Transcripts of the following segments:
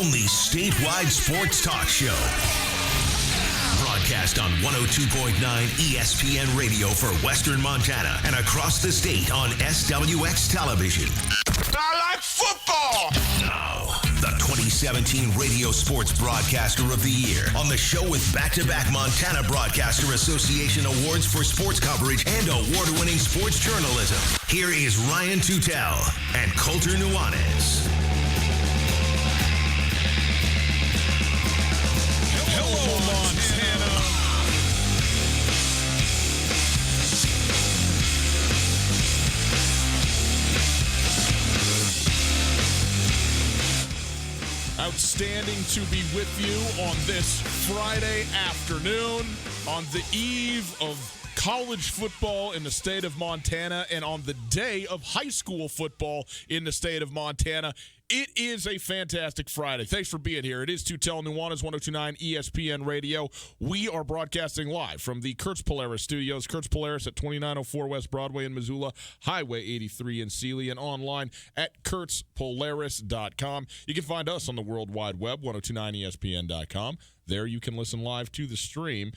only statewide sports talk show. Broadcast on 102.9 ESPN Radio for Western Montana and across the state on SWX Television. I like football! Now, the 2017 Radio Sports Broadcaster of the Year on the show with back-to-back Montana Broadcaster Association awards for sports coverage and award-winning sports journalism. Here is Ryan Tutel and Colter Nuanez. Hello, Montana. Outstanding to be with you on this Friday afternoon, on the eve of college football in the state of Montana and on the day of high school football in the state of Montana. It is a fantastic Friday. Thanks for being here. It is Tutel Nuanez, 102.9 ESPN Radio. We are broadcasting live from the Kurtz Polaris studios. Kurtz Polaris at 2904 West Broadway in Missoula, Highway 83 in Sealy, and online at kurtzpolaris.com. You can find us on the World Wide Web, 1029ESPN.com. There you can listen live to the stream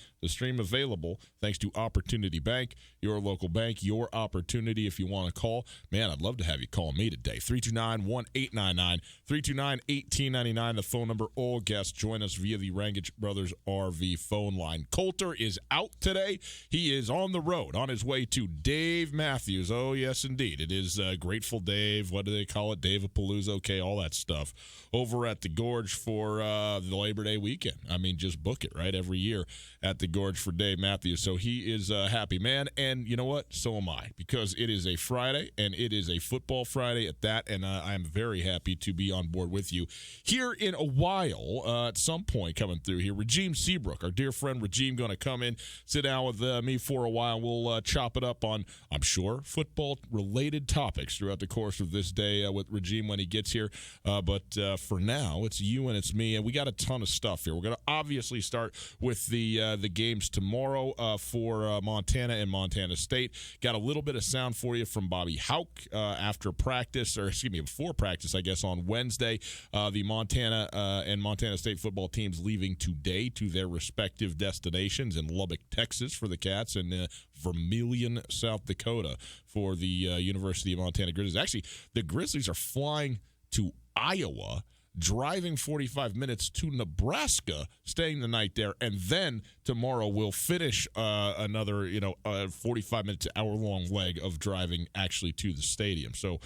available thanks to Opportunity Bank, your local bank, your opportunity if you want to call. Man, I'd love to have you call me today. 329-1899, 329-1899, the phone number. All guests join us via the Rangich Brothers RV phone line. Colter is out today. He is on the road on his way to Dave Matthews. Oh, yes, indeed. It is Grateful Dave. What do they call it? Dave-a-Palooza. Okay, all that stuff. Over at the Gorge for the Labor Day weekend. I mean, just book it, right? Every year at the Gorge for Dave Matthews. So he is a happy man. And you know what? So am I. Because it is a Friday, and it is a football Friday at that. And I am very happy to be on board with you. Here in a while, at some point coming through here, Regime Seabrook, our dear friend Regime, going to come in, sit down with me for a while. We'll chop it up on, I'm sure, football-related topics throughout the course of this day with Regime when he gets here. But for now, it's you and it's me, and we got a ton of stuff here. We're going to obviously start with the games tomorrow for Montana and Montana State. Got a little bit of sound for you from Bobby Hauck after practice, or excuse me, before practice, I guess, on Wednesday. The Montana and Montana State football teams leaving today to their respective destinations in Lubbock, Texas for the Cats, and Vermilion, South Dakota for the University of Montana Grizzlies. Actually, the Grizzlies are flying to Iowa, driving 45 minutes to Nebraska, staying the night there, and then tomorrow we'll finish another 45-minute to hour-long leg of driving actually to the stadium. So,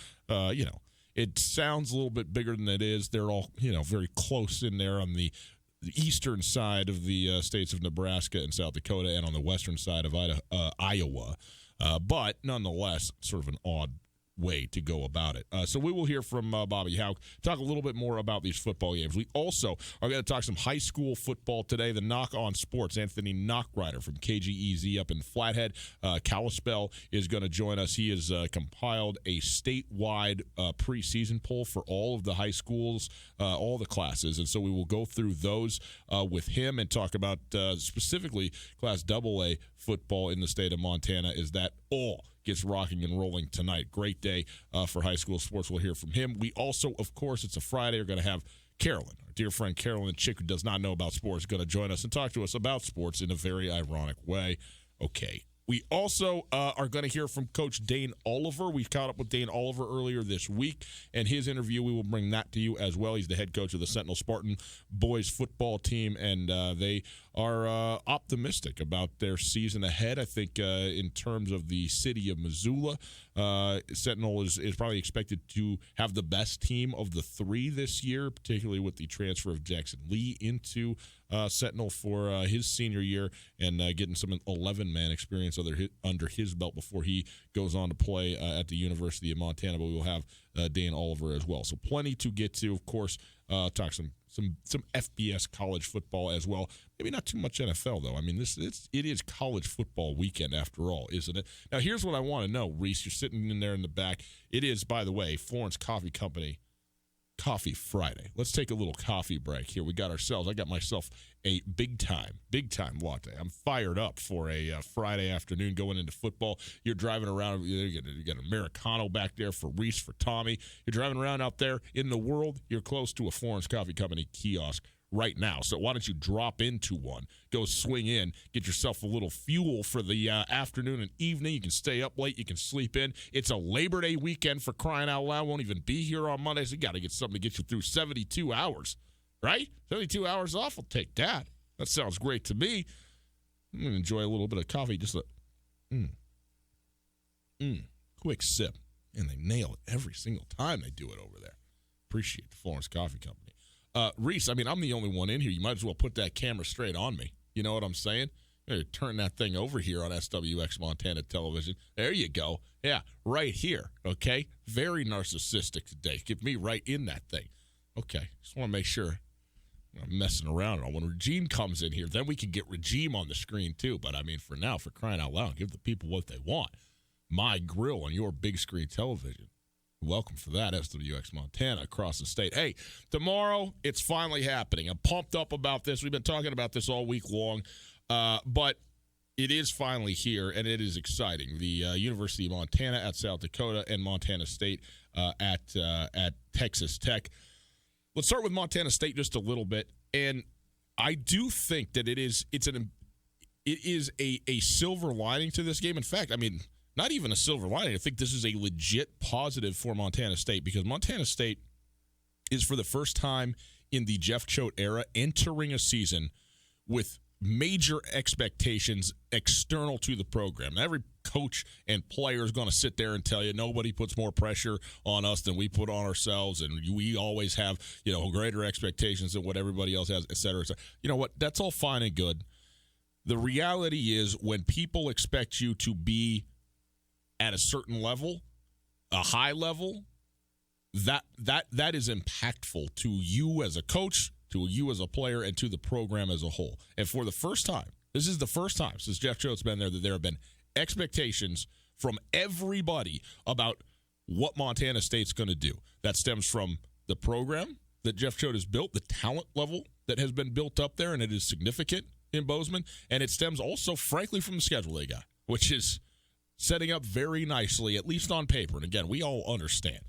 it sounds a little bit bigger than it is. They're all, very close in there on the eastern side of the states of Nebraska and South Dakota and on the western side of Iowa. But nonetheless, sort of an odd way to go about it. So we will hear from Bobby Hauck, talk a little bit more about these football games. We also are going to talk some high school football today. The Knock on Sports, Anthony Knockrider from KGEZ up in Flathead. Kalispell is going to join us. He has compiled a statewide preseason poll for all of the high schools, all the classes, and so we will go through those with him and talk about specifically Class AA football in the state of Montana. Is that all gets rocking and rolling tonight. Great day for high school sports. We'll hear from him. We also, of course, it's a Friday, are going to have Carolyn, our dear friend Carolyn Chick, who does not know about sports, going to join us and talk to us about sports in a very ironic way. Okay. We also are going to hear from Coach Dane Oliver. We caught up with Dane Oliver earlier this week, and his interview, we will bring that to you as well. He's the head coach of the Sentinel Spartan boys football team, and they are optimistic about their season ahead. I think in terms of the city of Missoula, Sentinel is probably expected to have the best team of the three this year, particularly with the transfer of Jackson Lee into Sentinel for his senior year and getting some 11-man experience under his belt before he goes on to play at the University of Montana. But we will have Dane Oliver as well. So plenty to get to, of course. Talk some FBS college football as well. Maybe not too much NFL, though. I mean, it is college football weekend after all, isn't it? Now, here's what I want to know, Reese. You're sitting in there in the back. It is, by the way, Florence Coffee Company Coffee Friday. Let's take a little coffee break here. I got myself a big time latte. I'm fired up for a Friday afternoon going into football. You're driving around, you got an Americano back there for Reese, for Tommy. You're driving around out there in the world. You're close to a Florence Coffee Company kiosk right now. So why don't you drop into one, go swing in, get yourself a little fuel for the afternoon and evening. You can stay up late, you can sleep in. It's a Labor Day weekend, for crying out loud. Won't even be here on Monday, so you got to get something to get you through 72 hours, right? 72 hours off, I'll take that. That sounds great to me. I'm going to enjoy a little bit of coffee, just a quick sip. And they nail it every single time they do it over there. Appreciate the Florence Coffee Company. Reese, I mean, I'm the only one in here. You might as well put that camera straight on me. You know what I'm saying? Turn that thing over here on SWX Montana Television. There you go. Yeah, right here, okay? Very narcissistic today. Get me right in that thing. Okay, just want to make sure I'm messing around. When Regime comes in here, then we can get Regime on the screen too. But, I mean, for now, for crying out loud, give the people what they want. My grill on your big screen television. Welcome for that, SWX Montana, across the state. Hey, tomorrow, it's finally happening. I'm pumped up about this. We've been talking about this all week long, but it is finally here, and it is exciting. The University of Montana at South Dakota and Montana State at Texas Tech. Let's start with Montana State just a little bit, and I do think that it is a silver lining to this game. In fact, I mean, not even a silver lining. I think this is a legit positive for Montana State, because Montana State is, for the first time in the Jeff Choate era, entering a season with major expectations external to the program. Every coach and player is going to sit there and tell you nobody puts more pressure on us than we put on ourselves, and we always have, greater expectations than what everybody else has, et cetera, et cetera. You know what? That's all fine and good. The reality is, when people expect you to be at a certain level, a high level, that is impactful to you as a coach, to you as a player, and to the program as a whole. And for the first time, this is the first time since Jeff Choate's been there that there have been expectations from everybody about what Montana State's going to do. That stems from the program that Jeff Choate has built, the talent level that has been built up there, and it is significant in Bozeman. And it stems also, frankly, from the schedule they got, which is setting up very nicely, at least on paper. And again, we all understand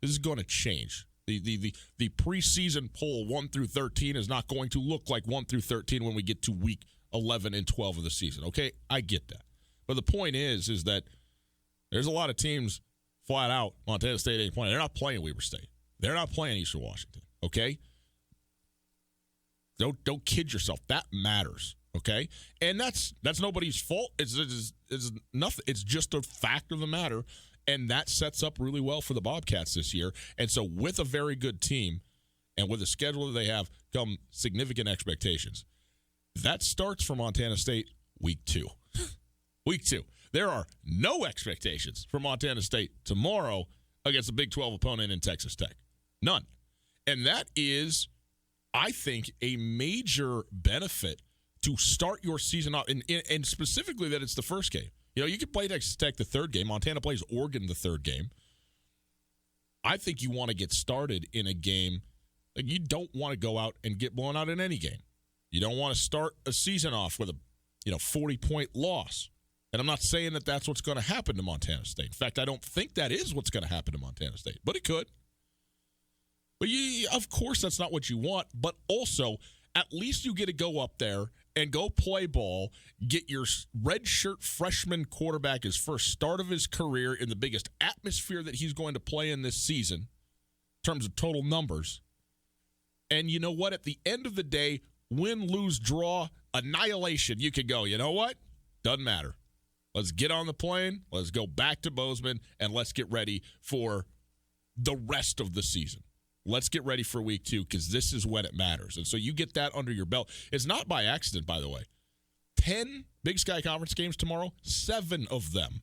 this is going to change. The preseason poll 1 through 13 is not going to look like 1 through 13 when we get to week 11 and 12 of the season. Okay, I get that. But the point is that there's a lot of teams flat out, Montana State ain't playing. They're not playing Weber State. They're not playing Eastern Washington. Okay? Don't kid yourself. That matters. Okay, and that's nobody's fault. It's nothing. It's just a fact of the matter, and that sets up really well for the Bobcats this year. And so, with a very good team and with the schedule that they have, come significant expectations. That starts for Montana State week 2. Week 2. There are no expectations for Montana State tomorrow against a Big 12 opponent in Texas Tech. None, and that is, I think, a major benefit to start your season off, and specifically that it's the first game. You can play Texas Tech the third game. Montana plays Oregon the third game. I think you want to get started in a game. Like, you don't want to go out and get blown out in any game. You don't want to start a season off with a 40-point loss. And I'm not saying that that's what's going to happen to Montana State. In fact, I don't think that is what's going to happen to Montana State, but it could. But of course, that's not what you want. But also, at least you get to go up there and go play ball, get your redshirt freshman quarterback his first start of his career in the biggest atmosphere that he's going to play in this season in terms of total numbers. And you know what? At the end of the day, win, lose, draw, annihilation, you can go, you know what? Doesn't matter. Let's get on the plane, let's go back to Bozeman, and let's get ready for the rest of the season. Let's get ready for week 2, because this is when it matters. And so you get that under your belt. It's not by accident, by the way. 10 Big Sky Conference games tomorrow, 7 of them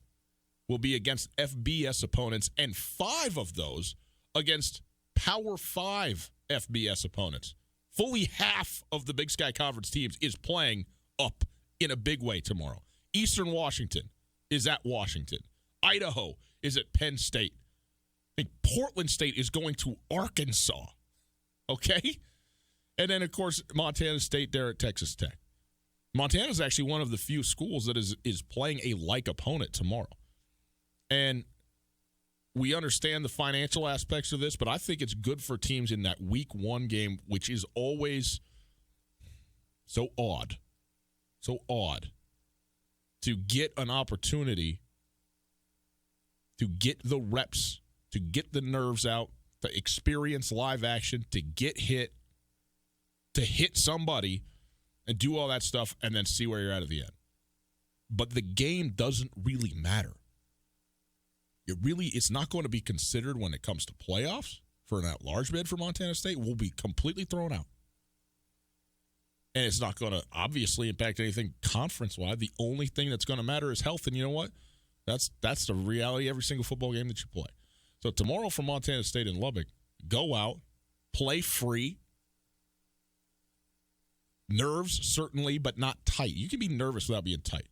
will be against FBS opponents, and 5 of those against Power 5 FBS opponents. Fully half of the Big Sky Conference teams is playing up in a big way tomorrow. Eastern Washington is at Washington. Idaho is at Penn State. think Portland State is going to Arkansas. Okay? And then, of course, Montana State there at Texas Tech. Montana is actually one of the few schools that is playing a like opponent tomorrow. And we understand the financial aspects of this, but I think it's good for teams in that week one game, which is always so odd, to get an opportunity to get the reps, to get the nerves out, to experience live action, to get hit, to hit somebody and do all that stuff and then see where you're at the end. But the game doesn't really matter. It's not going to be considered when it comes to playoffs for an at-large bid for Montana State. Will be completely thrown out. And it's not going to obviously impact anything conference-wide. The only thing that's going to matter is health. And you know what? That's the reality of every single football game that you play. So tomorrow for Montana State in Lubbock, go out, play free. Nerves, certainly, but not tight. You can be nervous without being tight.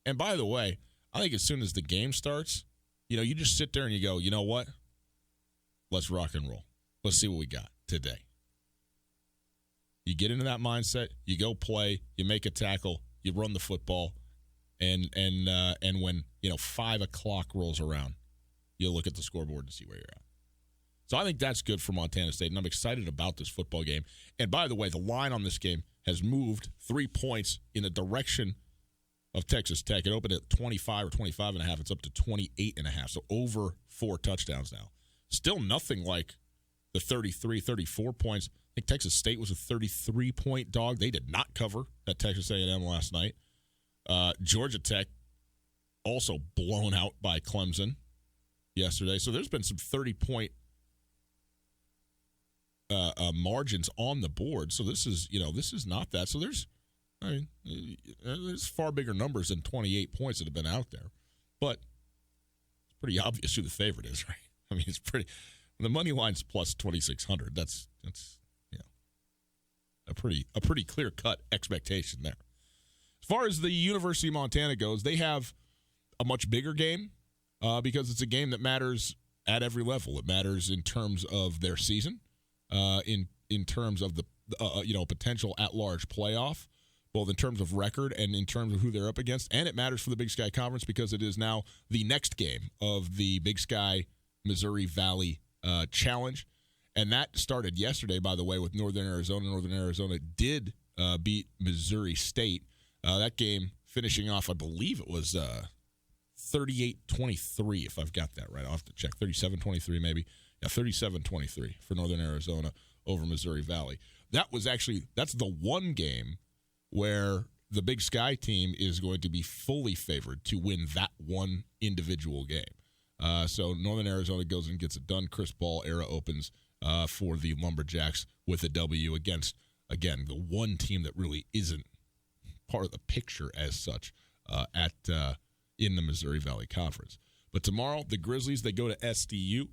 And by the way, I think as soon as the game starts, you just sit there and you go, you know what? Let's rock and roll. Let's see what we got today. You get into that mindset, you go play, you make a tackle, you run the football, and when 5 o'clock rolls around, you'll look at the scoreboard and see where you're at. So I think that's good for Montana State, and I'm excited about this football game. And by the way, the line on this game has moved 3 points in the direction of Texas Tech. It opened at 25 or 25.5. It's up to 28.5, so over 4 touchdowns now. Still nothing like the 33, 34 points. I think Texas State was a 33-point dog. They did not cover at Texas A&M last night. Georgia Tech also blown out by Clemson yesterday. So there's been some 30-point margins on the board. So this is not that. So there's far bigger numbers than 28 points that have been out there. But it's pretty obvious who the favorite is, right? I mean, it's pretty. The money line's plus 2,600. That's a pretty clear cut expectation there. As far as the University of Montana goes, they have a much bigger game because it's a game that matters at every level. It matters in terms of their season, in terms of the potential at-large playoff, both in terms of record and in terms of who they're up against. And it matters for the Big Sky Conference because it is now the next game of the Big Sky Missouri Valley Challenge. And that started yesterday, by the way, with Northern Arizona. Northern Arizona did beat Missouri State. That game finishing off, I believe it was 38-23, if I've got that right. I'll have to check. 37-23 maybe. Yeah, 37-23 for Northern Arizona over Missouri Valley. That's the one game where the Big Sky team is going to be fully favored to win that one individual game. So Northern Arizona goes and gets it done. Chris Ball era opens for the Lumberjacks with a W against, again, the one team that really isn't part of the picture as such in the Missouri Valley Conference. But tomorrow, the Grizzlies, they go to SDU,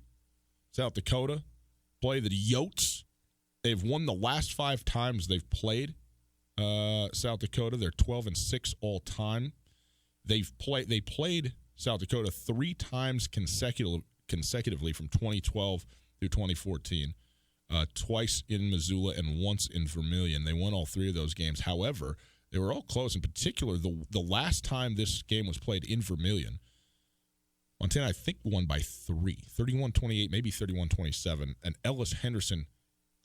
South Dakota, play the Yotes. They've won the last 5 times they've played South Dakota. They're 12-6 all time. They played South Dakota 3 times consecutively from 2012 through 2014, twice in Missoula and once in Vermilion. They won all 3 of those games. However, they were all close. In particular, the last time this game was played in Vermilion, Montana, I think, won by 3, 31-28, maybe 31-27. And Ellis Henderson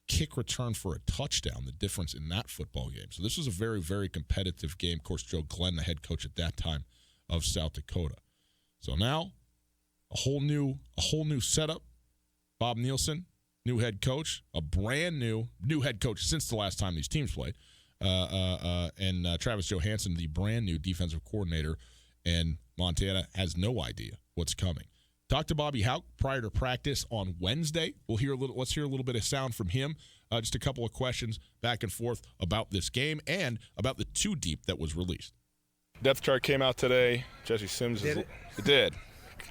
kick return for a touchdown, the difference in that football game. So this was a very, very competitive game. Of course, Joe Glenn, the head coach at that time of South Dakota. So now a whole new setup. Bob Nielsen, new head coach, a brand new head coach since the last time these teams played. And Travis Johansson, the brand new defensive coordinator, and Montana has no idea what's coming. Talked to Bobby Hauck prior to practice on Wednesday. Let's hear a little bit of sound from him. Just a couple of questions back and forth about this game and about the 2 deep that was released. Depth chart came out today. Jesse Sims It did.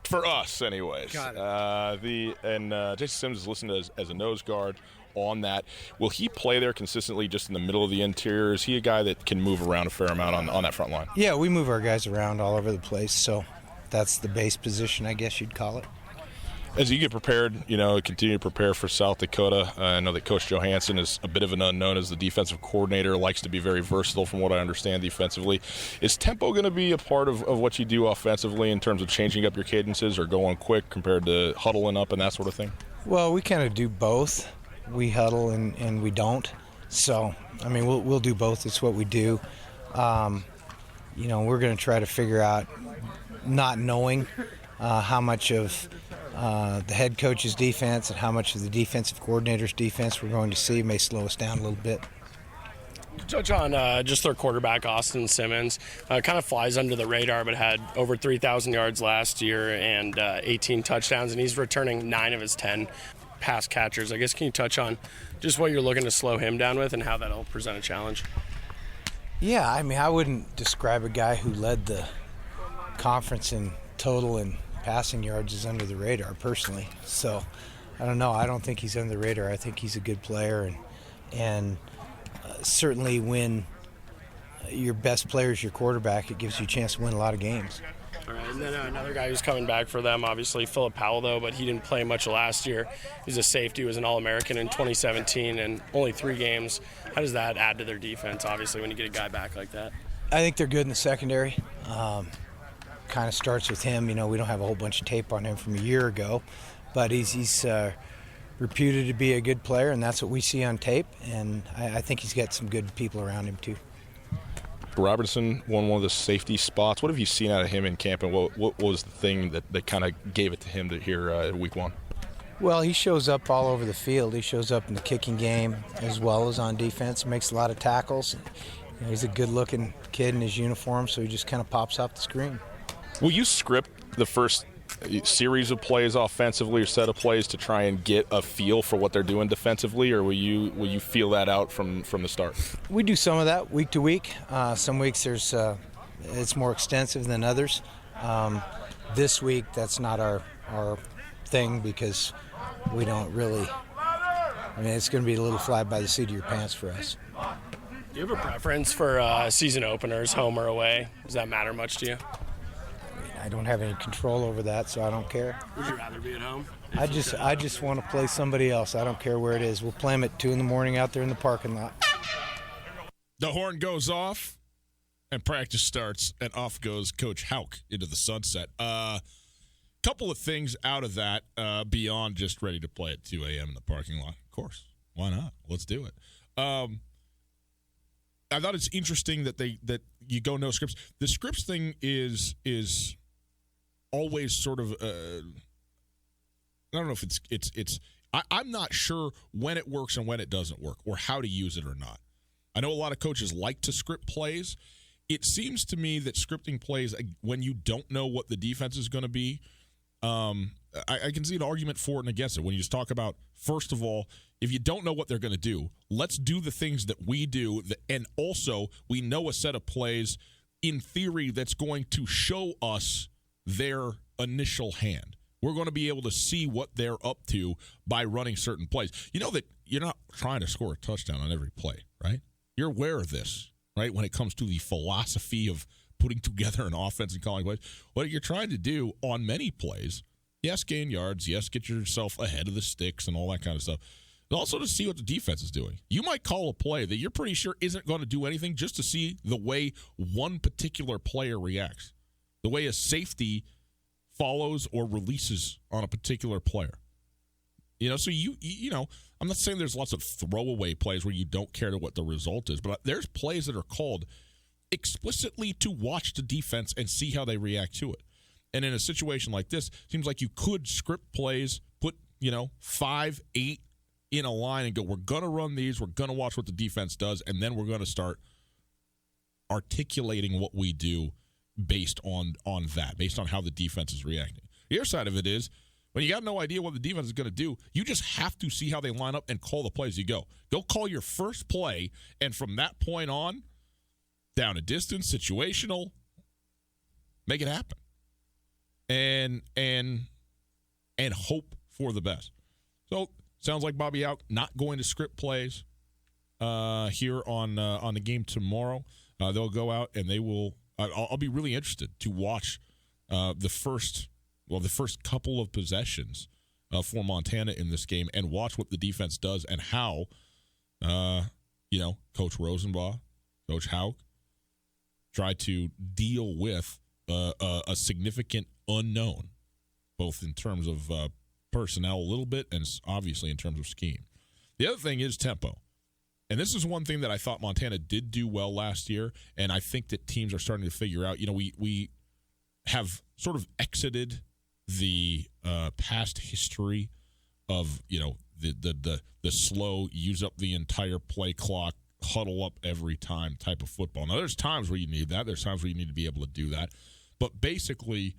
For us, anyways. Got it. Jesse Sims is listed as a nose guard on that. Will he play there consistently just in the middle of the interior? Is he a guy that can move around a fair amount on that front line? Yeah, we move our guys around all over the place, so that's the base position, I guess you'd call it. As you get prepared, continue to prepare for South Dakota. I know that Coach Johansson is a bit of an unknown as the defensive coordinator, likes to be very versatile from what I understand defensively. Is tempo going to be a part of what you do offensively in terms of changing up your cadences or going quick compared to huddling up and that sort of thing? Well, we kind of do both. We huddle and we don't. So, we'll do both. It's what we do. We're going to try to figure out, not knowing how much of the head coach's defense and how much of the defensive coordinator's defense we're going to see may slow us down a little bit. Touch on just their quarterback, Austin Simmons. Kind of flies under the radar, but had over 3,000 yards last year and 18 touchdowns, and he's returning 9 of his 10 pass catchers. I guess, can you touch on just what you're looking to slow him down with and how that'll present a challenge? Yeah, I wouldn't describe a guy who led the conference in total and passing yards as under the radar personally. So I don't know. I don't think he's under the radar. I think he's a good player, and certainly when your best player is your quarterback, it gives you a chance to win a lot of games. All right, and then another guy who's coming back for them, obviously Philip Powell, though, but he didn't play much last year. He's a safety, was an All-American in 2017 and only 3 games. How does that add to their defense, obviously, when you get a guy back like that? I think they're good in the secondary. Kind of starts with him. We don't have a whole bunch of tape on him from a year ago, but he's reputed to be a good player, and that's what we see on tape, and I think he's got some good people around him too. Robertson won one of the safety spots. What have you seen out of him in camp, and what was the thing that kind of gave it to him here week 1? Well, he shows up all over the field. He shows up in the kicking game as well as on defense. He makes a lot of tackles. He's a good-looking kid in his uniform, so he just kind of pops off the screen. Will you script the first series of plays offensively or set of plays to try and get a feel for what they're doing defensively, or will you feel that out from the start? We do some of that week to week. Some weeks it's more extensive than others. This week that's not our thing because we don't really. It's going to be a little fly by the seat of your pants for us. Do you have a preference for season openers, home or away? Does that matter much to you? I don't have any control over that, so I don't care. Would you rather be at home? I just want to play somebody else. I don't care where it is. We'll play them at 2 a.m. out there in the parking lot. The horn goes off, and practice starts, and off goes Coach Houck into the sunset. Couple of things out of that beyond just ready to play at 2 a.m. in the parking lot. Of course. Why not? Let's do it. I thought it's interesting that you go no scripts. The scripts thing is always sort of I don't know if it's I'm not sure when it works and when it doesn't work or how to use it or not. I know a lot of coaches like to script plays. It seems to me that scripting plays when you don't know what the defense is going to be, I can see an argument for it and against it. When you just talk about, first of all, if you don't know what they're going to do, let's do the things that we do, and also we know a set of plays in theory that's going to show us their initial hand. We're going to be able to see what they're up to by running certain plays. You know that you're not trying to score a touchdown on every play, right? You're aware of this, right, when it comes to the philosophy of putting together an offense and calling plays. What you're trying to do on many plays, yes, gain yards, yes, get yourself ahead of the sticks and all that kind of stuff, but also to see what the defense is doing. You might call a play that you're pretty sure isn't going to do anything just to see the way one particular player reacts, the way a safety follows or releases on a particular player. So I'm not saying there's lots of throwaway plays where you don't care to what the result is, but there's plays that are called explicitly to watch the defense and see how they react to it. And in a situation like this, it seems like you could script plays, put, 5, 8 in a line and go, we're going to run these, we're going to watch what the defense does, and then we're going to start articulating what we do based on that, based on how the defense is reacting. The other side of it is, when you got no idea what the defense is going to do, you just have to see how they line up and call the plays you go. Go call your first play, and from that point on, down a distance, situational, make it happen. And hope for the best. So, sounds like Bobby Houck not going to script plays here on the game tomorrow. They'll go out and they will. I'll be really interested to watch the first couple of possessions for Montana in this game, and watch what the defense does and how, Coach Rosenbaugh, Coach Hauck, try to deal with a significant unknown, both in terms of personnel a little bit and obviously in terms of scheme. The other thing is tempo. And this is one thing that I thought Montana did do well last year, and I think that teams are starting to figure out. We have sort of exited the past history of the slow, use up the entire play clock, huddle up every time type of football. Now, there's times where you need that. There's times where you need to be able to do that. But basically,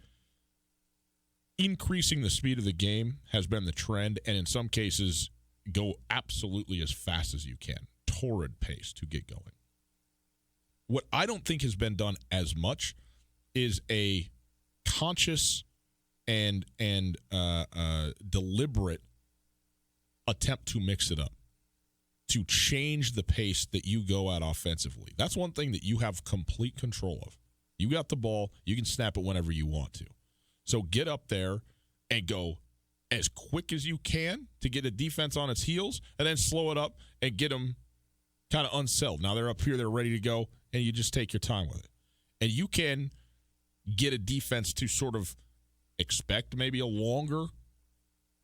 increasing the speed of the game has been the trend, and in some cases, go absolutely as fast as you can. Torrid pace to get going. What I don't think has been done as much is a conscious and deliberate attempt to mix it up, to change the pace that you go at offensively. That's one thing that you have complete control of. You got the ball, you can snap it whenever you want to. So get up there and go as quick as you can to get a defense on its heels, and then slow it up and get them kind of unsettled. Now they're up here, they're ready to go, and you just take your time with it. And you can get a defense to sort of expect maybe a longer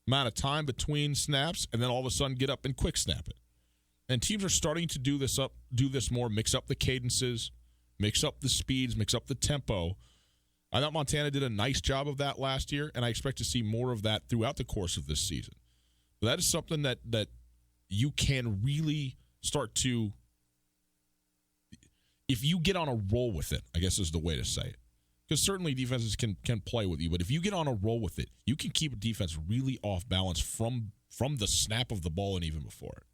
amount of time between snaps, and then all of a sudden get up and quick snap it. And teams are starting to do this more, mix up the cadences, mix up the speeds, mix up the tempo. I thought Montana did a nice job of that last year, and I expect to see more of that throughout the course of this season. But that is something that you can really start to, if you get on a roll with it, I guess is the way to say it. Because certainly defenses can play with you, but if you get on a roll with it, you can keep a defense really off balance from the snap of the ball and even before it.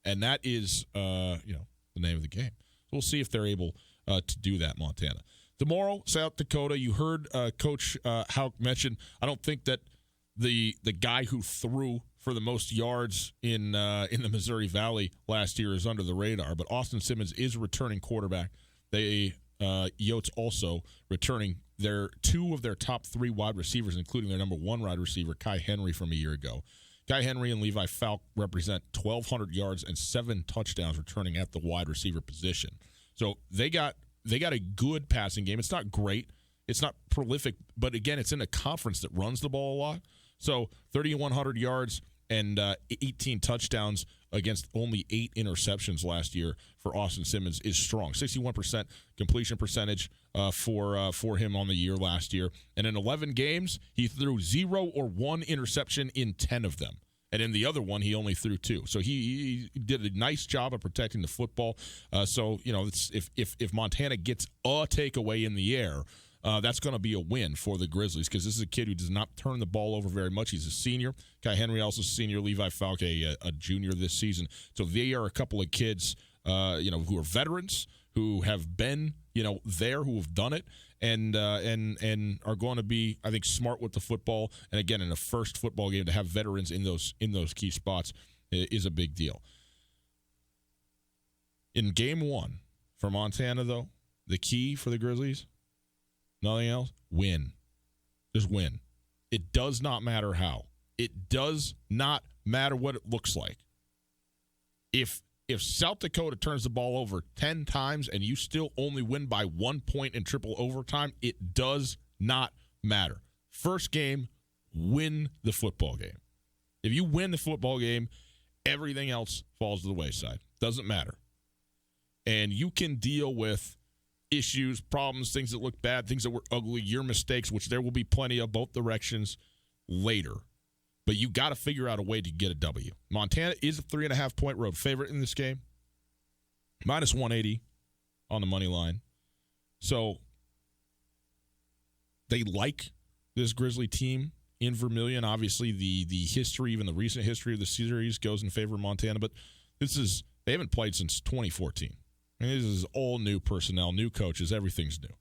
And that is, the name of the game. So we'll see if they're able to do that, Montana. Tomorrow, South Dakota, you heard Coach Hauck mention, I don't think that the guy who threw for the most yards in the Missouri Valley last year is under the radar, but Austin Simmons is returning quarterback. Yotes also returning two of their top three wide receivers, including their number one wide receiver, Kai Henry, from a year ago. Kai Henry and Levi Falk represent 1,200 yards and 7 touchdowns returning at the wide receiver position. So they got a good passing game. It's not great. It's not prolific. But, again, it's in a conference that runs the ball a lot. So 3,100 yards and 18 touchdowns against only 8 interceptions last year for Austin Simmons is strong. 61% completion percentage for him on the year last year. And in 11 games, he threw 0 or 1 interception in 10 of them. And in the other one, he only threw 2. So he did a nice job of protecting the football. If Montana gets a takeaway in the air, that's going to be a win for the Grizzlies, because this is a kid who does not turn the ball over very much. He's a senior. Kai Henry also a senior. Levi Falk, a junior this season. So they are a couple of kids, who are veterans, who have been, there, who have done it, and are going to be, I think, smart with the football. And again, in a first football game, to have veterans in those key spots is a big deal. In game 1 for Montana, though, the key for the Grizzlies, nothing else, win. Just win. It does not matter how. It does not matter what it looks like. If South Dakota turns the ball over 10 times and you still only win by 1 point in triple overtime, it does not matter. First game, win the football game. If you win the football game, everything else falls to the wayside. Doesn't matter. And you can deal with issues, problems, things that look bad, things that were ugly, your mistakes, which there will be plenty of both directions later. But you got to figure out a way to get a W. Montana is a 3.5-point road favorite in this game. Minus 180 on the money line. So they like this Grizzly team in Vermillion. Obviously, the history, even the recent history of the series, goes in favor of Montana. But they haven't played since 2014. I mean, this is all new personnel, new coaches, everything's new.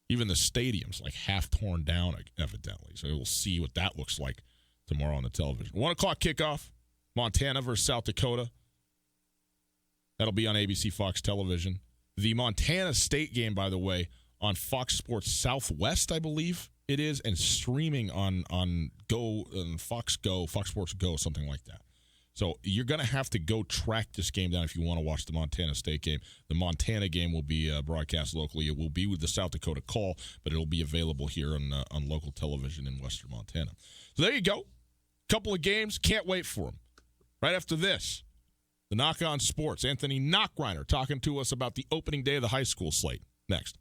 Even the stadium's like half torn down, evidently. So we'll see what that looks like tomorrow on the television. 1 o'clock kickoff, Montana versus South Dakota. That'll be on ABC Fox Television. The Montana State game, by the way, on Fox Sports Southwest, I believe, It is, and streaming on Go and Fox Sports Go, something like that. So you're going to have to go track this game down if you want to watch the Montana State game. The Montana game will be broadcast locally. It will be with the South Dakota Call, but it'll be available here on local television in western Montana. So there you go. Couple of games. Can't wait for them. Right after this, the Knock on Sports. Anthony Knockreiner talking to us about the opening day of the high school slate. Next.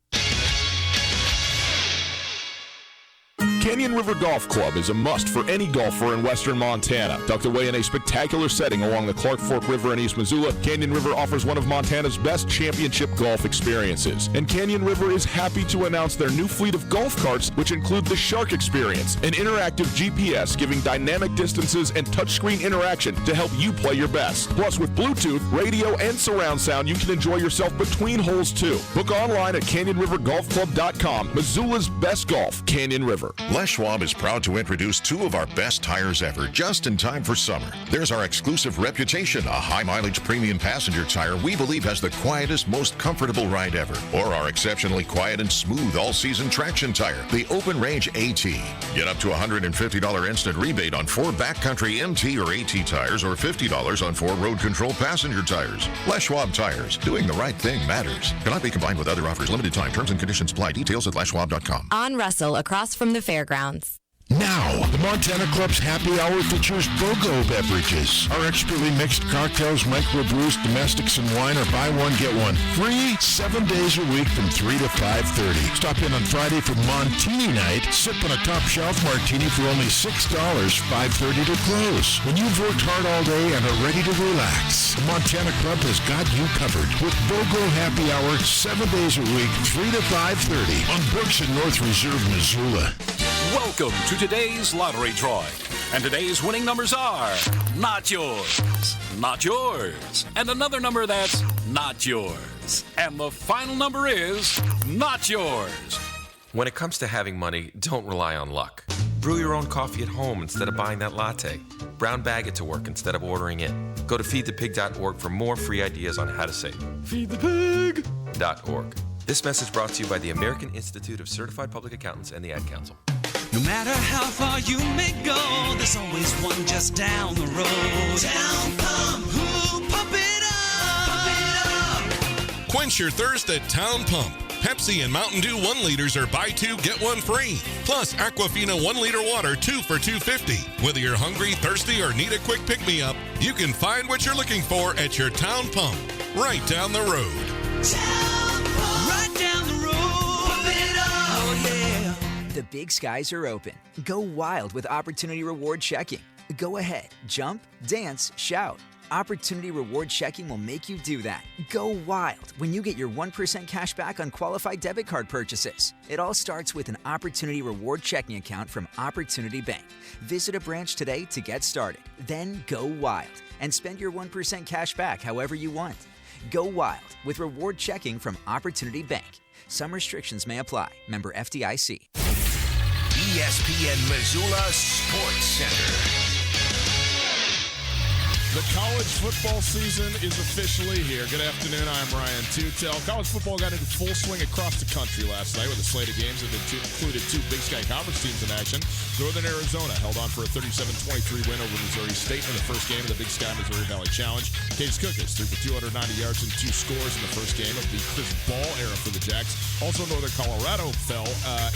Canyon River Golf Club is a must for any golfer in western Montana. Tucked away in a spectacular setting along the Clark Fork River in East Missoula, Canyon River offers one of Montana's best championship golf experiences. And Canyon River is happy to announce their new fleet of golf carts, which include the Shark Experience, an interactive GPS giving dynamic distances and touchscreen interaction to help you play your best. Plus, with Bluetooth, radio, and surround sound, you can enjoy yourself between holes, too. Book online at CanyonRiverGolfClub.com. Missoula's best golf, Canyon River. Les Schwab is proud to introduce two of our best tires ever, just in time for summer. There's our exclusive Reputation, a high-mileage premium passenger tire we believe has the quietest, most comfortable ride ever. Or our exceptionally quiet and smooth all-season traction tire, the Open Range AT. Get up to $150 instant rebate on 4 backcountry MT or AT tires, or $50 on 4 road control passenger tires. Les Schwab Tires. Doing the right thing matters. Cannot be combined with other offers. Limited time. Terms and conditions apply. Details at leschwab.com. On Russell, across from the fairgrounds. Now, the Montana Club's happy hour features BOGO beverages. Our expertly mixed cocktails, microbrews, domestics, and wine are buy one, get one free 7 days a week from 3 to 5:30. Stop in on Friday for Montini night. Sip on a top shelf martini for only $6, 5:30 to close. When you've worked hard all day and are ready to relax, the Montana Club has got you covered with BOGO happy hour 7 days a week, 3 to 5:30 on Brooks and North Reserve, Missoula. Welcome to today's lottery drawing. And today's winning numbers are not yours, not yours, and another number that's not yours. And the final number is not yours. When it comes to having money, don't rely on luck. Brew your own coffee at home instead of buying that latte. Brown bag it to work instead of ordering it. Go to feedthepig.org for more free ideas on how to save. Feedthepig.org. This message brought to you by the American Institute of Certified Public Accountants and the Ad Council. No matter how far you may go, there's always one just down the road. Town Pump, who pump it up. Quench your thirst at Town Pump. Pepsi and Mountain Dew 1 liters are buy 2, get 1 free. Plus Aquafina 1 liter water 2 for $2.50. Whether you're hungry, thirsty, or need a quick pick-me-up, you can find what you're looking for at your Town Pump, right down the road. Town Pump, right down the road. Pump it up, oh yeah. The big skies are open. Go wild with Opportunity Reward Checking. Go ahead, jump, dance, shout. Opportunity Reward Checking will make you do that. Go wild when you get your 1% cash back on qualified debit card purchases. It all starts with an Opportunity Reward Checking account from Opportunity Bank. Visit a branch today to get started. Then go wild and spend your 1% cash back however you want. Go wild with Reward Checking from Opportunity Bank. Some restrictions may apply. Member FDIC. ESPN Missoula Sports Center. The college football season is officially here. Good afternoon, I'm Ryan Tutel. College football got into full swing across the country last night with a slate of games that included 2 Big Sky Conference teams in action. Northern Arizona held on for a 37-23 win over Missouri State in the first game of the Big Sky Missouri Valley Challenge. Case Cookers threw for 290 yards and 2 scores in the first game of the Chris Ball era for the Jacks. Also, Northern Colorado fell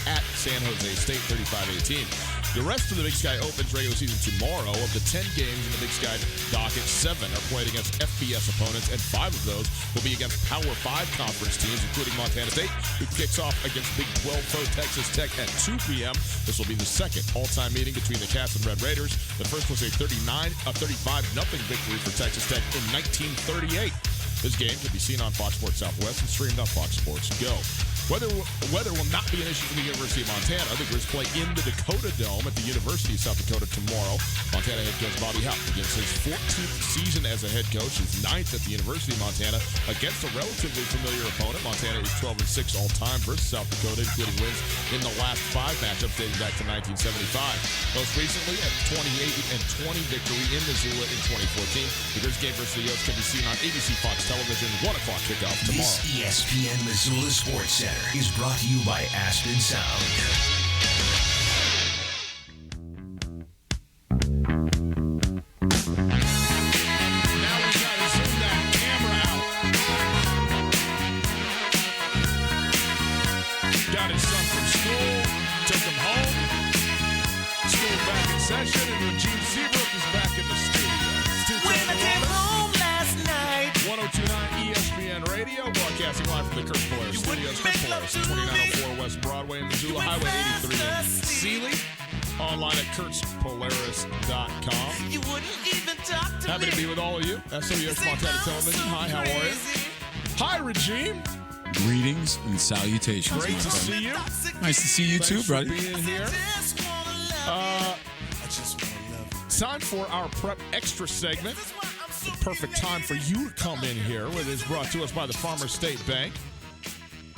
at San Jose State 35-18. The rest of the Big Sky Open's regular season tomorrow. Of the 10 games in the Big Sky docket, 7 are played against FBS opponents, and 5 of those will be against Power 5 conference teams, including Montana State, who kicks off against Big 12 foe Texas Tech at 2 p.m. This will be the second all-time meeting between the Cats and Red Raiders. The first was a 35-0 victory for Texas Tech in 1938. This game can be seen on Fox Sports Southwest and streamed on Fox Sports Go. Weather will not be an issue for the University of Montana. The Grizz play in the Dakota Dome at the University of South Dakota tomorrow. Montana head coach Bobby Haupt begins his 14th season as a head coach, his 9th at the University of Montana against a relatively familiar opponent. Montana is 12-6 all-time versus South Dakota, including wins in the last 5 matchups dating back to 1975. Most recently, a 28-20 victory in Missoula in 2014. The Grizz game versus the Yotes can be seen on ABC Fox Television, 1 o'clock kickoff tomorrow. This ESPN Missoula Sports Center is brought to you by Aspen Sound. Radio, broadcasting live from the Kurt Polaris Studios. Kurt Polaris, 2904 West Broadway in Missoula, Highway 83 in Sealy. Online at kurtzpolaris.com. Happy to be with all of you. SWX Montana Television. Hi, how are you? Hi, Regime. Greetings and salutations. Great to see you. Nice to see you too, buddy. Thanks for being here. Time for our Prep Extra segment. The perfect time for you to come in here. It is brought to us by the Farmers State Bank.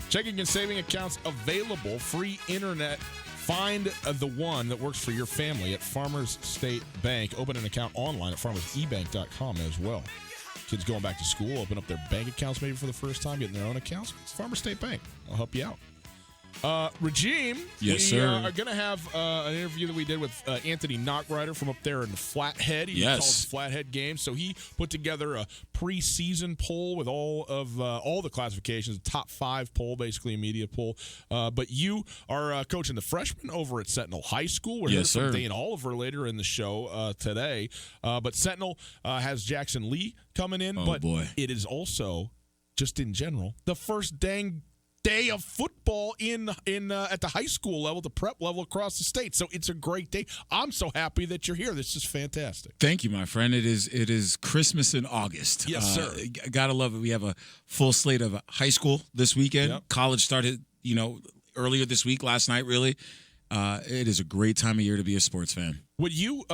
Checking and saving accounts available. Free internet. Find the one that works for your family at Farmers State Bank. Open an account online at farmersebank.com as well. Kids going back to school, open up their bank accounts maybe for the first time, getting their own accounts. It's Farmers State Bank. I'll help you out. Regime, yes, we sir. Are going to have an interview that we did with Anthony Knockrider from up there in Flathead. He calls Flathead Games. So he put together a preseason poll with all the classifications, a top 5 poll, basically a media poll. But you are coaching the freshmen over at Sentinel High School. We're hearing from Dane Oliver later in the show today. But Sentinel has Jackson Lee coming in. Oh, but boy. It is also, just in general, the first dang day of football in at the high school level, the prep level across the state. So it's a great day. I'm so happy that you're here. This is fantastic. Thank you, my friend. It is Christmas in August. Yes, sir. Gotta love it. We have a full slate of high school this weekend. Yep. College started, earlier this week, last night, really. It is a great time of year to be a sports fan. Would you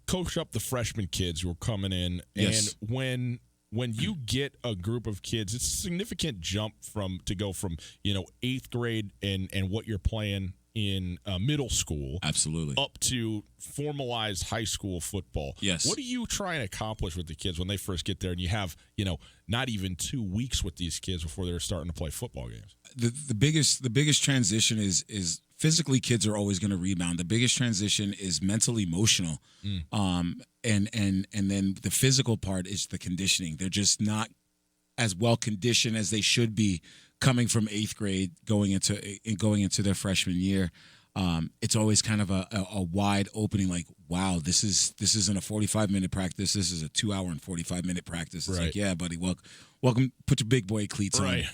coach up the freshman kids who are coming in, yes. And when you get a group of kids, it's a significant jump to go from 8th grade and what you're playing in middle school, absolutely, up to formalized high school football. Yes. What are you trying to accomplish with the kids when they first get there, and you have not even 2 weeks with these kids before they're starting to play football games? The biggest transition is physically, kids are always going to rebound. The biggest transition is mental, emotional, and then the physical part is the conditioning. They're just not as well conditioned as they should be coming from 8th grade going into their freshman year. It's always kind of a wide opening, like, wow, this isn't a 45-minute practice. This is a 2-hour and 45-minute practice. It's right. like, yeah, buddy, welcome. Put your big boy cleats right.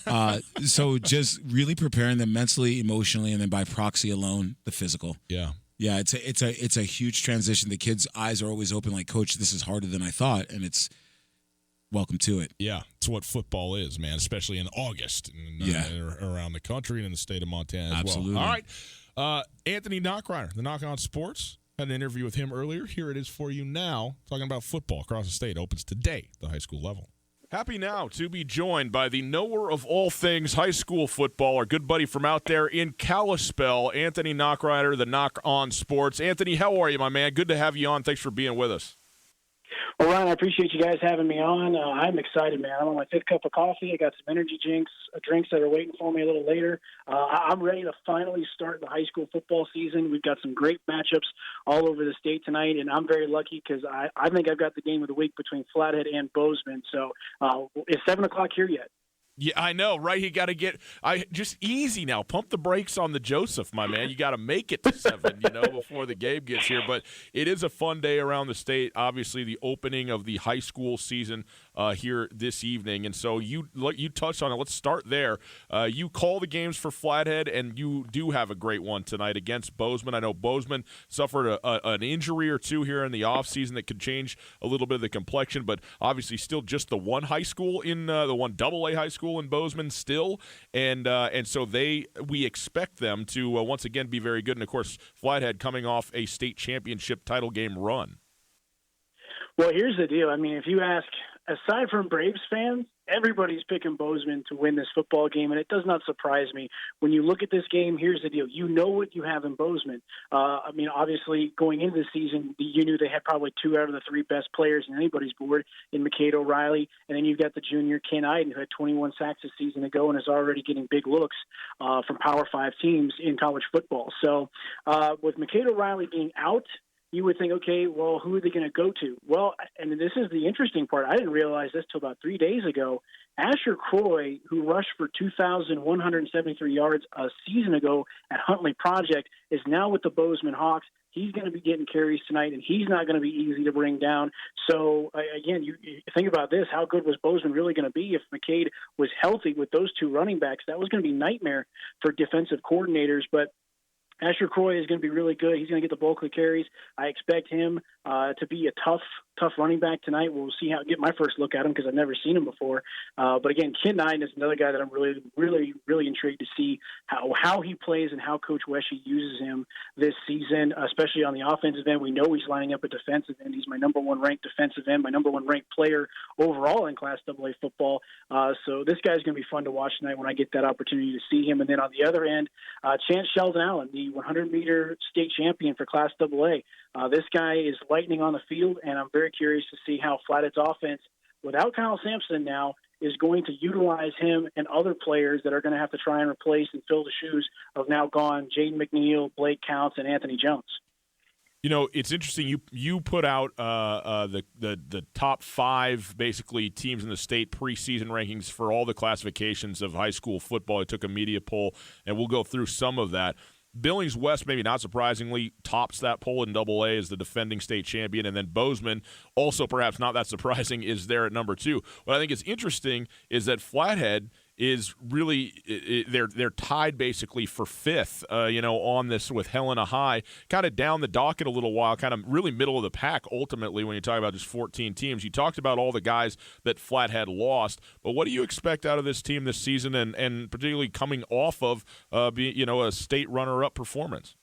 on. So just really preparing them mentally, emotionally, and then by proxy alone, the physical. Yeah. Yeah, it's a huge transition. The kids' eyes are always open, like, Coach, this is harder than I thought, and it's welcome to it. Yeah, it's what football is, man, especially in August and around the country and in the state of Montana as Absolutely. well. All right, Anthony Knockrider, the Knock On Sports, had an interview with him earlier. Here it is for you now, talking about football across the state. Opens today at the high school level. Happy now to be joined by the knower of all things high school football, our good buddy from out there in Kalispell, Anthony Knockrider, the Knock On Sports. Anthony, how are you, my man? Good to have you on. Thanks for being with us. Well, Ryan, I appreciate you guys having me on. I'm excited, man. I'm on my 5th cup of coffee. I got some energy drinks that are waiting for me a little later. I'm ready to finally start the high school football season. We've got some great matchups all over the state tonight, and I'm very lucky because I think I've got the game of the week between Flathead and Bozeman. So is 7 o'clock here yet? Yeah, I know, right? You got to just easy now. Pump the brakes on the Joseph, my man. You got to make it to 7, before the game gets here. But it is a fun day around the state. Obviously, the opening of the high school season here this evening. And so you touched on it. Let's start there. You call the games for Flathead, and you do have a great one tonight against Bozeman. I know Bozeman suffered an injury or two here in the offseason that could change a little bit of the complexion, but obviously still just the one high school in the one AA high school in Bozeman still, and so we expect them to once again be very good. And of course, Flathead coming off a state championship title game run. Well, here's the deal. I mean, if you ask, aside from Braves fans, everybody's picking Bozeman to win this football game, and it does not surprise me. When you look at this game, here's the deal. You know what you have in Bozeman. Obviously, going into the season, you knew they had probably 2 out of the 3 best players in anybody's board in McCade O'Reilly, and then you've got the junior Ken Iden, who had 21 sacks a season ago and is already getting big looks from Power 5 teams in college football. So with McCade O'Reilly being out, you would think, okay, well, who are they going to go to? Well, and this is the interesting part. I didn't realize this till about 3 days ago. Asher Croy, who rushed for 2,173 yards a season ago at Huntley Project, is now with the Bozeman Hawks. He's going to be getting carries tonight, and he's not going to be easy to bring down. So, again, you think about this. How good was Bozeman really going to be if McCade was healthy with those two running backs? That was going to be nightmare for defensive coordinators. But Asher Croy is going to be really good. He's going to get the bulk of the carries. I expect him to be a tough running back tonight. We'll see get my first look at him because I've never seen him before. But again, Ken Knighton is another guy that I'm really intrigued to see how he plays and how Coach Wesche uses him this season, especially on the offensive end. We know he's lining up at defensive end. He's my number one ranked defensive end, my number one ranked player overall in Class AA football. So this guy's going to be fun to watch tonight when I get that opportunity to see him. And then on the other end, Chance Sheldon Allen, the 100-meter state champion for Class AA. This guy is lightning on the field, and I'm very curious to see how Flathead's offense, without Kyle Sampson now, is going to utilize him and other players that are going to have to try and replace and fill the shoes of now gone Jaden McNeil, Blake Counts, and Anthony Jones. You know, it's interesting. You put out the top 5 basically teams in the state preseason rankings for all the classifications of high school football. I took a media poll, and we'll go through some of that. Billings West, maybe not surprisingly, tops that poll in AA as the defending state champion, and then Bozeman, also perhaps not that surprising, is there at number 2. What I think is interesting is that Flathead is really they're tied basically for 5th, on this with Helena High, kind of down the docket a little while, kind of really middle of the pack ultimately when you talk about just 14 teams. You talked about all the guys that Flathead lost, but what do you expect out of this team this season, and particularly coming off of a state runner-up performance?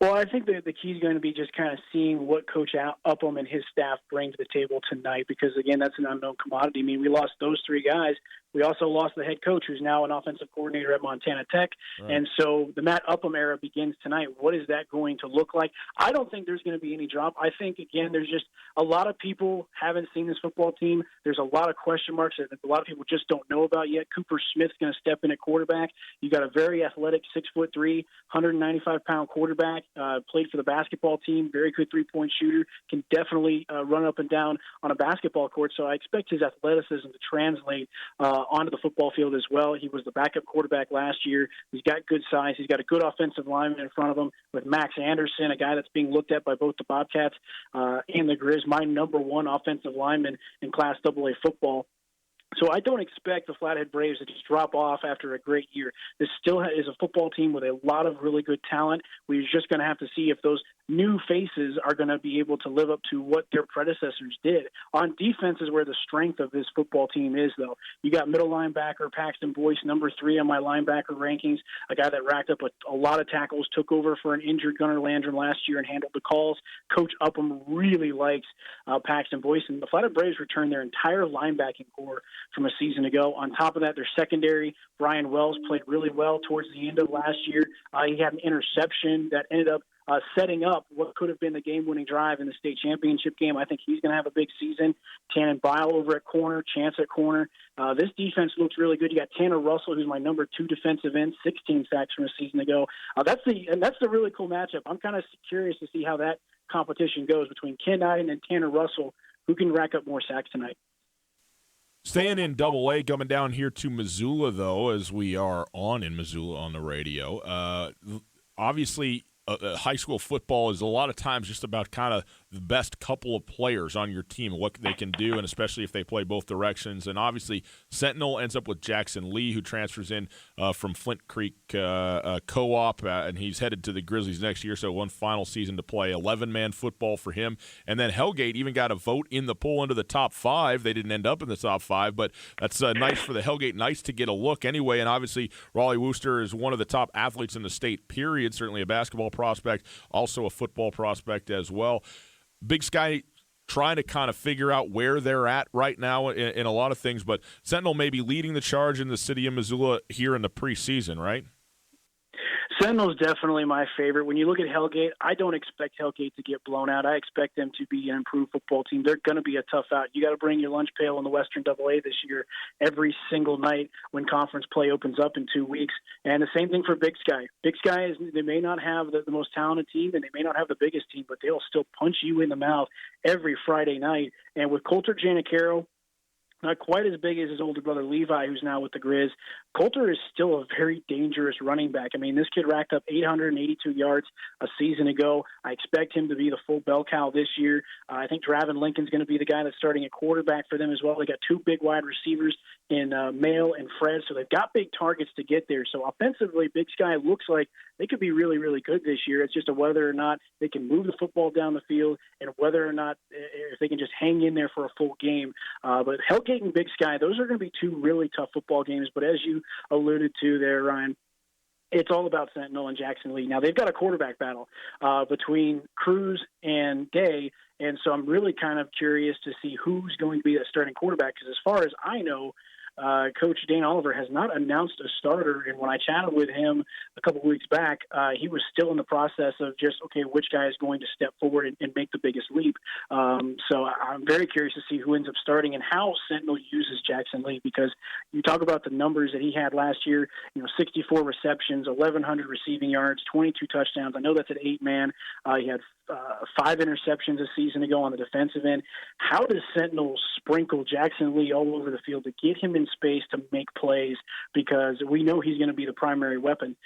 Well, I think that the key is going to be just kind of seeing what Coach Upham and his staff bring to the table tonight because, again, that's an unknown commodity. I mean, we lost those 3 guys. We also lost the head coach, who's now an offensive coordinator at Montana Tech. Right. And so the Matt Upham era begins tonight. What is that going to look like? I don't think there's going to be any drop. I think, again, there's just a lot of people haven't seen this football team. There's a lot of question marks that a lot of people just don't know about yet. Cooper Smith's going to step in at quarterback. You got a very athletic 6'3", 195-pound quarterback, played for the basketball team, very good three-point shooter, can definitely run up and down on a basketball court. So I expect his athleticism to translate onto the football field as well. He was the backup quarterback last year. He's got good size. He's got a good offensive lineman in front of him with Max Anderson, a guy that's being looked at by both the Bobcats and the Grizz, my number 1 offensive lineman in Class AA football. So I don't expect the Flathead Braves to just drop off after a great year. This still is a football team with a lot of really good talent. We're just going to have to see if those new faces are going to be able to live up to what their predecessors did. On defense is where the strength of this football team is, though. You got middle linebacker Paxton Boyce, number 3 on my linebacker rankings, a guy that racked up a lot of tackles, took over for an injured Gunnar Landrum last year and handled the calls. Coach Upham really likes Paxton Boyce, and the Flathead Braves returned their entire linebacking core from a season ago. On top of that, their secondary, Brian Wells, played really well towards the end of last year. He had an interception that ended up setting up what could have been the game-winning drive in the state championship game. I think he's going to have a big season. Tannen Bile over at corner, Chance at corner. This defense looks really good. You got Tanner Russell, who's my number 2 defensive end, 16 sacks from a season ago. That's the really cool matchup. I'm kind of curious to see how that competition goes between Ken Knighton and Tanner Russell, who can rack up more sacks tonight. Staying in AA, coming down here to Missoula, though, as we are in Missoula on the radio. Obviously, high school football is a lot of times just about kind of the best couple of players on your team, what they can do, and especially if they play both directions. And obviously, Sentinel ends up with Jackson Lee, who transfers in from Flint Creek Co-op, and he's headed to the Grizzlies next year, so one final season to play 11-man football for him. And then Hellgate even got a vote in the poll into the top 5. They didn't end up in the top 5, but that's nice for the Hellgate Knights to get a look anyway. And obviously, Raleigh Wooster is one of the top athletes in the state, period, certainly a basketball prospect, also a football prospect as well. Big Sky trying to kind of figure out where they're at right now in a lot of things, but Sentinel may be leading the charge in the city of Missoula here in the preseason, right? Sentinel's definitely my favorite. When you look at Hellgate, I don't expect Hellgate to get blown out. I expect them to be an improved football team. They're going to be a tough out. You got to bring your lunch pail in the Western AA this year every single night when conference play opens up in 2 weeks. And the same thing for Big Sky. Big Sky they may not have the most talented team and they may not have the biggest team, but they'll still punch you in the mouth every Friday night. And with Coulter Janicaro not quite as big as his older brother Levi, who's now with the Grizz. Coulter is still a very dangerous running back. I mean, this kid racked up 882 yards a season ago. I expect him to be the full bell cow this year. I think Draven Lincoln's going to be the guy that's starting at quarterback for them as well. They got two big wide receivers in Mail and Fred, so they've got big targets to get there. So offensively, Big Sky looks like they could be really, really good this year. It's just a whether or not they can move the football down the field and whether or not if they can just hang in there for a full game. But Hellgate and Big Sky, those are going to be two really tough football games. But as you alluded to there, Ryan, it's all about Sentinel and Jackson Lee. Now, they've got a quarterback battle between Cruz and Day, and so I'm really kind of curious to see who's going to be that starting quarterback, because as far as I know, Coach Dane Oliver has not announced a starter, and when I chatted with him a couple of weeks back, he was still in the process of just, okay, which guy is going to step forward and make the biggest leap. So I'm very curious to see who ends up starting and how Sentinel uses Jackson Lee, because you talk about the numbers that he had last year, 64 receptions, 1,100 receiving yards, 22 touchdowns. I know that's an 8-man. He had 5 interceptions a season ago on the defensive end. How does Sentinel sprinkle Jackson Lee all over the field to get him in space to make plays? Because we know he's going to be the primary weapon,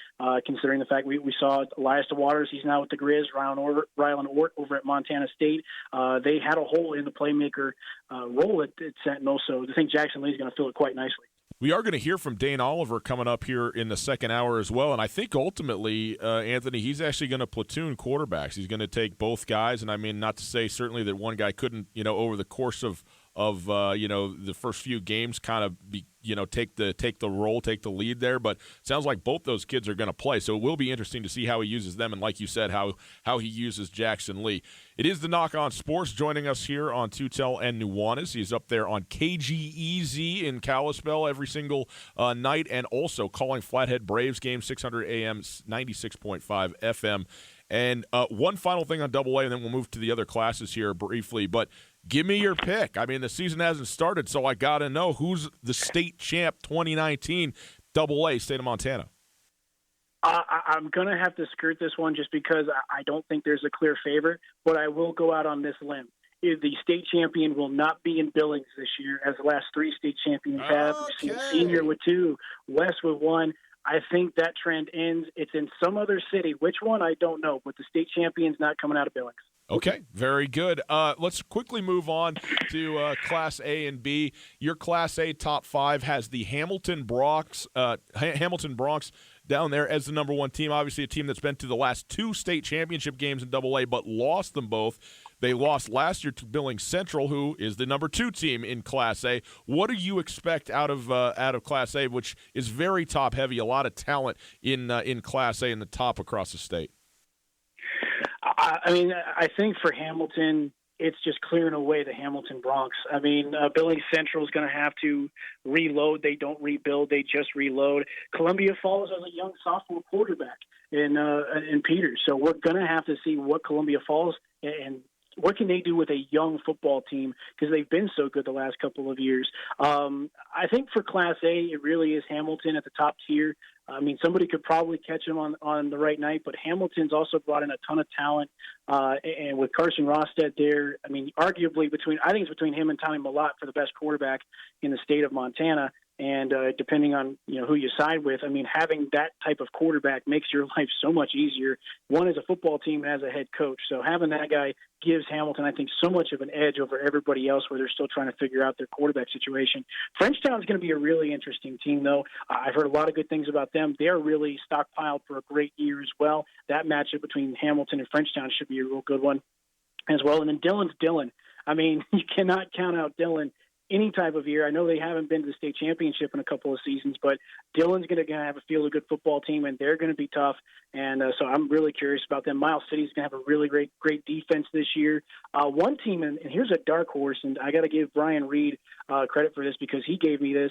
considering the fact we saw Elias DeWaters. He's now with the Grizz. Rylan Ort over at Montana State. They had a hole in the playmaker role at Sentinel, so I think Jackson Lee is going to fill it quite nicely. We are going to hear from Dane Oliver coming up here in the second hour as well, and I think ultimately, Anthony, he's actually going to platoon quarterbacks. He's going to take both guys, and I mean, not to say certainly that one guy couldn't, over the course of the first few games kind of be, take the role, take the lead there, but it sounds like both those kids are going to play, so it will be interesting to see how he uses them, and like you said, how he uses Jackson Lee. It is the Knock On Sports joining us here on Tutel and Nuanez. He's up there on KGEZ in Kalispell every single night, and also calling Flathead Braves game, 600 AM, 96.5 FM. And one final thing on AA, and then we'll move to the other classes here briefly, but give me your pick. I mean, the season hasn't started, so I got to know who's the state champ 2019 AA, state of Montana. I'm going to have to skirt this one just because I don't think there's a clear favorite, but I will go out on this limb. The state champion will not be in Billings this year, as the last 3 state champions have. We've seen Senior with 2, West with 1. I think that trend ends. It's in some other city. Which one, I don't know, but the state champion's not coming out of Billings. Okay, very good. Let's quickly move on to Class A and B. Your Class A top 5 has the Hamilton Bronx down there as the number 1 team. Obviously a team that's been to the last 2 state championship games in AA, but lost them both. They lost last year to Billings Central, who is the number 2 team in Class A. What do you expect out of Class A, which is very top-heavy, a lot of talent in Class A in the top across the state? I mean, I think for Hamilton, it's just clearing away the Hamilton Bronx. I mean, Billings Central is going to have to reload. They don't rebuild. They just reload. Columbia Falls has a young sophomore quarterback in Peters. So we're going to have to see what Columbia Falls and what can they do with a young football team, because they've been so good the last couple of years. I think for Class A, it really is Hamilton at the top tier. I mean, somebody could probably catch him on the right night, but Hamilton's also brought in a ton of talent. And with Carson Rosted there, I mean, arguably I think it's between him and Tommy Malott for the best quarterback in the state of Montana. And depending on who you side with, I mean, having that type of quarterback makes your life so much easier. One is a football team and as a head coach. So having that guy gives Hamilton, I think, so much of an edge over everybody else where they're still trying to figure out their quarterback situation. Frenchtown is going to be a really interesting team, though. I've heard a lot of good things about them. They're really stockpiled for a great year as well. That matchup between Hamilton and Frenchtown should be a real good one as well. And then Dillon's Dillon. I mean, you cannot count out Dillon any type of year. I know they haven't been to the state championship in a couple of seasons, but Dillon's going to have a field-of-good football team, and they're going to be tough. And so I'm really curious about them. Miles City's going to have a really great defense this year. One team, and here's a dark horse, and I got to give Brian Reed credit for this because he gave me this.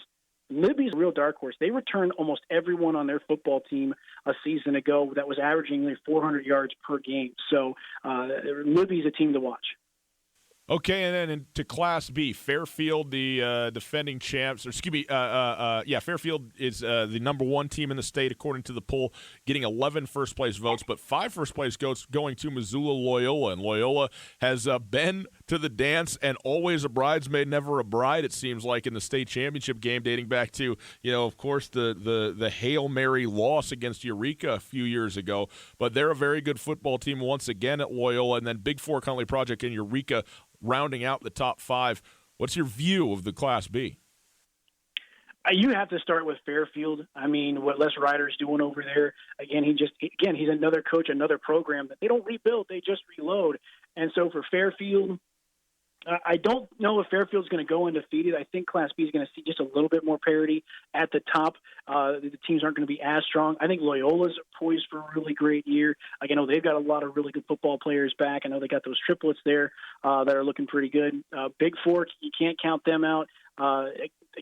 Libby's a real dark horse. They returned almost everyone on their football team a season ago that was averaging nearly 400 yards per game. So Libby's a team to watch. Okay, and then to Class B, Fairfield, the defending champs. Fairfield is the number 1 team in the state according to the poll, getting 11 first-place votes, but 5 first-place votes going to Missoula Loyola, and Loyola has been to the dance and always a bridesmaid, never a bride, it seems like, in the state championship game, dating back to, of course, the Hail Mary loss against Eureka a few years ago. But they're a very good football team once again at Loyola, and then Big Fork Huntley Project and Eureka rounding out the top 5. What's your view of the Class B? You have to start with Fairfield. I mean, what Les Ryder's doing over there, he's another coach, another program that they don't rebuild, they just reload. And so for Fairfield, I don't know if Fairfield's going to go undefeated. I think Class B is going to see just a little bit more parity at the top. The teams aren't going to be as strong. I think Loyola's poised for a really great year. Like, I know they've got a lot of really good football players back. I know they got those triplets there that are looking pretty good. Big Fork, you can't count them out.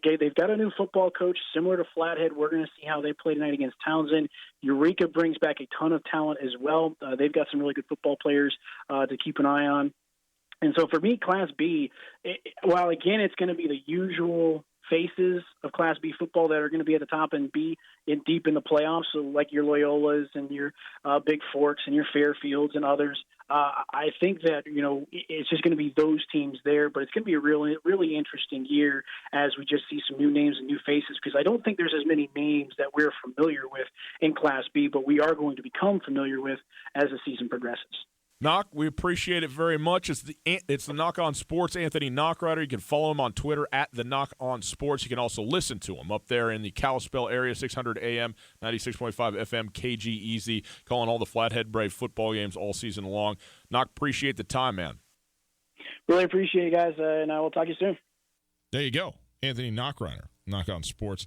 They've got a new football coach similar to Flathead. We're going to see how they play tonight against Townsend. Eureka brings back a ton of talent as well. They've got some really good football players to keep an eye on. And so for me, Class B, while again it's going to be the usual faces of Class B football that are going to be at the top and be deep in the playoffs, so like your Loyolas and your Big Forks and your Fairfields and others, I think that it's just going to be those teams there. But it's going to be a really, really interesting year as we just see some new names and new faces, because I don't think there's as many names that we're familiar with in Class B, but we are going to become familiar with as the season progresses. Knock, we appreciate it very much. It's the Knock On Sports, Anthony Knockrider. You can follow him on Twitter at the Knock On Sports. You can also listen to him up there in the Kalispell area, 600 AM, 96.5 FM, KGEZ, calling all the Flathead Brave football games all season long. Knock, appreciate the time, man. Really appreciate it, guys, and I will talk to you soon. There you go, Anthony Knockrider, Knock On Sports.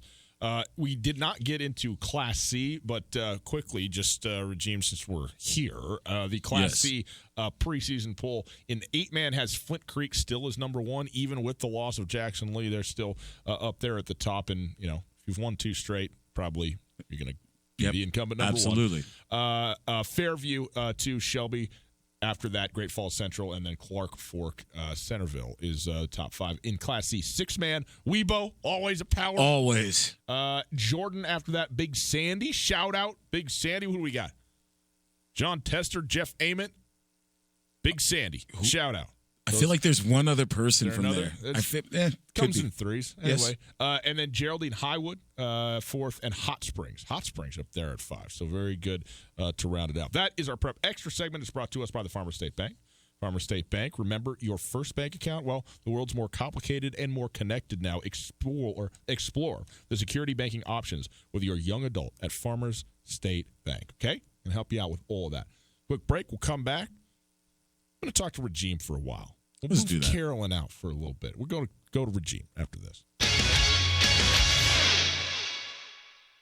We did not get into Class C, but quickly, just Regime, since we're here, the Class C preseason poll in 8-man has Flint Creek still as number 1, even with the loss of Jackson Lee. They're still up there at the top, and if you've won 2 straight, probably you're going to be the incumbent number 1. Absolutely. Fairview to Shelby. After that, Great Falls Central, and then Clark Fork Centerville is top 5 in Class C. 6-man, Weibo, always a power. Always. Jordan after that, Big Sandy. Shout out, Big Sandy. Who do we got? John Tester, Jeff Ament, Big Sandy. Shout out. I feel like there's one other person from there. Comes in threes. Anyway. Yes. And then Geraldine Highwood, 4th, and Hot Springs. Hot Springs up there at 5. So very good to round it out. That is our Prep Extra segment. It's brought to us by the Farmer State Bank. Farmer State Bank. Remember, your first bank account? Well, the world's more complicated and more connected now. Explore the security banking options with your young adult at Farmers State Bank. Okay? And help you out with all of that. Quick break. We'll come back. I'm going to talk to Regime for a while. Let's do that. Carolyn out for a little bit. We're going to go to Regime after this.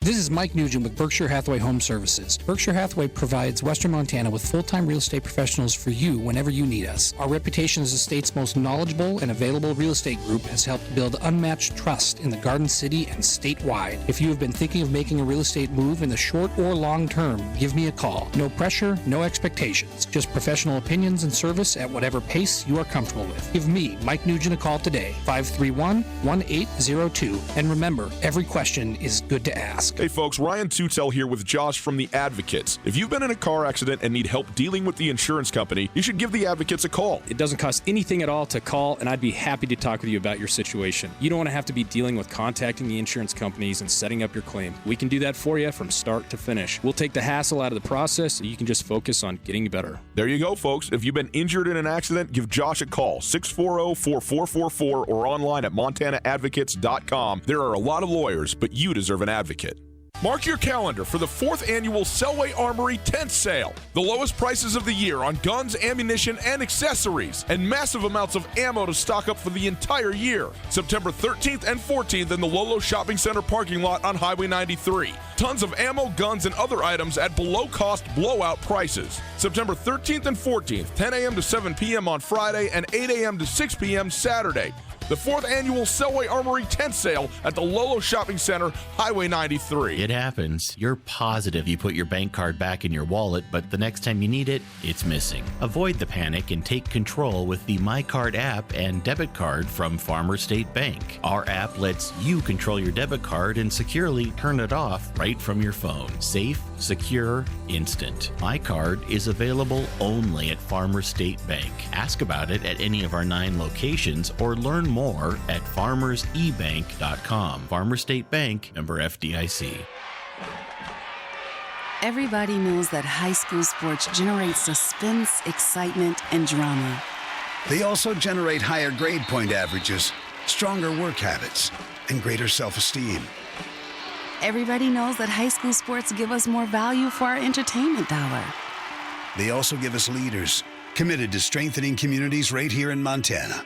This is Mike Nugent with Berkshire Hathaway Home Services. Berkshire Hathaway provides Western Montana with full-time real estate professionals for you whenever you need us. Our reputation as the state's most knowledgeable and available real estate group has helped build unmatched trust in the Garden City and statewide. If you have been thinking of making a real estate move in the short or long term, give me a call. No pressure, no expectations. Just professional opinions and service at whatever pace you are comfortable with. Give me, Mike Nugent, a call today, 531-1802. And remember, every question is good to ask. Hey folks, Ryan Tutel here with Josh from The Advocates. If you've been in a car accident and need help dealing with the insurance company, you should give The Advocates a call. It doesn't cost anything at all to call, and I'd be happy to talk with you about your situation. You don't want to have to be dealing with contacting the insurance companies and setting up your claim. We can do that for you from start to finish. We'll take the hassle out of the process so you can just focus on getting better. There you go, folks. If you've been injured in an accident, give Josh a call, 640-4444, or online at montanaadvocates.com. There are a lot of lawyers, but you deserve an advocate. Mark your calendar for the 4th annual Selway Armory tent sale. The lowest prices of the year on guns, ammunition, and accessories, and massive amounts of ammo to stock up for the entire year. September 13th and 14th in the Lolo Shopping Center parking lot on Highway 93. Tons of ammo, guns, and other items at below-cost blowout prices. September 13th and 14th, 10 a.m. to 7 p.m. on Friday and 8 a.m. to 6 p.m. Saturday. The 4th annual Selway Armory tent sale at the Lolo Shopping Center, Highway 93. It happens. You're positive you put your bank card back in your wallet, but the next time you need it, it's missing. Avoid the panic and take control with the MyCard app and debit card from Farmer State Bank. Our app lets you control your debit card and securely turn it off right from your phone. Safe, secure, instant. MyCard is available only at Farmers State Bank. Ask about it at any of our 9 locations or learn more at farmersebank.com. Farmers State Bank, member FDIC. Everybody knows that high school sports generate suspense, excitement, and drama. They also generate higher grade point averages, stronger work habits, and greater self-esteem. Everybody knows that high school sports give us more value for our entertainment dollar. They also give us leaders committed to strengthening communities right here in Montana.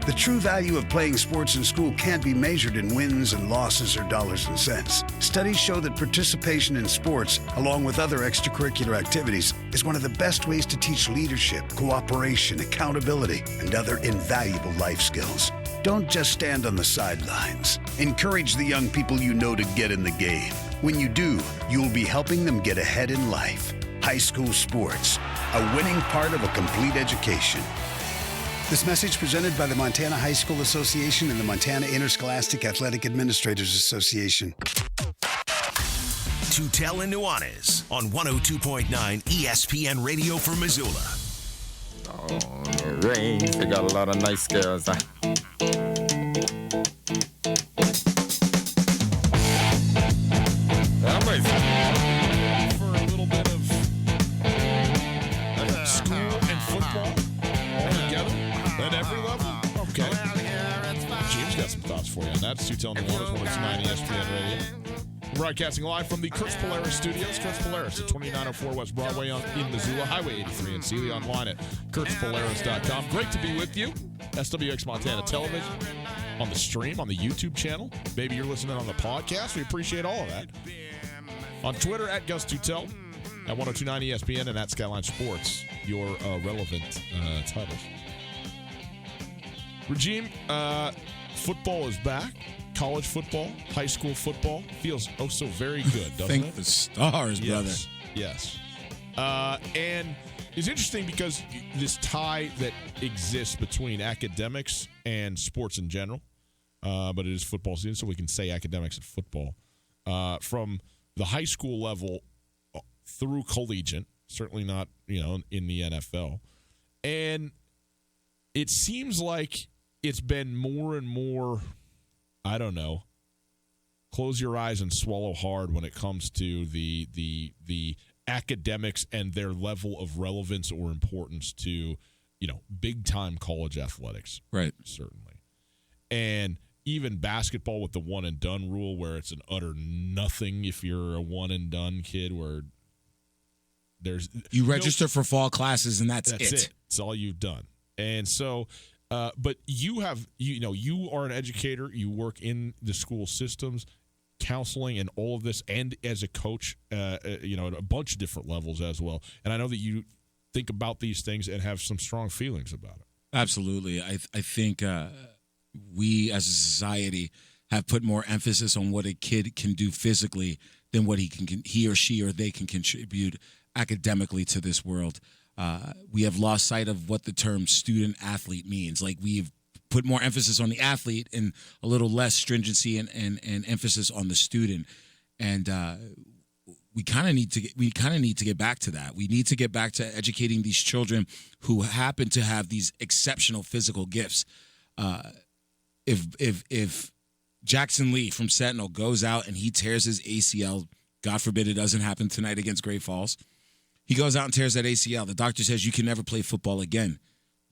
The true value of playing sports in school can't be measured in wins and losses or dollars and cents. Studies show that participation in sports, along with other extracurricular activities, is one of the best ways to teach leadership, cooperation, accountability, and other invaluable life skills. Don't just stand on the sidelines. Encourage the young people you know to get in the game. When you do, you'll be helping them get ahead in life. High school sports, a winning part of a complete education. This message presented by the Montana High School Association and the Montana Interscholastic Athletic Administrators Association. Tutel and Nuanez on 102.9 ESPN Radio for Missoula. Oh, it rains. They got a lot of nice girls. For a little bit of school and football all together at every level. Okay. James got some thoughts for you on that. It's Tutel and Nuanez, 102.9 ESPN Radio. Broadcasting live from the Kurtz Polaris studios. Kurtz Polaris at 2904 West Broadway in Missoula, Highway 83 in Sealy, online at kurtzpolaris.com. Great to be with you. SWX Montana Television, on the stream, on the YouTube channel. Maybe you're listening on the podcast. We appreciate all of that. On Twitter, at Gus Tutel, at 1029 ESPN, and at Skyline Sports, your relevant titles. Regime, football is back. College football, high school football feels oh so very good, doesn't Thank it? the stars, brother. Yes. And it's interesting because this tie that exists between academics and sports in general, but it is football season, so we can say academics and football. From the high school level through collegiate, certainly not, in the NFL. And it seems like it's been more and more, I don't know, close your eyes and swallow hard when it comes to the academics and their level of relevance or importance to, big-time college athletics. Right. Certainly. And even basketball with the one-and-done rule, where it's an utter nothing if you're a one-and-done kid, where there's... You register for fall classes, and that's it. It's all you've done. And so... but you have, you are an educator. You work in the school systems, counseling, and all of this, and as a coach, at a bunch of different levels as well. And I know that you think about these things and have some strong feelings about it. Absolutely. I think we as a society have put more emphasis on what a kid can do physically than what he or she or they can contribute academically to this world. We have lost sight of what the term student athlete means. Like, we've put more emphasis on the athlete and a little less stringency and emphasis on the student. And we kind of need to get back to that. We need to get back to educating these children who happen to have these exceptional physical gifts. If Jackson Lee from Sentinel goes out and he tears his ACL, God forbid it doesn't happen tonight against Great Falls, he goes out and tears that ACL. The doctor says you can never play football again.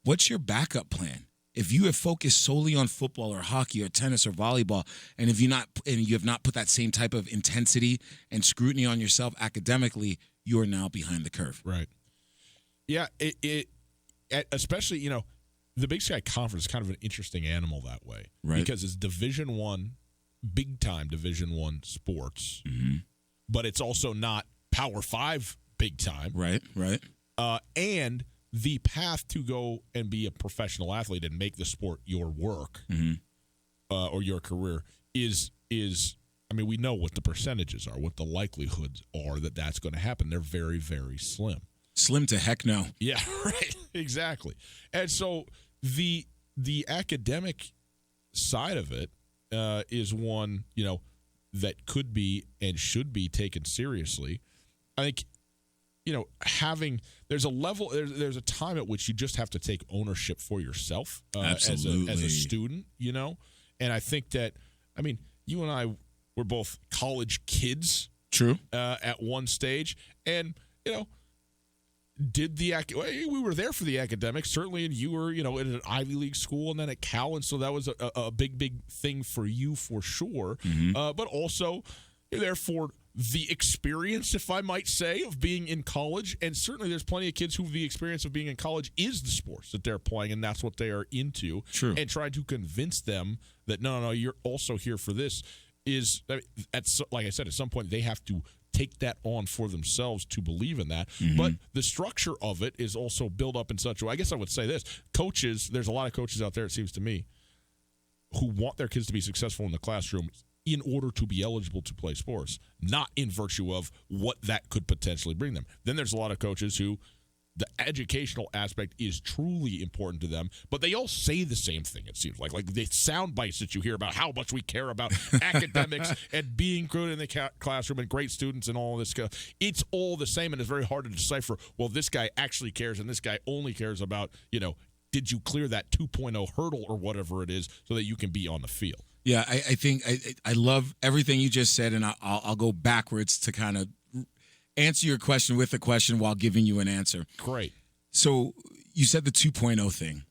What's your backup plan? If you have focused solely on football or hockey or tennis or volleyball, and you have not put that same type of intensity and scrutiny on yourself academically, you are now behind the curve. Right. Yeah. Especially, the Big Sky Conference is kind of an interesting animal that way, right? Because it's Division I, big time Division I sports, but it's also not Power 5 big time. Right. And the path to go and be a professional athlete and make the sport your work or your career is we know what the percentages are, what the likelihoods are that that's going to happen. They're very, very slim. Slim to heck no. Yeah, right. Exactly. And so the academic side of it is one, that could be and should be taken seriously. I think, there's a level, there's a time at which you just have to take ownership for yourself as a student, And I think that, you and I were both college kids. True. At one stage. And, we were there for the academics, certainly, and you were, in an Ivy League school and then at Cal, and so that was a big, big thing for you for sure. Mm-hmm. But also, you're there for the experience, if I might say, of being in college. And certainly there's plenty of kids who the experience of being in college is the sports that they're playing, and that's what they are into. True. And trying to convince them that, no, you're also here for this is, like I said, at some point they have to take that on for themselves to believe in that. Mm-hmm. But the structure of it is also built up in such a way. I guess I would say this. Coaches, there's a lot of coaches out there, it seems to me, who want their kids to be successful in the classroom in order to be eligible to play sports, not in virtue of what that could potentially bring them. Then there's a lot of coaches who the educational aspect is truly important to them, but they all say the same thing, it seems like the sound bites that you hear about how much we care about academics and being good in the classroom and great students and all of this stuff. It's all the same, and it's very hard to decipher, well, this guy actually cares and this guy only cares about, did you clear that 2.0 hurdle or whatever it is so that you can be on the field. Yeah, I think I love everything you just said, and I'll go backwards to kind of answer your question with a question while giving you an answer. Great. So you said the 2.0 thing.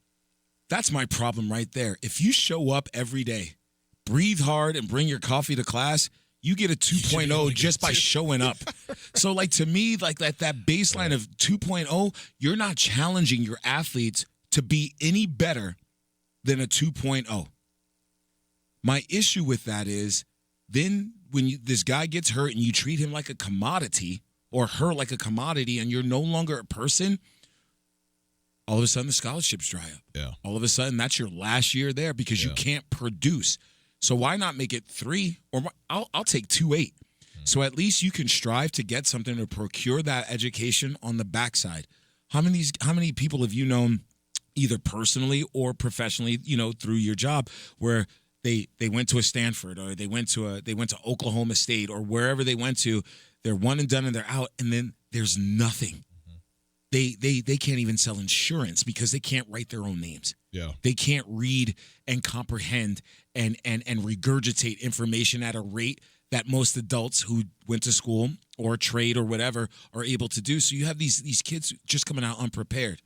That's my problem right there. If you show up every day, breathe hard, and bring your coffee to class, you get a 2.0 just by showing up. So, to me, that baseline of 2.0, you're not challenging your athletes to be any better than a 2.0. My issue with that is then when this guy gets hurt and you treat him like a commodity or her like a commodity and you're no longer a person, all of a sudden the scholarships dry up. Yeah. All of a sudden that's your last year there because you can't produce. So why not make it 3? Or I'll take 2.8. So at least you can strive to get something to procure that education on the backside. How many people have you known either personally or professionally, through your job where they went to a Stanford or they went to Oklahoma State or wherever they went to, they're one and done and they're out, and then there's nothing. They can't even sell insurance because they can't write their own names. Yeah. They can't read and comprehend and regurgitate information at a rate that most adults who went to school or trade or whatever are able to do. So you have these kids just coming out unprepared.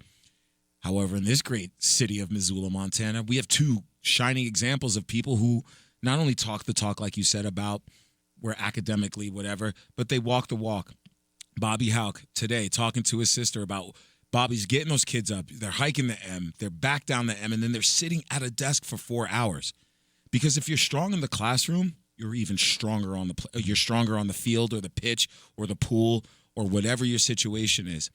However, in this great city of Missoula, Montana, we have 2 shining examples of people who not only talk the talk, like you said, about where academically whatever, but they walk the walk. Bobby Houck today talking to his sister about Bobby's getting those kids up. They're hiking the M. They're back down the M, and then they're sitting at a desk for 4 hours. Because if you're strong in the classroom, you're even stronger you're stronger on the field or the pitch or the pool or whatever your situation is.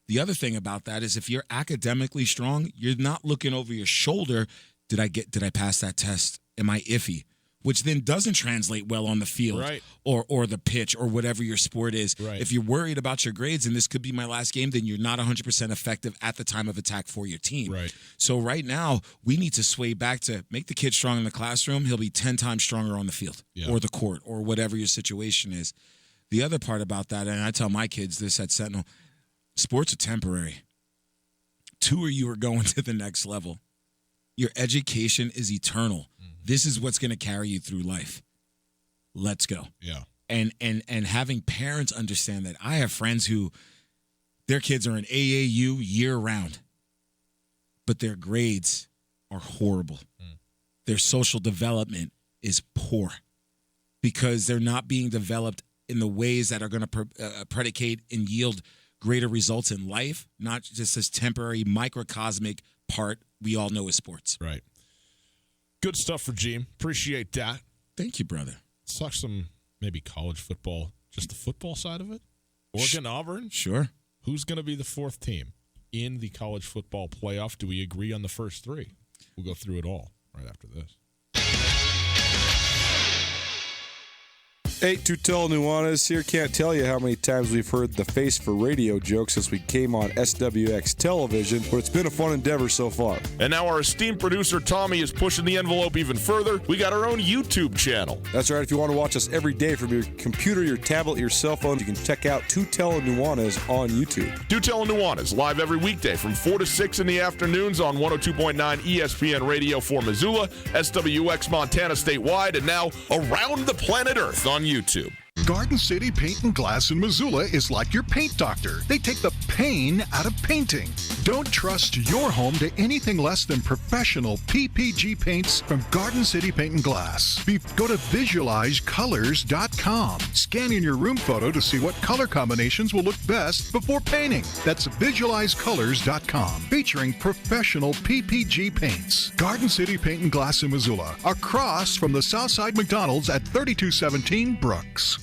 The other thing about that is if you're academically strong, you're not looking over your shoulder. Did I pass that test? Am I iffy? Which then doesn't translate well on the field or the pitch or whatever your sport is. Right. If you're worried about your grades and this could be my last game, then you're not 100% effective at the time of attack for your team. Right. So right now, we need to sway back to make the kid strong in the classroom. He'll be 10 times stronger on the field or the court or whatever your situation is. The other part about that, and I tell my kids this at Sentinel, sports are temporary. 2 of you are going to the next level. Your education is eternal. This is what's going to carry you through life. Let's go. Yeah. And having parents understand that. I have friends who their kids are in AAU year round, but their grades are horrible. Their social development is poor because they're not being developed in the ways that are going to predicate and yield greater results in life, not just this temporary microcosmic part we all know is sports. Right. Good stuff for Gene. Appreciate that. Thank you, brother. Let's talk some maybe college football, just the football side of it. Oregon, Auburn. Sure. Who's going to be the 4th team in the college football playoff? Do we agree on the first 3? We'll go through it all right after this. Hey, Tutel Nuanez here. Can't tell you how many times we've heard the face for radio joke since we came on SWX television, but it's been a fun endeavor so far. And now our esteemed producer Tommy is pushing the envelope even further. We got our own YouTube channel. That's right. If you want to watch us every day from your computer, your tablet, your cell phone, you can check out Tutel Nuanez on YouTube. Tutel Nuanez, live every weekday from 4 to 6 in the afternoons on 102.9 ESPN Radio for Missoula, SWX Montana statewide, and now around the planet Earth on YouTube. Garden City Paint and Glass in Missoula is like your paint doctor. They take the pain out of painting. Don't trust your home to anything less than professional PPG paints from Garden City Paint and Glass. Go to visualizecolors.com. Scan in your room photo to see what color combinations will look best before painting. That's visualizecolors.com. Featuring professional PPG paints. Garden City Paint and Glass in Missoula, across from the Southside McDonald's at 3217 Brooks.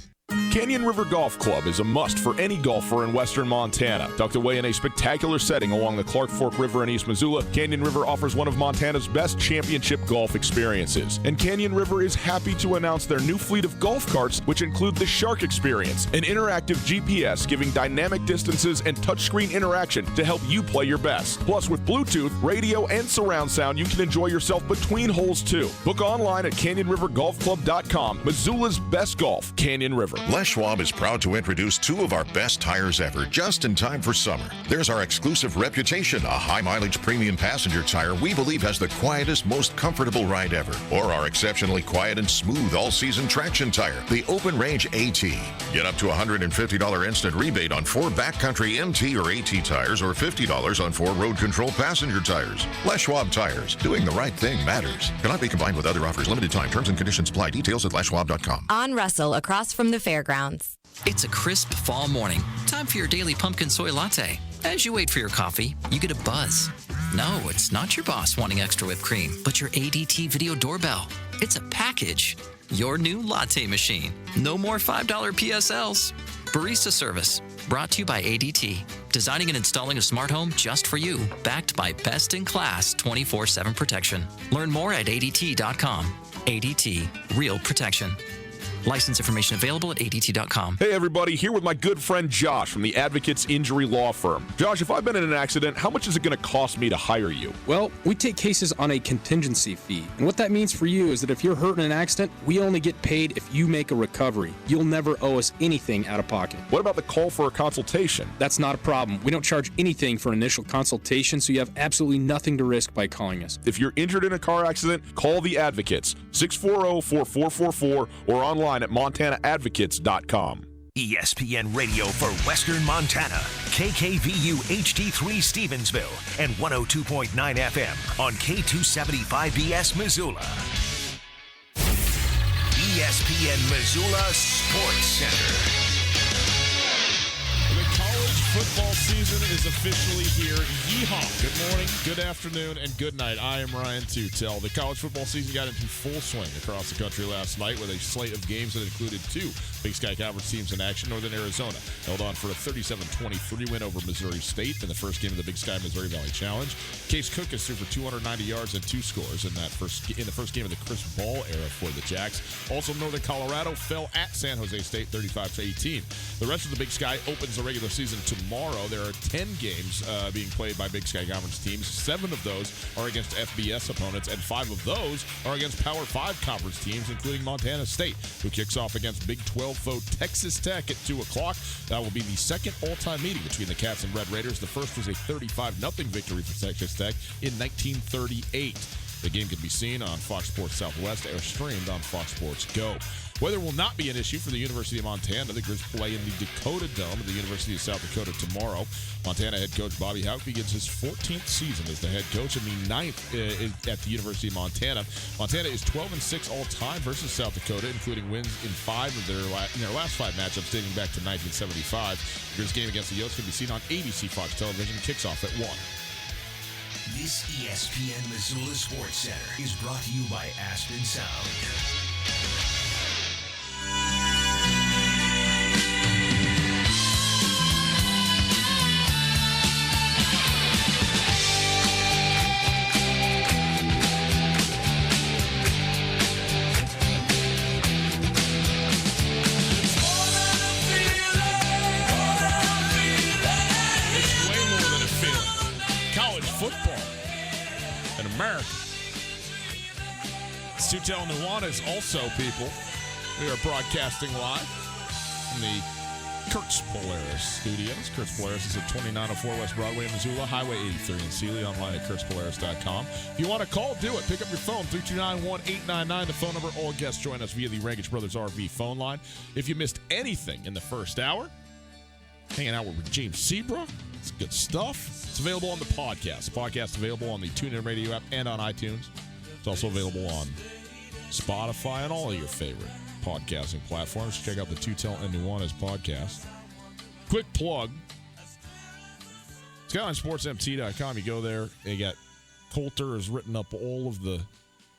Canyon River Golf Club is a must for any golfer in western Montana. Tucked away in a spectacular setting along the Clark Fork River in East Missoula, Canyon River offers one of Montana's best championship golf experiences. And Canyon River is happy to announce their new fleet of golf carts, which include the Shark Experience, an interactive GPS giving dynamic distances and touchscreen interaction to help you play your best. Plus, with Bluetooth, radio, and surround sound, you can enjoy yourself between holes too. Book online at CanyonRiverGolfClub.com. Missoula's best golf, Canyon River. Les Schwab is proud to introduce two of our best tires ever, just in time for summer. There's our exclusive Reputation, a high-mileage premium passenger tire we believe has the quietest, most comfortable ride ever. Or our exceptionally quiet and smooth all-season traction tire, the Open Range AT. Get up to $150 instant rebate on 4 backcountry MT or AT tires, or $50 on 4 road control passenger tires. Les Schwab tires. Doing the right thing matters. Cannot be combined with other offers. Limited time. Terms and conditions apply. Details at leschwab.com. On Russell, across from the fairgrounds. It's a crisp fall morning. Time for your daily pumpkin soy latte. As you wait for your coffee, you get a buzz. No, it's not your boss wanting extra whipped cream, but your ADT video doorbell. It's a package. Your new latte machine. No more $5 PSLs. Barista service. Brought to you by ADT. Designing and installing a smart home just for you. Backed by best-in-class 24/7 protection. Learn more at ADT.com. ADT. Real protection. License information available at ADT.com. Hey everybody, here with my good friend Josh from the Advocates Injury Law Firm. Josh, if I've been in an accident, how much is it going to cost me to hire you? Well, we take cases on a contingency fee. And what that means for you is that if you're hurt in an accident, we only get paid if you make a recovery. You'll never owe us anything out of pocket. What about the call for a consultation? That's not a problem. We don't charge anything for an initial consultation, so you have absolutely nothing to risk by calling us. If you're injured in a car accident, call the Advocates, 640-4444, or online at MontanaAdvocates.com. ESPN Radio for Western Montana, KKVU HD3 Stevensville, and 102.9 FM on K275BS Missoula. ESPN Missoula Sports Center. The college football season is officially here. Yeehaw! Good morning, good afternoon, and good night. I am Ryan Tutel. The college football season got into full swing across the country last night with a slate of games that included 2 Big Sky Conference teams in action. Northern Arizona held on for a 37-23 win over Missouri State in the first game of the Big Sky Missouri Valley Challenge. Case Cook is through for 290 yards and 2 scores in the first game of the Chris Ball era for the Jacks. Also, Northern Colorado fell at San Jose State 35-18. The rest of the Big Sky opens the regular season tomorrow. There are 10 games being played by Big Sky Conference teams. 7 of those are against FBS opponents, and 5 of those are against Power 5 Conference teams, including Montana State, who kicks off against Big 12 foe Texas Tech at 2 o'clock. That will be the second all-time meeting between the Cats and Red Raiders. The first was a 35-0 victory for Texas Tech in 1938. The game can be seen on Fox Sports Southwest or streamed on Fox Sports Go. Weather will not be an issue for the University of Montana. The Grizz play in the Dakota Dome at the University of South Dakota tomorrow. Montana head coach Bobby Hauck begins his 14th season as the head coach and the 9th at the University of Montana. Montana is 12-6 all-time versus South Dakota, including wins in 5 of their last 5 matchups dating back to 1975. The Grizz game against the Yotes can be seen on ABC Fox Television. Kicks off at 1. This ESPN Missoula Sports Center is brought to you by Aspen Sound. It's Tutel Nuanez also, people. We are broadcasting live from the Kurtz Polaris studios. Kurtz Polaris is at 2904 West Broadway in Missoula, Highway 83 in Sealy, online at kurtzpolaris.com. If you want to call, do it. Pick up your phone, 329-1899, the phone number. All guests join us via the Rangich Brothers RV phone line. If you missed anything in the first hour, hanging out with James Sebra, it's good stuff. It's available on the podcast. The podcast is available on the TuneIn Radio app and on iTunes. It's also available on Spotify and all of your favorite podcasting platforms. Check out the Tutel and Nuanez podcast. Quick plug. SkylineSportsMT.com. You go there. They got Coulter has written up all of the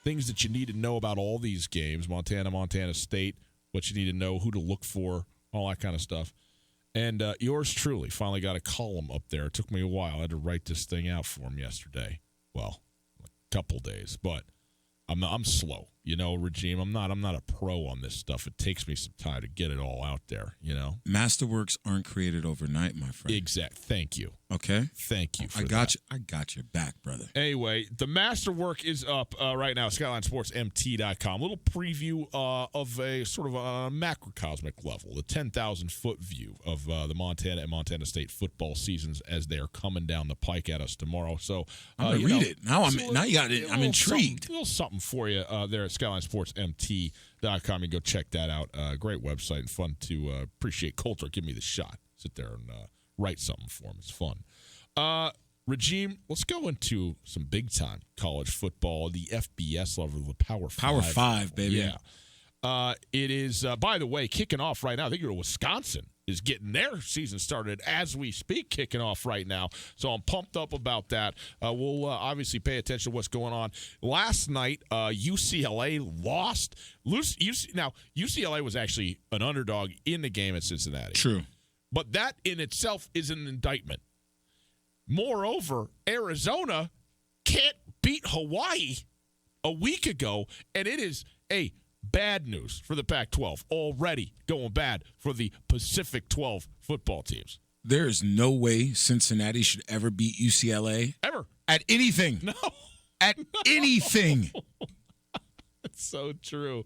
things that you need to know about all these games. Montana, Montana State, what you need to know, who to look for, all that kind of stuff. And yours truly finally got a column up there. It took me a while. I had to write this thing out for him yesterday. Well, a couple days, but I'm slow, Regime. I'm not a pro on this stuff. It takes me some time to get it all out there, Masterworks aren't created overnight, my friend. Exact. Thank you. Okay. Thank you for that. I got your back, brother. Anyway, the Masterwork is up right now, SkylineSportsMT.com. A little preview of a sort of a macrocosmic level, the 10,000-foot view of the Montana and Montana State football seasons as they are coming down the pike at us tomorrow. So I'm gonna read it now. You got it. I'm intrigued. A little something for you there at SkylineSportsMT.com. You go check that out. Great website and fun to appreciate Coulter. Give me the shot. Sit there and write something for him. It's fun. Regime, let's go into some big-time college football, the FBS level, the Power 5. Power 5, baby. Yeah. It is, by the way, kicking off right now. I think Wisconsin is getting their season started as we speak, kicking off right now. So I'm pumped up about that. We'll obviously pay attention to what's going on. Last night, UCLA lost. Now, UCLA was actually an underdog in the game at Cincinnati. True. But that in itself is an indictment. Moreover, Arizona can't beat Hawaii a week ago, and it is bad news for the Pac-12. Already going bad for the Pacific 12 football teams. There is no way Cincinnati should ever beat UCLA. Ever. At anything. No. At anything. That's so true.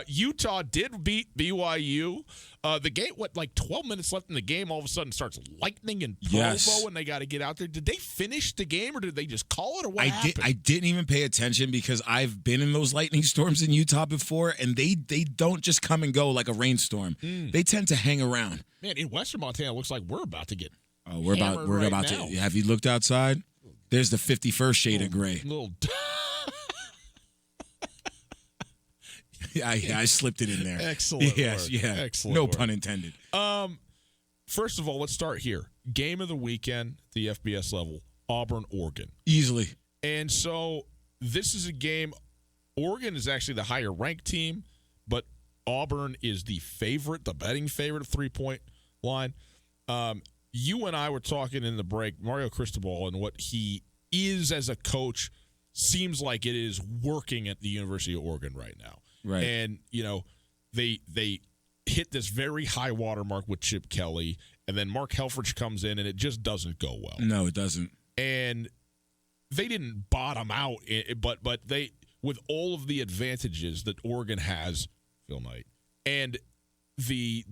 Utah did beat BYU. The game, 12 minutes left in the game, all of a sudden starts lightning in Provo, and they got to get out there. Did they finish the game, or did they just call it, or what happened? I didn't even pay attention because I've been in those lightning storms in Utah before, and they don't just come and go like a rainstorm. They tend to hang around. Man, in Western Montana, it looks like we're about to get we're about to. Have you looked outside? There's the 51st shade of gray. I slipped it in there. Excellent. Yes, work. yeah. Excellent. No work. pun intended. First of all, let's start here. Game of the weekend, the FBS level, Auburn, Oregon. Easily. And so this is a game. Oregon is actually the higher ranked team, but Auburn is the favorite, the betting favorite of 3-point line. You and I were talking in the break, Mario Cristobal, and what he is as a coach seems like it is working at the University of Oregon right now. Right. And, they hit this very high watermark with Chip Kelly, and then Mark Helfrich comes in, and it just doesn't go well. No, it doesn't. And they didn't bottom out, but they, with all of the advantages that Oregon has, Phil Knight, and the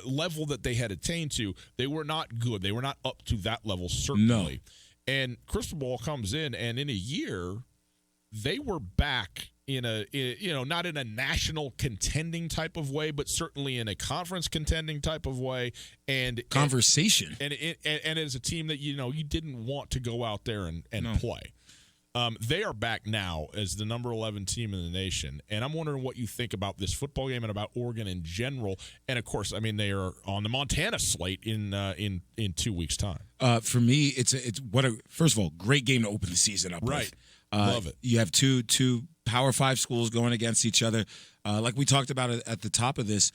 level that they had attained to, they were not good. They were not up to that level, certainly. No. And Cristobal comes in, and in a year, they were back in not in a national contending type of way, but certainly in a conference contending type of way, and conversation, and as a team that you didn't want to go out there and play. They are back now as the number 11 team in the nation, and I'm wondering what you think about this football game and about Oregon in general. And of course, I mean, they are on the Montana slate in 2 weeks' time. For me, it's first of all, great game to open the season up right. with. Love it. You have two Power 5 schools going against each other. Like we talked about at the top of this,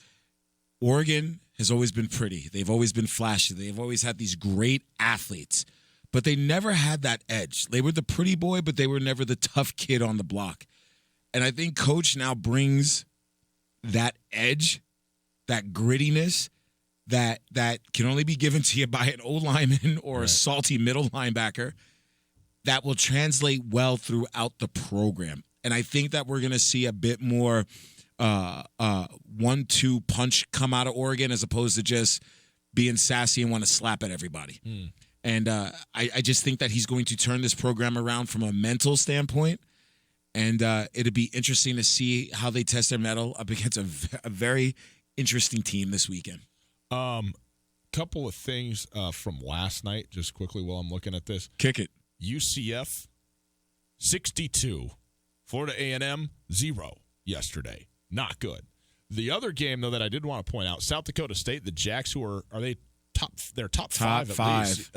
Oregon has always been pretty. They've always been flashy. They've always had these great athletes, but they never had that edge. They were the pretty boy, but they were never the tough kid on the block. And I think Coach now brings that edge, that grittiness, that can only be given to you by an old lineman or a salty middle linebacker that will translate well throughout the program. And I think that we're going to see a bit more 1-2 punch come out of Oregon as opposed to just being sassy and want to slap at everybody. And I just think that he's going to turn this program around from a mental standpoint. And it'll be interesting to see how they test their mettle up against a very interesting team this weekend. Couple of things from last night, just quickly while I'm looking at this. Kick it. UCF 62, Florida A&M 0 yesterday. Not good. The other game though that I did want to point out, South Dakota State, the Jacks, who are they top? They're top five at least.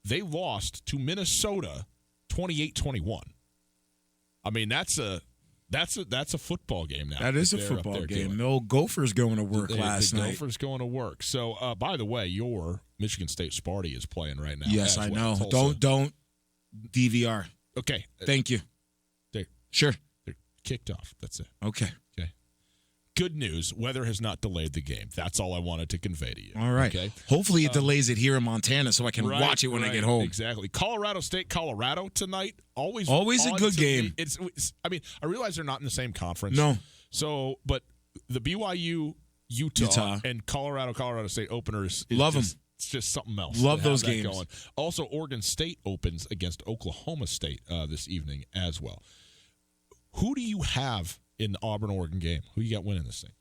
They lost to Minnesota 28-21. I mean that's a football game now. That is a football game. No Gophers going to work last night. Gophers going to work. So, by the way, your Michigan State Sparty is playing right now. Yes, I know. Don't DVR. Okay. Thank you. Sure. They're kicked off. That's it. Okay. Good news. Weather has not delayed the game. That's all I wanted to convey to you. All right. Okay. Hopefully it delays it here in Montana so I can watch it when I get home. Exactly. Colorado State, Colorado tonight. Always a good game. It's I mean, I realize they're not in the same conference. No. So, but the BYU, Utah. and Colorado State openers. Love them. It's just something else. Love those games. Going. Also, Oregon State opens against Oklahoma State this evening as well. Who do you have in the Auburn-Oregon game? Who you got winning this thing?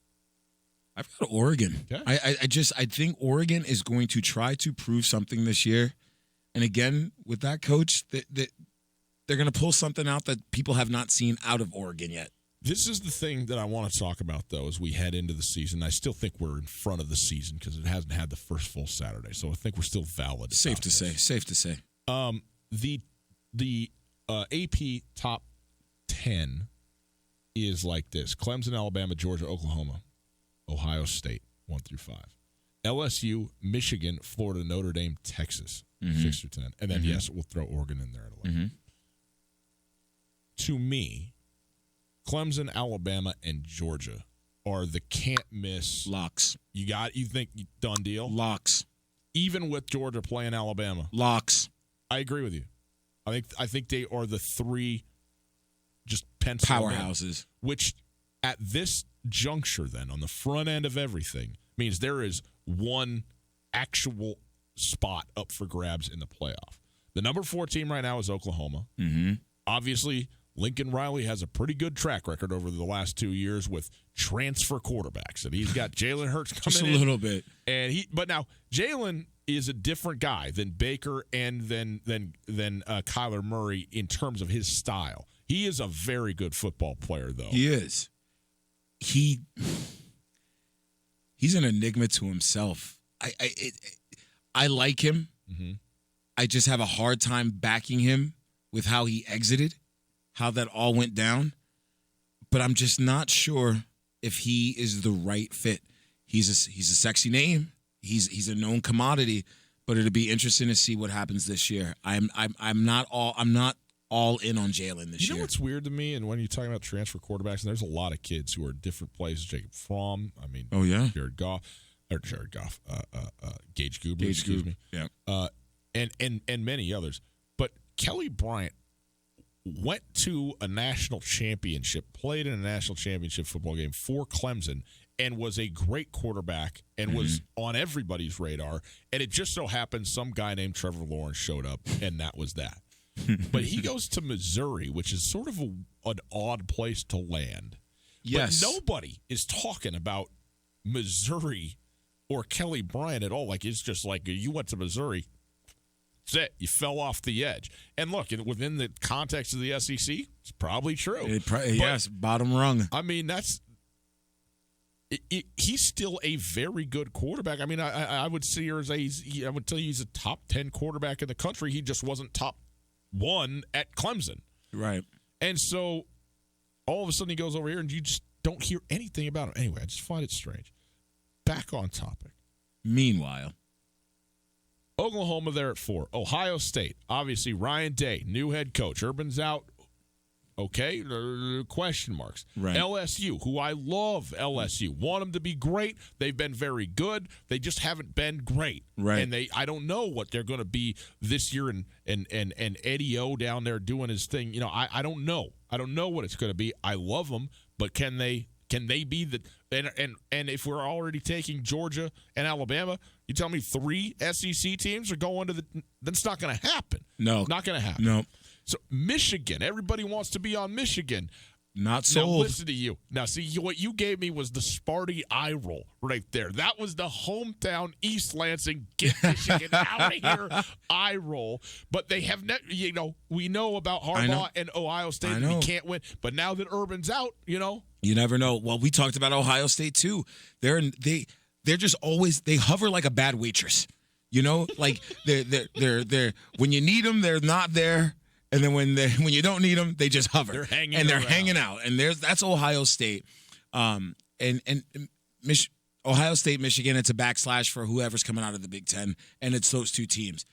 I've got Oregon. Okay. I think Oregon is going to try to prove something this year. And again, with that coach, they're going to pull something out that people have not seen out of Oregon yet. This is the thing that I want to talk about, though, as we head into the season. I still think we're in front of the season because it hasn't had the first full Saturday. So I think we're still valid. Safe to say. The AP top 10 is like this: Clemson, Alabama, Georgia, Oklahoma, Ohio State, 1 through 5. LSU, Michigan, Florida, Notre Dame, Texas, 6 through 10. And then, yes, we'll throw Oregon in there at 11. To me, Clemson, Alabama, and Georgia are the can't-miss locks. You think done deal? Locks. Even with Georgia playing Alabama. Locks. I agree with you. I think they are the three just pencil powerhouses. Which at this juncture then, on the front end of everything, means there is one actual spot up for grabs in the playoff. The number 4 team right now is Oklahoma. Obviously, Lincoln Riley has a pretty good track record over the last 2 years with transfer quarterbacks. And he's got Jalen Hurts coming in. Just a little bit. But now Jalen is a different guy than Baker and than Kyler Murray in terms of his style. He is a very good football player, though. He is. He's an enigma to himself. I like him. I just have a hard time backing him with how he exited, how that all went down. But I'm just not sure if he is the right fit. He's a sexy name. He's a known commodity. But it'll be interesting to see what happens this year. I'm not all in on Jalen this year. You know what's weird to me, and when you're talking about transfer quarterbacks, and there's a lot of kids who are in different places. Jacob Fromm, Jared Goff, Gage Gubler, excuse me. Yeah. And many others. But Kelly Bryant went to a national championship, played in a national championship football game for Clemson, and was a great quarterback and was on everybody's radar. And it just so happened some guy named Trevor Lawrence showed up, and that was that. But he goes to Missouri, which is sort of an odd place to land. Yes. But nobody is talking about Missouri or Kelly Bryant at all. Like, it's just like you went to Missouri. That's it. You fell off the edge. And look, within the context of the SEC, it's probably true. Yes, bottom rung. I mean, he's still a very good quarterback. I mean, I would say I would tell you he's a top 10 quarterback in the country. He just wasn't top 1 at Clemson. Right. And so all of a sudden he goes over here and you just don't hear anything about him. Anyway, I just find it strange. Back on topic. Meanwhile, Oklahoma there at 4. Ohio State, obviously Ryan Day, new head coach. Urban's out. Okay, question marks. Right. LSU, who I love LSU, want them to be great. They've been very good. They just haven't been great. Right. And I don't know what they're going to be this year. And Eddie O down there doing his thing. You know, I don't know. I don't know what it's going to be. I love them, but can they be the and if we're already taking Georgia and Alabama, you tell me 3 SEC teams are going to that's not going to happen. No, not going to happen. No. So Michigan, everybody wants to be on Michigan. Not sold. Now listen to you. Now see what you gave me was the Sparty eye roll right there. That was the hometown East Lansing get Michigan out of here eye roll. But they have we know about Harbaugh and Ohio State and he can't win. But now that Urban's out, you never know. Well, we talked about Ohio State too. They're just always they hover like a bad waitress. Like they're when you need them, they're not there. And then when you don't need them, they just hover. They're hanging out. And that's Ohio State. Ohio State, Michigan, it's a backslash for whoever's coming out of the Big Ten, and it's those 2 teams.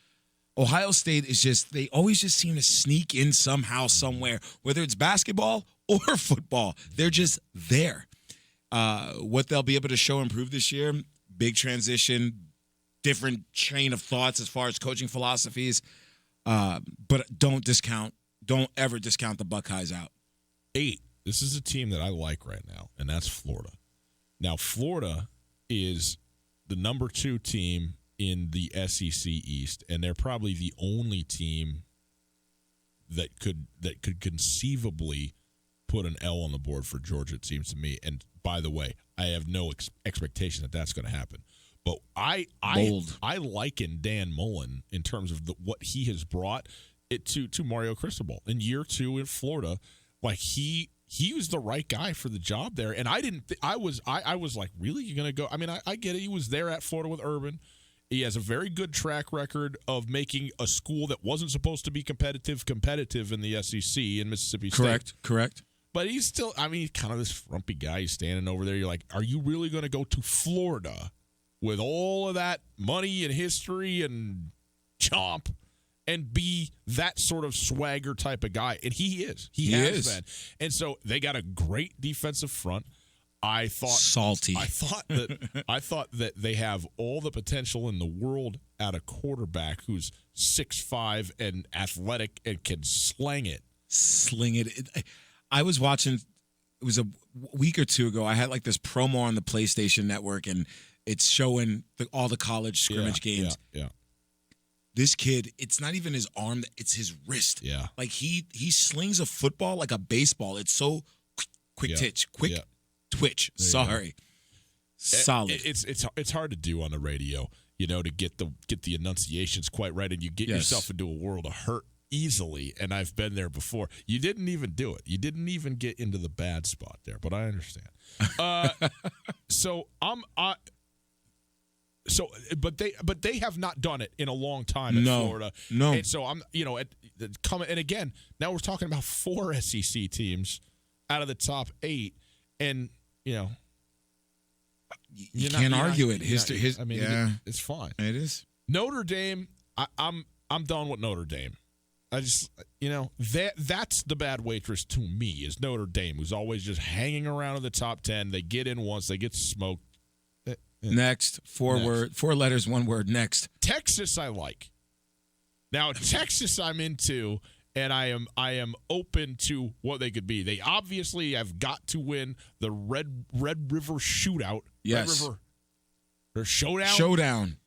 Ohio State is they always just seem to sneak in somehow, somewhere, whether it's basketball or football. They're just there. What they'll be able to show and prove this year, big transition, different train of thoughts as far as coaching philosophies. But don't ever discount the Buckeyes out. 8. This is a team that I like right now, and that's Florida. Now, Florida is the number 2 team in the SEC East, and they're probably the only team that could conceivably put an L on the board for Georgia, it seems to me. And by the way, I have no expectation that that's going to happen. But I liken Dan Mullen in terms of what he has brought it to Mario Cristobal in year 2 in Florida. Like he was the right guy for the job there, and I was like, really, you're gonna go? I mean, I get it. He was there at Florida with Urban. He has a very good track record of making a school that wasn't supposed to be competitive in the SEC in Mississippi State. Correct. But he's still, he's kind of this frumpy guy. He's standing over there. You're like, are you really going to go to Florida with all of that money and history and chomp and be that sort of swagger type of guy? And he is. He has been. And so they got a great defensive front. I thought salty. I thought that they have all the potential in the world at a quarterback who's 6'5" and athletic and can sling it. I was watching. It was a week or 2 ago. I had like this promo on the PlayStation Network, and it's showing all the college scrimmage games. Yeah. This kid, it's not even his arm; it's his wrist. Yeah. Like he slings a football like a baseball. It's so quick twitch. Sorry. Solid. It's hard to do on the radio, to get the enunciations quite right, and you get yourself into a world of hurt easily. And I've been there before. You didn't even do it. You didn't even get into the bad spot there, but I understand. But they have not done it in a long time in Florida. No. And so and again, now we're talking about 4 SEC teams out of the top 8, and you can't argue it. It's fine. It is. Notre Dame, I'm done with Notre Dame. I just that's the bad waitress to me is Notre Dame, who's always just hanging around in the top 10. They get in once, they get smoked. Next, 4 letters, 1 word. Next, Texas, I like. Now Texas, I'm into, and I am open to what they could be. They obviously have got to win the Red River Shootout. Yes. Red River or Showdown. Showdown.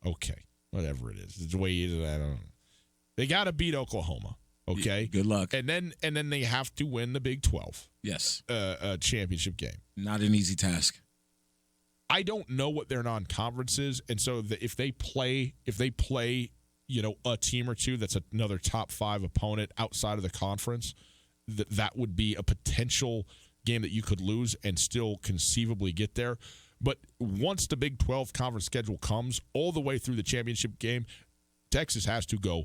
Okay, whatever it is, it's the way it is. I don't know. They got to beat Oklahoma. Okay, good luck. And then they have to win the Big 12. Yes, championship game. Not an easy task. I don't know what their non-conference is, and so if they play, a team or two that's another top 5 opponent outside of the conference, that would be a potential game that you could lose and still conceivably get there. But once the Big 12 conference schedule comes all the way through the championship game, Texas has to go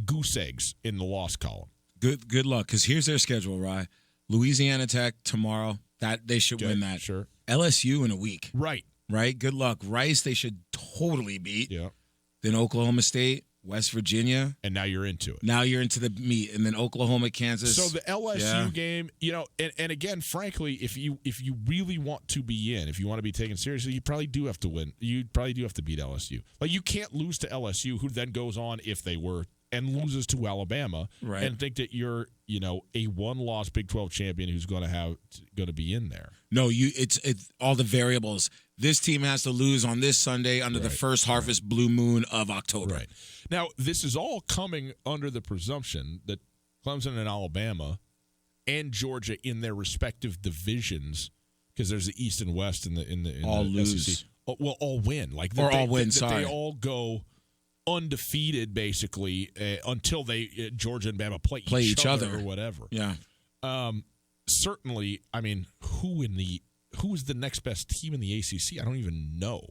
goose eggs in the loss column. Good luck, because here's their schedule, Rye. Louisiana Tech tomorrow. That they should win that. Sure. LSU in a week. Right. Good luck. Rice they should totally beat. Yeah. Then Oklahoma State. West Virginia. And now you're into it. Now you're into the meat. And then Oklahoma, Kansas. So the LSU game, and again, frankly, if you really want to be in, if you want to be taken seriously, you probably do have to win. You probably do have to beat LSU. Like, you can't lose to LSU, who then goes on, if they were, and loses to Alabama, and think that you're, a one-loss Big 12 champion who's going to be in there. No, it's all the variables. This team has to lose on this Sunday under the first harvest blue moon of October. Right. Now, this is all coming under the presumption that Clemson and Alabama and Georgia in their respective divisions, because there's the East and West in the all the lose. SEC, all win. Like all win. They all go undefeated basically until Georgia and Bama play each other or whatever. Yeah. Certainly, I mean, who is the next best team in the ACC? I don't even know.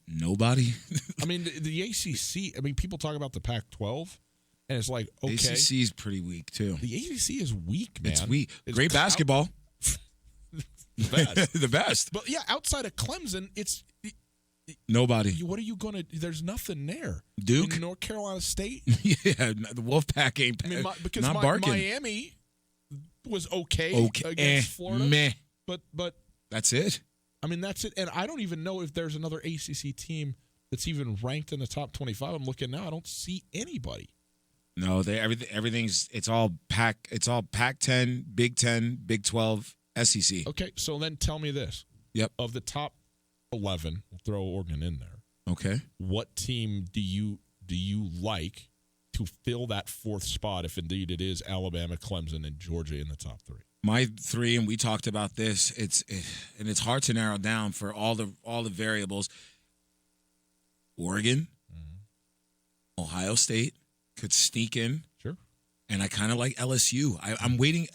Nobody. I mean, the ACC. I mean, people talk about the Pac-12, and it's like, okay, ACC is pretty weak too. The ACC is weak, man. It's weak. Great basketball. The best. But yeah, outside of Clemson, it's nobody. What are you going to? There's nothing there. Duke, North Carolina State. Yeah, the Wolfpack ain't. I mean, because not barking. Miami was okay against Florida, but that's it. I mean, that's it. And I don't even know if there's another ACC team that's even ranked in the top 25. I'm looking now. I don't see anybody. No, everything's it's all Pac-10, Big 10, Big 12, SEC. Okay, so then tell me this. Yep. Of the top 11, we'll throw Oregon in there. Okay. What team do you like to fill that fourth spot if indeed it is Alabama, Clemson, and Georgia in the top three? My three, and we talked about this. It's hard to narrow down for all the variables. Oregon, Ohio State could sneak in. Sure. And I kind of like LSU. I'm waiting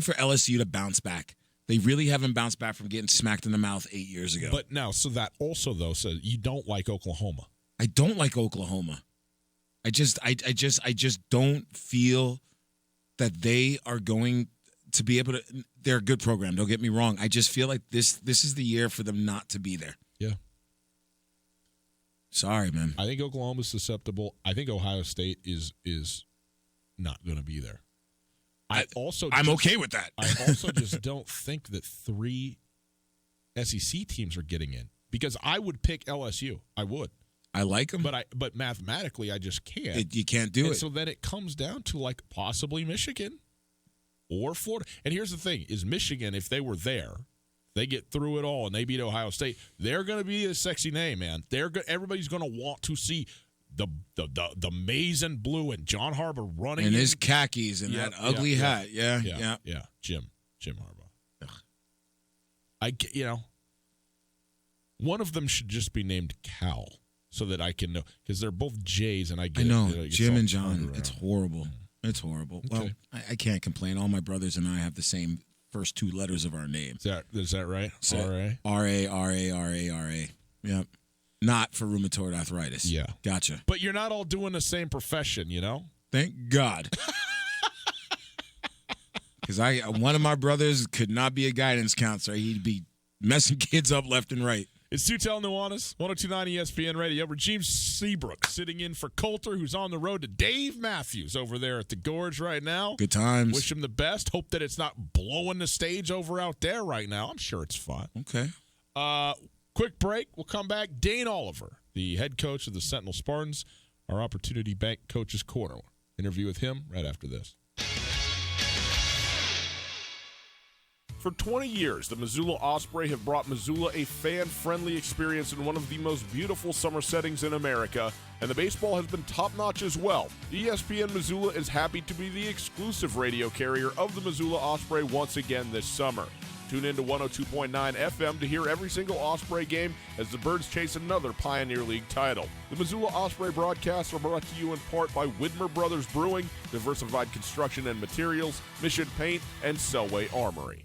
for LSU to bounce back. They really haven't bounced back from getting smacked in the mouth 8 years ago. But now, so that also though says you don't like Oklahoma. I don't like Oklahoma. I just don't feel that they are going to be able to. They're a good program. Don't get me wrong. I just feel like this is the year for them not to be there. Yeah. Sorry, man. I think Oklahoma's susceptible. I think Ohio State is not going to be there. I'm okay with that. I also just don't think that 3 SEC teams are getting in, because I would pick LSU. I would. I like them, but mathematically, I just can't. You can't do it. So then it comes down to like possibly Michigan or Florida. And here's the thing: is Michigan, if they were there, they get through it all and they beat Ohio State, they're going to be a sexy name, man. Everybody's going to want to see the maize and blue and John Harbaugh running and his khakis and that ugly hat. Yeah. Jim Harbaugh. One of them should just be named Cal so that I can know, because they're both J's and I get. I know it. Jim and John. It's horrible. It's horrible. Okay. Well, I can't complain. All my brothers and I have the same first 2 letters of our name. Is that right? R-A? R-A. Yep. Not for rheumatoid arthritis. Yeah. Gotcha. But you're not all doing the same profession, you know? Thank God. Because one of my brothers could not be a guidance counselor. He'd be messing kids up left and right. It's Tutel Nuanez, 102.9 ESPN Radio. Regime Seabrook sitting in for Coulter, who's on the road to Dave Matthews over there at the Gorge right now. Good times. Wish him the best. Hope that it's not blowing the stage over out there right now. I'm sure it's fine. Okay. Quick break. We'll come back. Dane Oliver, the head coach of the Sentinel Spartans, our Opportunity Bank Coach's Corner. Interview with him right after this. For 20 years, the Missoula Osprey have brought Missoula a fan-friendly experience in one of the most beautiful summer settings in America, and the baseball has been top-notch as well. ESPN Missoula is happy to be the exclusive radio carrier of the Missoula Osprey once again this summer. Tune in to 102.9 FM to hear every single Osprey game as the Birds chase another Pioneer League title. The Missoula Osprey broadcasts are brought to you in part by Widmer Brothers Brewing, Diversified Construction and Materials, Mission Paint, and Selway Armory.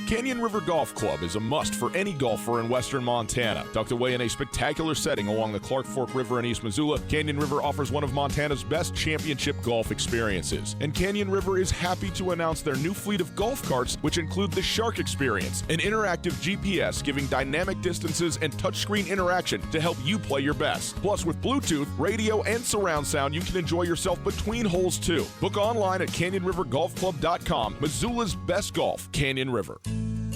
Canyon River Golf Club is a must for any golfer in western Montana. Tucked away in a spectacular setting along the Clark Fork River in East Missoula, Canyon River offers one of Montana's best championship golf experiences. And Canyon River is happy to announce their new fleet of golf carts, which include the Shark Experience, an interactive GPS giving dynamic distances and touchscreen interaction to help you play your best. Plus, with Bluetooth, radio, and surround sound, you can enjoy yourself between holes too. Book online at CanyonRiverGolfClub.com. Missoula's best golf, Canyon River.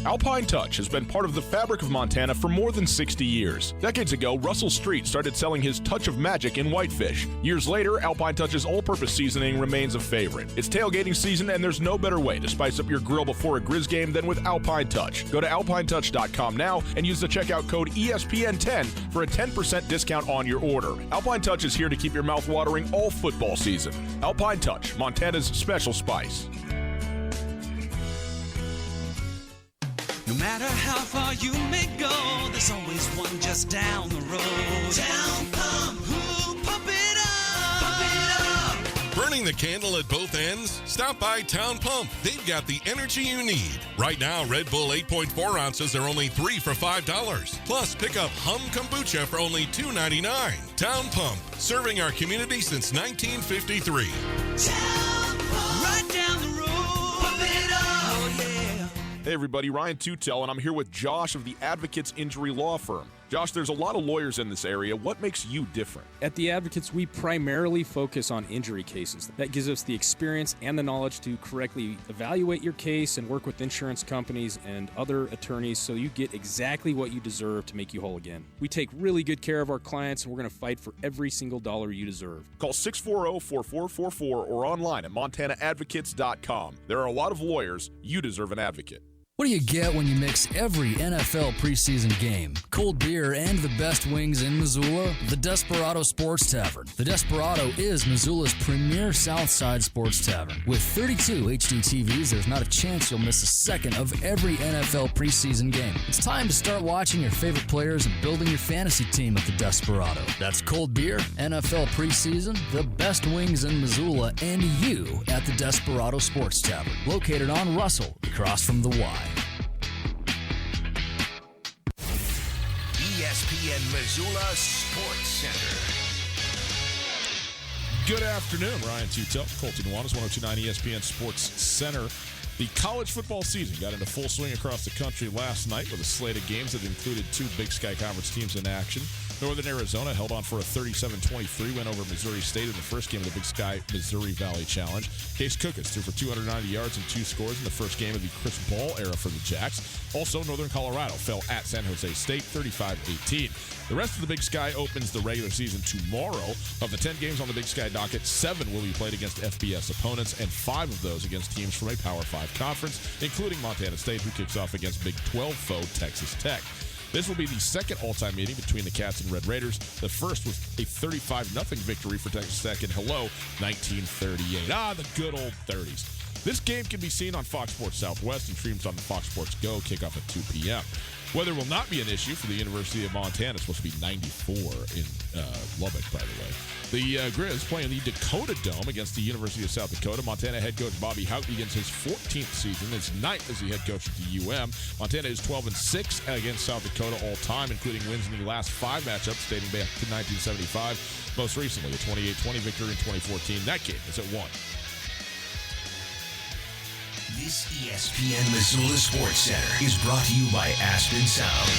Alpine Touch has been part of the fabric of Montana for more than 60 years. Decades ago, Russell Street started selling his Touch of Magic in whitefish. Years later, Alpine Touch's all-purpose seasoning remains a favorite. It's tailgating season, and there's no better way to spice up your grill before a Grizz game than with Alpine Touch. Go to alpinetouch.com now and use the checkout code ESPN10 for a 10% discount on your order. Alpine Touch is here to keep your mouth watering all football season. Alpine Touch, Montana's special spice. No matter how far you may go, there's always one just down the road. Town Pump, who pump it up, pump it up. Burning the candle at both ends? Stop by Town Pump. They've got the energy you need. Right now, Red Bull 8.4 ounces are only $3 for $5. Plus, pick up Hum Kombucha for only $2.99. Town Pump, serving our community since 1953. Town Pump, right down the road. Pump it up, oh yeah. Hey everybody, Ryan Tutel, and I'm here with Josh of the Advocates Injury Law Firm. Josh, there's a lot of lawyers in this area. What makes you different? At the Advocates, we primarily focus on injury cases. That gives us the experience and the knowledge to correctly evaluate your case and work with insurance companies and other attorneys so you get exactly what you deserve to make you whole again. We take really good care of our clients, and we're going to fight for every single dollar you deserve. Call 640-4444 or online at montanaadvocates.com. There are a lot of lawyers. You deserve an advocate. What do you get when you mix every NFL preseason game, cold beer, and the best wings in Missoula? The Desperado Sports Tavern. The Desperado is Missoula's premier Southside sports tavern. With 32 HD TVs, there's not a chance you'll miss a second of every NFL preseason game. It's time to start watching your favorite players and building your fantasy team at the Desperado. That's cold beer, NFL preseason, the best wings in Missoula, and you at the Desperado Sports Tavern, located on Russell, across from the Y. ESPN Missoula Sports Center. Good afternoon, Ryan Tutel, Colton Nuanez, 102.9 ESPN Sports Center. The college football season got into full swing across the country last night with a slate of games that included two Big Sky Conference teams in action. Northern Arizona held on for a 37-23 win over Missouri State in the first game of the Big Sky Missouri Valley Challenge. Case Cookus threw for 290 yards and 2 scores in the first game of the Chris Ball era for the Jacks. Also, Northern Colorado fell at San Jose State 35-18. The rest of the Big Sky opens the regular season tomorrow. Of the 10 games on the Big Sky docket, 7 will be played against FBS opponents, and 5 of those against teams from a Power 5 conference, including Montana State, who kicks off against Big 12 foe Texas Tech. This will be the second all-time meeting between the Cats and Red Raiders. The first was a 35-0 victory for Texas Tech in 1938. The good old 30s. This game can be seen on Fox Sports Southwest and streams on the Fox Sports Go, kickoff at 2 p.m. Weather will not be an issue for the University of Montana. It's supposed to be 94 in Lubbock, by the way. The Grizz playing the Dakota Dome against the University of South Dakota. Montana head coach Bobby Houghton begins his 14th season, his 9th as the head coach at the UM. Montana is 12-6 against South Dakota all time, including wins in the last 5 matchups dating back to 1975. Most recently, a 28-20 victory in 2014. That game is at 1. This ESPN Missoula Sports Center is brought to you by Aspen Sound.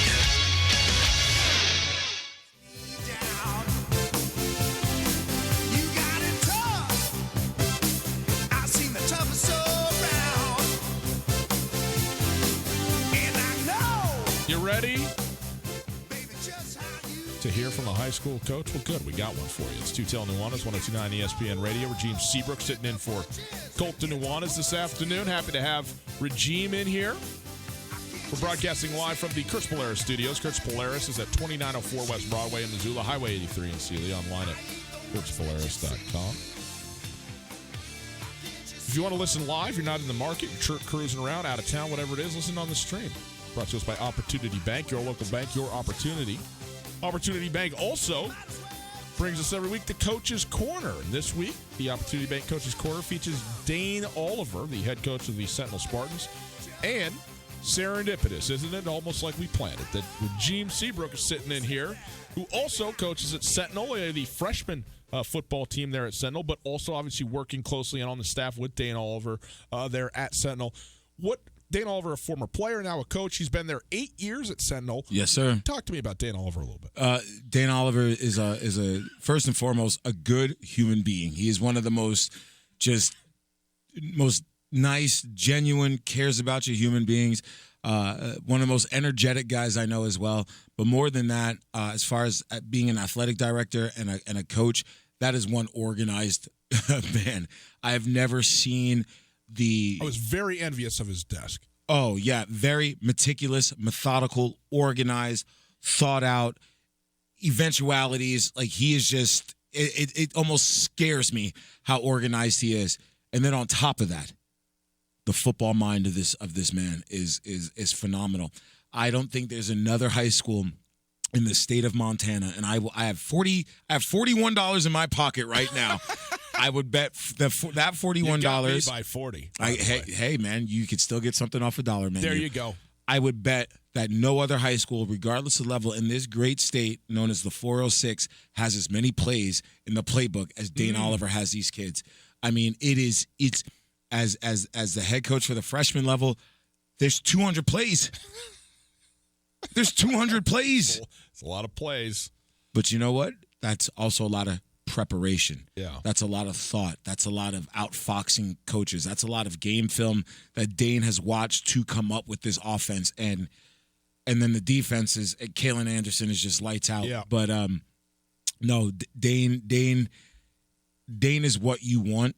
You ready to hear from a high school coach? Well, good. We got one for you. It's Tutel Nuanez, 102.9 ESPN Radio. Regime Seabrook sitting in for Colton Nuanez this afternoon. Happy to have Regime in here. We're broadcasting live from the Kurtz Polaris studios. Kurtz Polaris is at 2904 West Broadway in Missoula, Highway 83 in Sealy, online at kurtzpolaris.com. If you want to listen live, you're not in the market, you're cruising around, out of town, whatever it is, listen on the stream. Brought to us by Opportunity Bank, your local bank, your opportunity. Opportunity Bank also brings us every week the Coach's Corner. And this week, the Opportunity Bank Coach's Corner features Dane Oliver, the head coach of the Sentinel Spartans, and serendipitous, isn't it? Almost like we planned it. That Gene Seabrook is sitting in here, who also coaches at Sentinel, the freshman football team there at Sentinel, but also obviously working closely and on the staff with Dane Oliver there at Sentinel. Dane Oliver, a former player, now a coach. He's been there 8 years at Sentinel. Yes, sir. Talk to me about Dane Oliver a little bit. Dane Oliver is a first and foremost a good human being. He is one of the most nice, genuine, cares about you human beings. One of the most energetic guys I know as well. But more than that, as far as being an athletic director and a coach, that is one organized man. I have never seen I was very envious of his desk. Oh, yeah. Very meticulous, methodical, organized, thought out, eventualities. Like, he is just, it almost scares me how organized he is. And then on top of that, the football mind of this man is phenomenal. I don't think there's another high school in the state of Montana, and I have $41 in my pocket right now. I would bet that $41. You got me by 40. Hey, man, you could still get something off $1, man. There you go. I would bet that no other high school, regardless of level, in this great state known as the 406, has as many plays in the playbook as Dane Oliver has these kids. I mean, it's as the head coach for the freshman level, there's 200 plays. There's 200 plays. It's a lot of plays. But you know what? That's also a lot of preparation. Yeah. That's a lot of thought. That's a lot of outfoxing coaches. That's a lot of game film that Dane has watched to come up with this offense. And then the defense is, Kalen Anderson is just lights out. Yeah. But no, Dane is what you want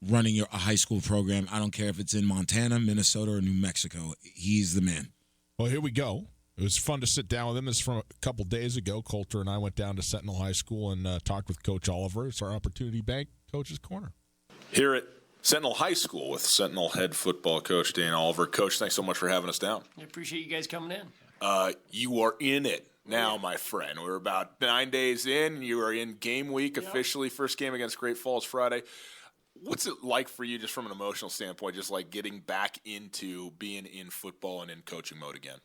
running a high school program. I don't care if it's in Montana, Minnesota, or New Mexico. He's the man. Well, here we go. It was fun to sit down with him. This is from a couple days ago. Coulter and I went down to Sentinel High School and talked with Coach Oliver. It's our Opportunity Bank Coach's Corner. Here at Sentinel High School with Sentinel head football coach Dane Oliver. Coach, thanks so much for having us down. I appreciate you guys coming in. You are in it now, my friend. We're about 9 days in. You are in game week officially. First game against Great Falls Friday. What's it like for you just from an emotional standpoint, just like getting back into being in football and in coaching mode again?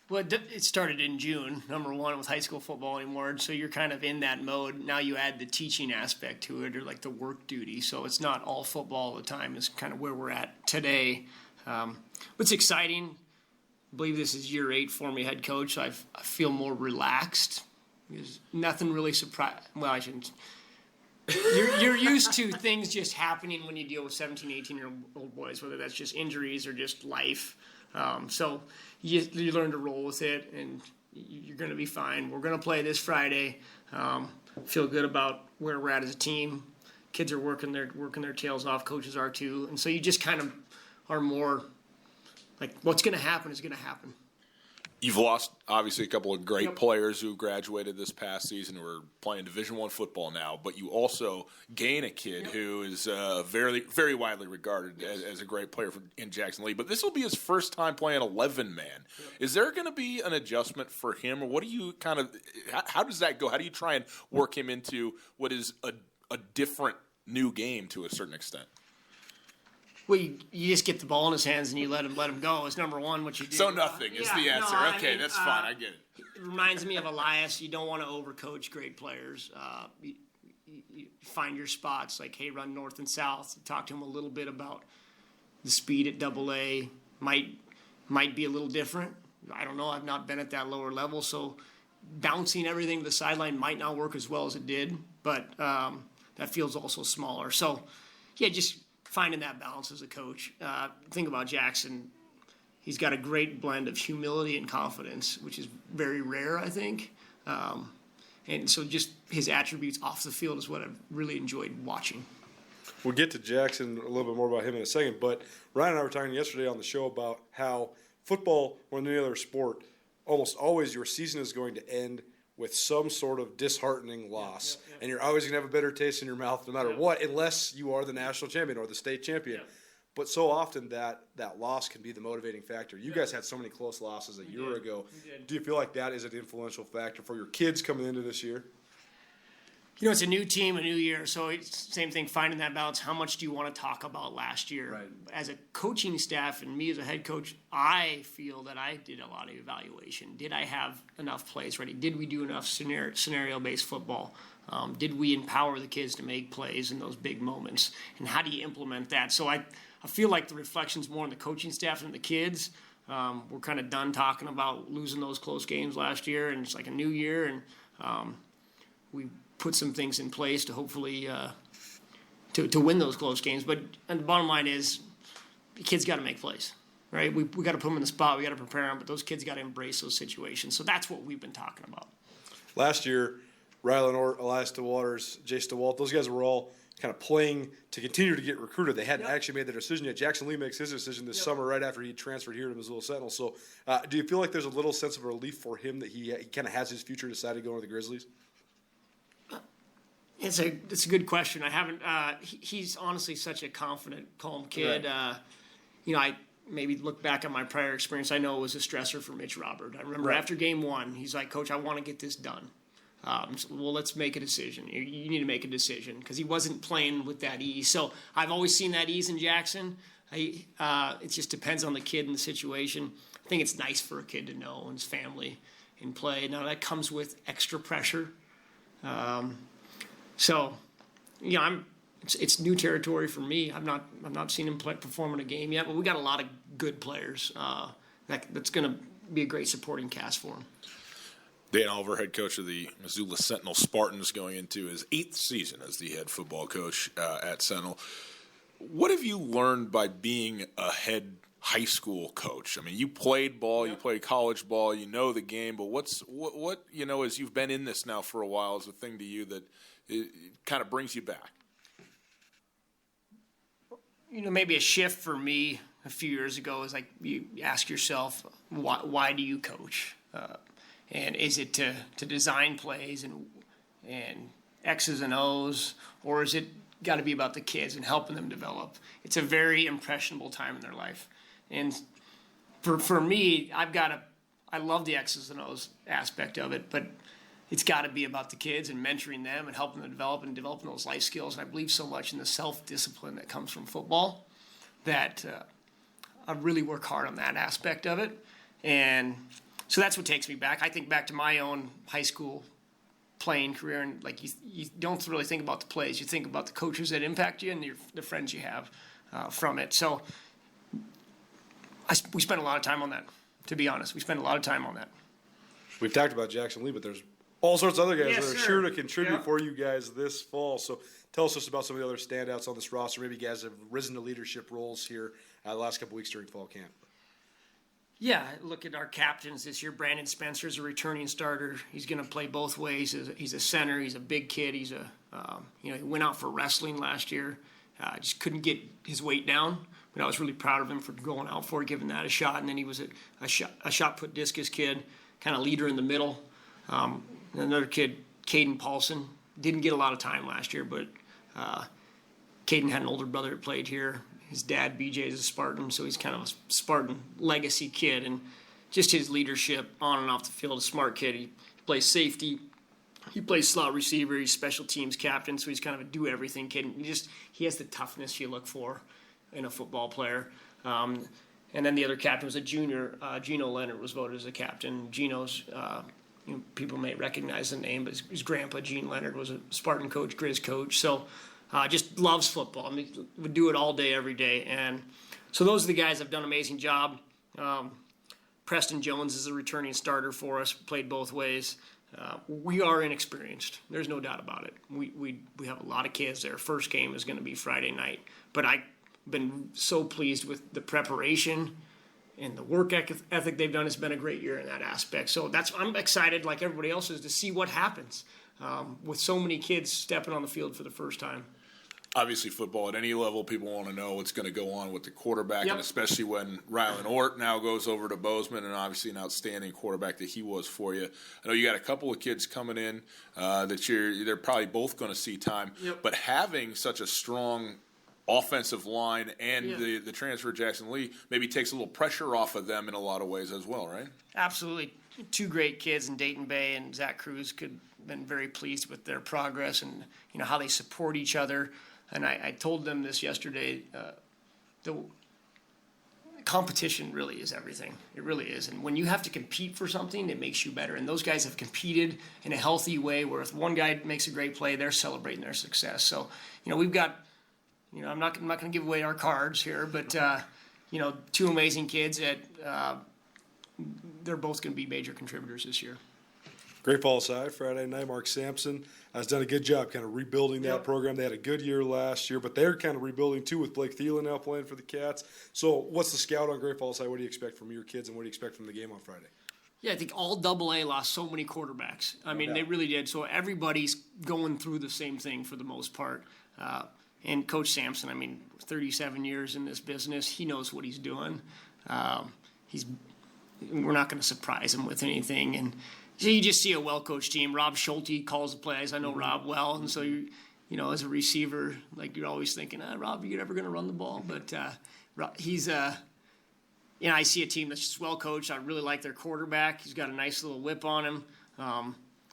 Well, it started in June. Number one, with high school football anymore, so you're kind of in that mode. Now you add the teaching aspect to it, or like the work duty, so it's not all football all the time is kind of where we're at today. What's exciting, I believe this is year 8 for me, head coach, so I feel more relaxed. There's nothing really well, I shouldn't. You're used to things just happening when you deal with 17, 18-year-old boys, whether that's just injuries or just life. So you learn to roll with it, and you're going to be fine. We're going to play this Friday. Feel good about where we're at as a team. Kids are working their tails off. Coaches are too. And so you just kind of are more like, what's going to happen is going to happen. You've lost, obviously, a couple of great players who graduated this past season who are playing Division I football now, but you also gain a kid who is very, very widely regarded as a great player in Jackson Lee. But this will be his first time playing 11-man. Is there going to be an adjustment for him, or what do you how does that go? How do you try and work him into what is a different new game to a certain extent? Well, you just get the ball in his hands and you let him go. Is number one what you do. So nothing is the answer. Okay, that's fine. I get it. It reminds me of Elias. You don't want to overcoach great players. You find your spots. Like, hey, run north and south. Talk to him a little bit about the speed at AA. Might be a little different. I don't know. I've not been at that lower level, so bouncing everything to the sideline might not work as well as it did. But that field's also smaller. So, yeah, just finding that balance as a coach. Think about Jackson. He's got a great blend of humility and confidence, which is very rare, I think. And so just his attributes off the field is what I've really enjoyed watching. We'll get to Jackson, a little bit more about him in a second, but Ryan and I were talking yesterday on the show about how football, more than any other sport, almost always your season is going to end with some sort of disheartening loss. And you're always going to have a bitter taste in your mouth no matter what, unless you are the national champion or the state champion. But so often that loss can be the motivating factor. You guys had so many close losses a year ago. Do you feel like that is an influential factor for your kids coming into this year? It's a new team, a new year, so it's same thing, finding that balance. How much do you want to talk about last year? Right. As a coaching staff and me as a head coach, I feel that I did a lot of evaluation. Did I have enough plays ready? Did we do enough scenario-based football? Did we empower the kids to make plays in those big moments? And how do you implement that? So I feel like the reflection's more on the coaching staff than the kids. We're kind of done talking about losing those close games last year, and it's like a new year, and we put some things in place to hopefully to win those close games. But and the bottom line is, the kids got to make plays, right? We got to put them in the spot. We got to prepare them, but those kids got to embrace those situations. So that's what we've been talking about. Last year, Rylan Ort, Elias DeWaters, Jace DeWalt, those guys were all kind of playing to continue to get recruited. They hadn't actually made their decision yet. Jackson Lee makes his decision this summer right after he transferred here to Missoula Sentinel. So do you feel like there's a little sense of relief for him that he kind of has his future decided going to the Grizzlies? It's a good question. I haven't. He's honestly such a confident, calm kid. Right. I maybe look back on my prior experience. I know it was a stressor for Mitch Robert. I remember after game one, he's like, "Coach, I want to get this done." Well, let's make a decision. You need to make a decision, because he wasn't playing with that ease. So I've always seen that ease in Jackson. It just depends on the kid and the situation. I think it's nice for a kid to know, and his family, and play. Now that comes with extra pressure. So, it's new territory for me. I've not seen him perform in a game yet, but we got a lot of good players. That's going to be a great supporting cast for him. Dan Oliver, head coach of the Missoula Sentinel Spartans, going into his 8th season as the head football coach at Sentinel. What have you learned by being a head high school coach? I mean, you played ball, you played college ball, you know the game, but what as you've been in this now for a while, is a thing to you that it kind of brings you back? Maybe a shift for me a few years ago is like, you ask yourself, why do you coach? And is it to design plays and X's and O's, or is it got to be about the kids and helping them develop? It's a very impressionable time in their life. And for me, I love the X's and O's aspect of it, but it's got to be about the kids and mentoring them and helping them develop and developing those life skills. And I believe so much in the self-discipline that comes from football that I really work hard on that aspect of it. And so that's what takes me back. I think back to my own high school playing career, and like you don't really think about the plays. You think about the coaches that impact you and the friends you have from it. So we spent a lot of time on that, to be honest. We spent a lot of time on that. We've talked about Jackson Lee, but there's all sorts of other guys Yes, that are sir. sure to contribute for you guys this fall. So tell us just about some of the other standouts on this roster. Maybe guys have risen to leadership roles here the last couple weeks during fall camp. Yeah, look at our captains this year. Brandon Spencer's a returning starter. He's going to play both ways. He's a center. He's a big kid. He's he went out for wrestling last year. Just couldn't get his weight down, but I was really proud of him for going out for it, giving that a shot. And then he was a shot put discus kid, kind of leader in the middle. Another kid, Caden Paulson, didn't get a lot of time last year, but Caden had an older brother that played here. His dad, BJ, is a Spartan, so he's kind of a Spartan legacy kid. And just his leadership on and off the field, a smart kid. He plays safety. He plays slot receiver. He's special teams captain, so he's kind of a do-everything kid. And he has the toughness you look for in a football player. And then the other captain was a junior. Gino Leonard was voted as a captain. Gino's, people may recognize the name, but his grandpa, Gene Leonard, was a Spartan coach, Grizz coach. So just loves football. I mean, would do it all day, every day. And so those are the guys that have done an amazing job. Preston Jones is a returning starter for us, played both ways. We are inexperienced. There's no doubt about it. We have a lot of kids there. First game is going to be Friday night. But I've been so pleased with the preparation and the work ethic they've done. It's been a great year in that aspect. So I'm excited, like everybody else is, to see what happens with so many kids stepping on the field for the first time. Obviously, football at any level, people want to know what's going to go on with the quarterback, Yep. and especially when Rylan Ort now goes over to Bozeman, and obviously an outstanding quarterback that he was for you. I know you got a couple of kids coming in that they're probably both going to see time, Yep. but having such a strong offensive line and the transfer Jackson Lee maybe takes a little pressure off of them in a lot of ways as well, right? Absolutely. Two great kids in Dayton Bay, and Zach Cruz could been very pleased with their progress and how they support each other. And I told them this yesterday. The competition really is everything. It really is. And when you have to compete for something, it makes you better. And those guys have competed in a healthy way where if one guy makes a great play, they're celebrating their success. So, we've got, I'm not going to give away our cards here, but, two amazing kids that they're both going to be major contributors this year. Great Falls High, Friday night, Mark Sampson has done a good job kind of rebuilding that program. They had a good year last year, but they're kind of rebuilding too with Blake Thielen now playing for the Cats. So what's the scout on Great Falls High? What do you expect from your kids, and what do you expect from the game on Friday? Yeah, I think all AA lost so many quarterbacks. I mean, they really did. So everybody's going through the same thing for the most part. And Coach Sampson, 37 years in this business, he knows what he's doing. We're not going to surprise him with anything. And so you just see a well-coached team. Rob Schulte calls the plays. I know Rob well, and so as a receiver, you're always thinking, Rob, you're never going to run the ball. But he's I see a team that's just well-coached. I really like their quarterback. He's got a nice little whip on him.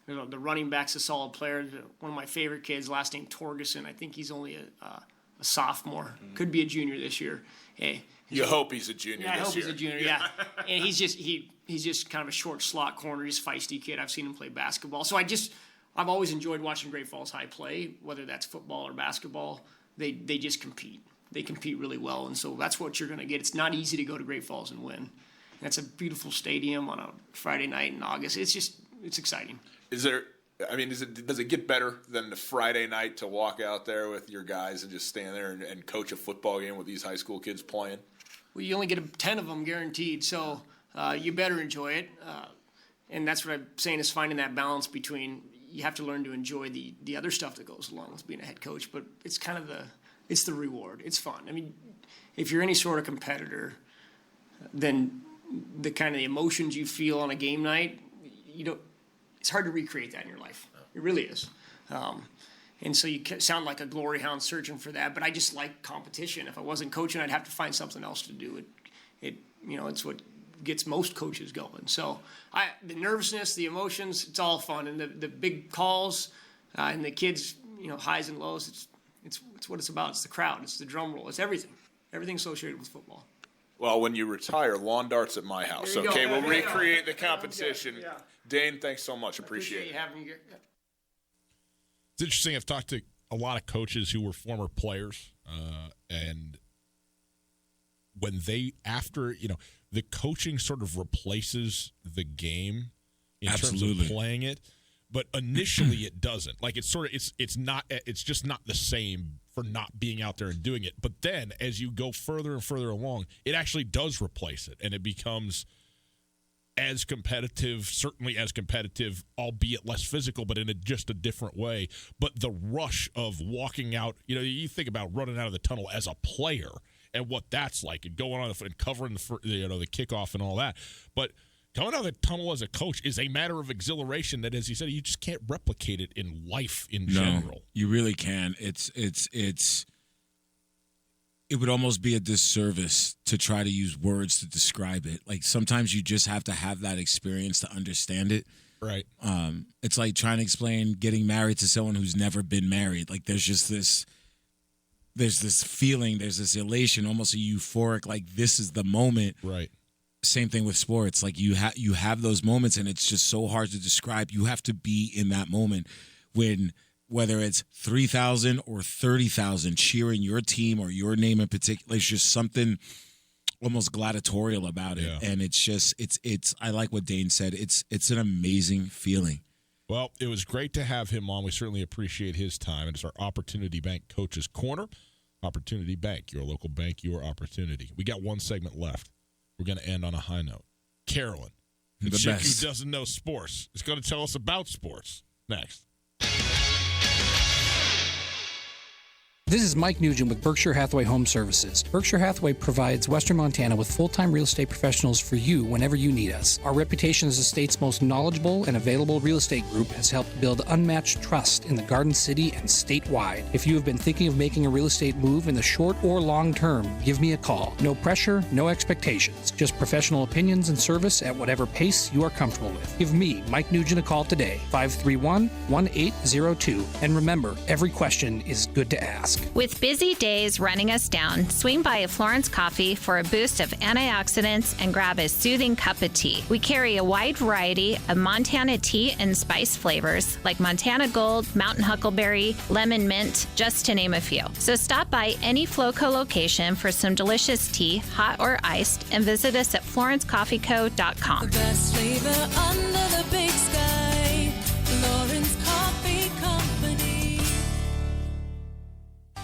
The running back's a solid player. One of my favorite kids, last name Torgerson. I think he's only a sophomore. Could be a junior this year. Hey, you hope he's a junior. Yeah, I hope year. he's a junior. Yeah, and he's just kind of a short slot corner. He's a feisty kid. I've seen him play basketball. So I've always enjoyed watching Great Falls High play, whether that's football or basketball. They just compete. They compete really well, and so that's what you're going to get. It's not easy to go to Great Falls and win. That's a beautiful stadium on a Friday night in August. It's exciting. Does it get better than the Friday night to walk out there with your guys and just stand there and coach a football game with these high school kids playing? Well, you only get 10 of them guaranteed, so you better enjoy it. And that's what I'm saying is finding that balance between you have to learn to enjoy the other stuff that goes along with being a head coach, but it's kind of it's the reward. It's fun. If you're any sort of competitor, then the kind of the emotions you feel on a game night, it's hard to recreate that in your life. It really is. And so you sound like a glory hound searching for that, but I just like competition. If I wasn't coaching, I'd have to find something else to do. It's what gets most coaches going. So the nervousness, the emotions, it's all fun. And the big calls and the kids, highs and lows, it's what it's about. It's the crowd. It's the drum roll. It's everything. Everything associated with football. Well, when you retire, lawn darts at my house. Okay, we'll recreate the competition. Yeah. Dane, thanks so much. Appreciate it. You having me here. It's interesting. I've talked to a lot of coaches who were former players, and when the coaching sort of replaces the game in terms of playing it, but initially it doesn't. It's just not the same for not being out there and doing it. But then as you go further and further along, it actually does replace it, and it becomes as competitive, certainly as competitive, albeit less physical, but in just a different way. But the rush of walking out, you think about running out of the tunnel as a player and what that's like, and going on and covering the kickoff and all that. But coming out of the tunnel as a coach is a matter of exhilaration that, as you said, you just can't replicate it in life in general. You really can. It would almost be a disservice to try to use words to describe it. Like, sometimes you just have to have that experience to understand it. Right. It's like trying to explain getting married to someone who's never been married. Like, there's this feeling, there's this elation, almost a euphoric, like this is the moment. Right. Same thing with sports. Like, you have those moments, and it's just so hard to describe. You have to be in that moment when, whether it's 3,000 or 30,000 cheering your team or your name in particular, it's just something almost gladiatorial about it. Yeah. And it's just, I like what Dane said. It's an amazing feeling. Well, it was great to have him on. We certainly appreciate his time. And it's our Opportunity Bank Coaches Corner. Opportunity Bank, your local bank, your opportunity. We got one segment left. We're going to end on a high note. Carolyn, the chick who doesn't know sports, is going to tell us about sports next. This is Mike Nugent with Berkshire Hathaway Home Services. Berkshire Hathaway provides Western Montana with full-time real estate professionals for you whenever you need us. Our reputation as the state's most knowledgeable and available real estate group has helped build unmatched trust in the Garden City and statewide. If you have been thinking of making a real estate move in the short or long term, give me a call. No pressure, no expectations. Just professional opinions and service at whatever pace you are comfortable with. Give me, Mike Nugent, a call today, 531-1802. And remember, every question is good to ask. With busy days running us down, swing by a Florence Coffee for a boost of antioxidants and grab a soothing cup of tea. We carry a wide variety of Montana tea and spice flavors like Montana Gold, Mountain Huckleberry, Lemon Mint, just to name a few. So stop by any Floco location for some delicious tea, hot or iced, and visit us at florencecoffeeco.com. The best flavor under the big sky. Florence Coffee Company.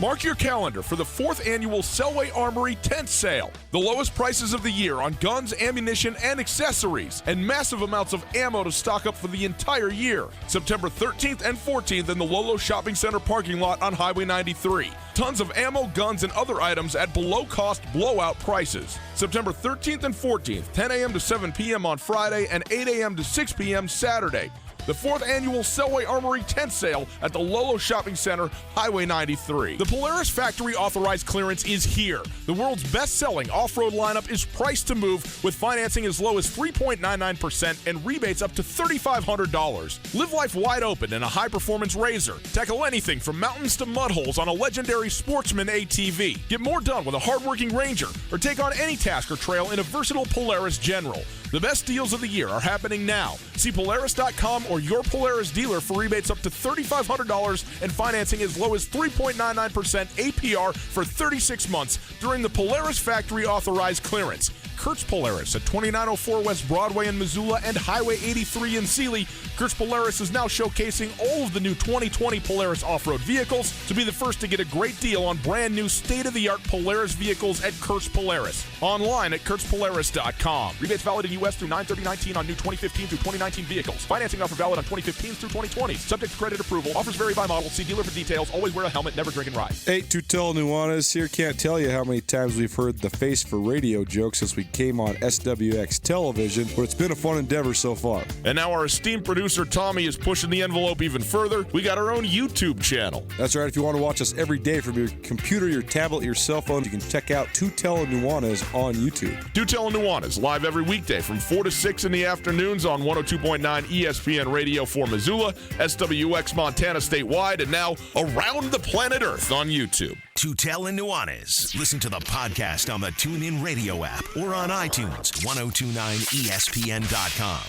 Mark your calendar for the 4th annual Selway Armory tent sale. The lowest prices of the year on guns, ammunition, and accessories, and massive amounts of ammo to stock up for the entire year. September 13th and 14th in the Lolo Shopping Center parking lot on Highway 93. Tons of ammo, guns, and other items at below-cost blowout prices. September 13th and 14th, 10 a.m. to 7 p.m. on Friday and 8 a.m. to 6 p.m. Saturday. The 4th annual Selway Armory tent sale at the Lolo Shopping Center, Highway 93. The Polaris factory authorized clearance is here. The world's best-selling off-road lineup is priced to move with financing as low as 3.99% and rebates up to $3,500. Live life wide open in a high-performance RZR. Tackle anything from mountains to mud holes on a legendary Sportsman ATV. Get more done with a hard-working Ranger or take on any task or trail in a versatile Polaris General. The best deals of the year are happening now. See Polaris.com or your Polaris dealer for rebates up to $3,500 and financing as low as 3.99% APR for 36 months during the Polaris factory authorized clearance. Kurtz Polaris at 2904 West Broadway in Missoula and Highway 83 in Sealy. Kurtz Polaris is now showcasing all of the new 2020 Polaris off-road vehicles to be the first to get a great deal on brand new state-of-the-art Polaris vehicles at Kurtz Polaris. Online at KurtzPolaris.com. Rebates valid in U.S. through 9/30/19 on new 2015 through 2019 vehicles. Financing offer valid on 2015s through 2020s. Subject to credit approval. Offers vary by model. See dealer for details. Always wear a helmet. Never drink and ride. Hey, Tutel Nuanez here. Can't tell you how many times we've heard the face for radio joke since we came on SWX television, but it's been a fun endeavor so far. And now our esteemed producer Tommy is pushing the envelope even further. We got our own YouTube channel. That's right. If you want to watch us every day from your computer, your tablet, your cell phone, you can check out Tutel Nuanez on YouTube. Tutel Nuanez live every weekday from 4 to 6 in the afternoons on 102.9 ESPN Radio for Missoula, SWX Montana statewide, and now around the planet Earth on YouTube. Tutel and Nuanez. Listen to the podcast on the TuneIn Radio app or on iTunes, 1029ESPN.com.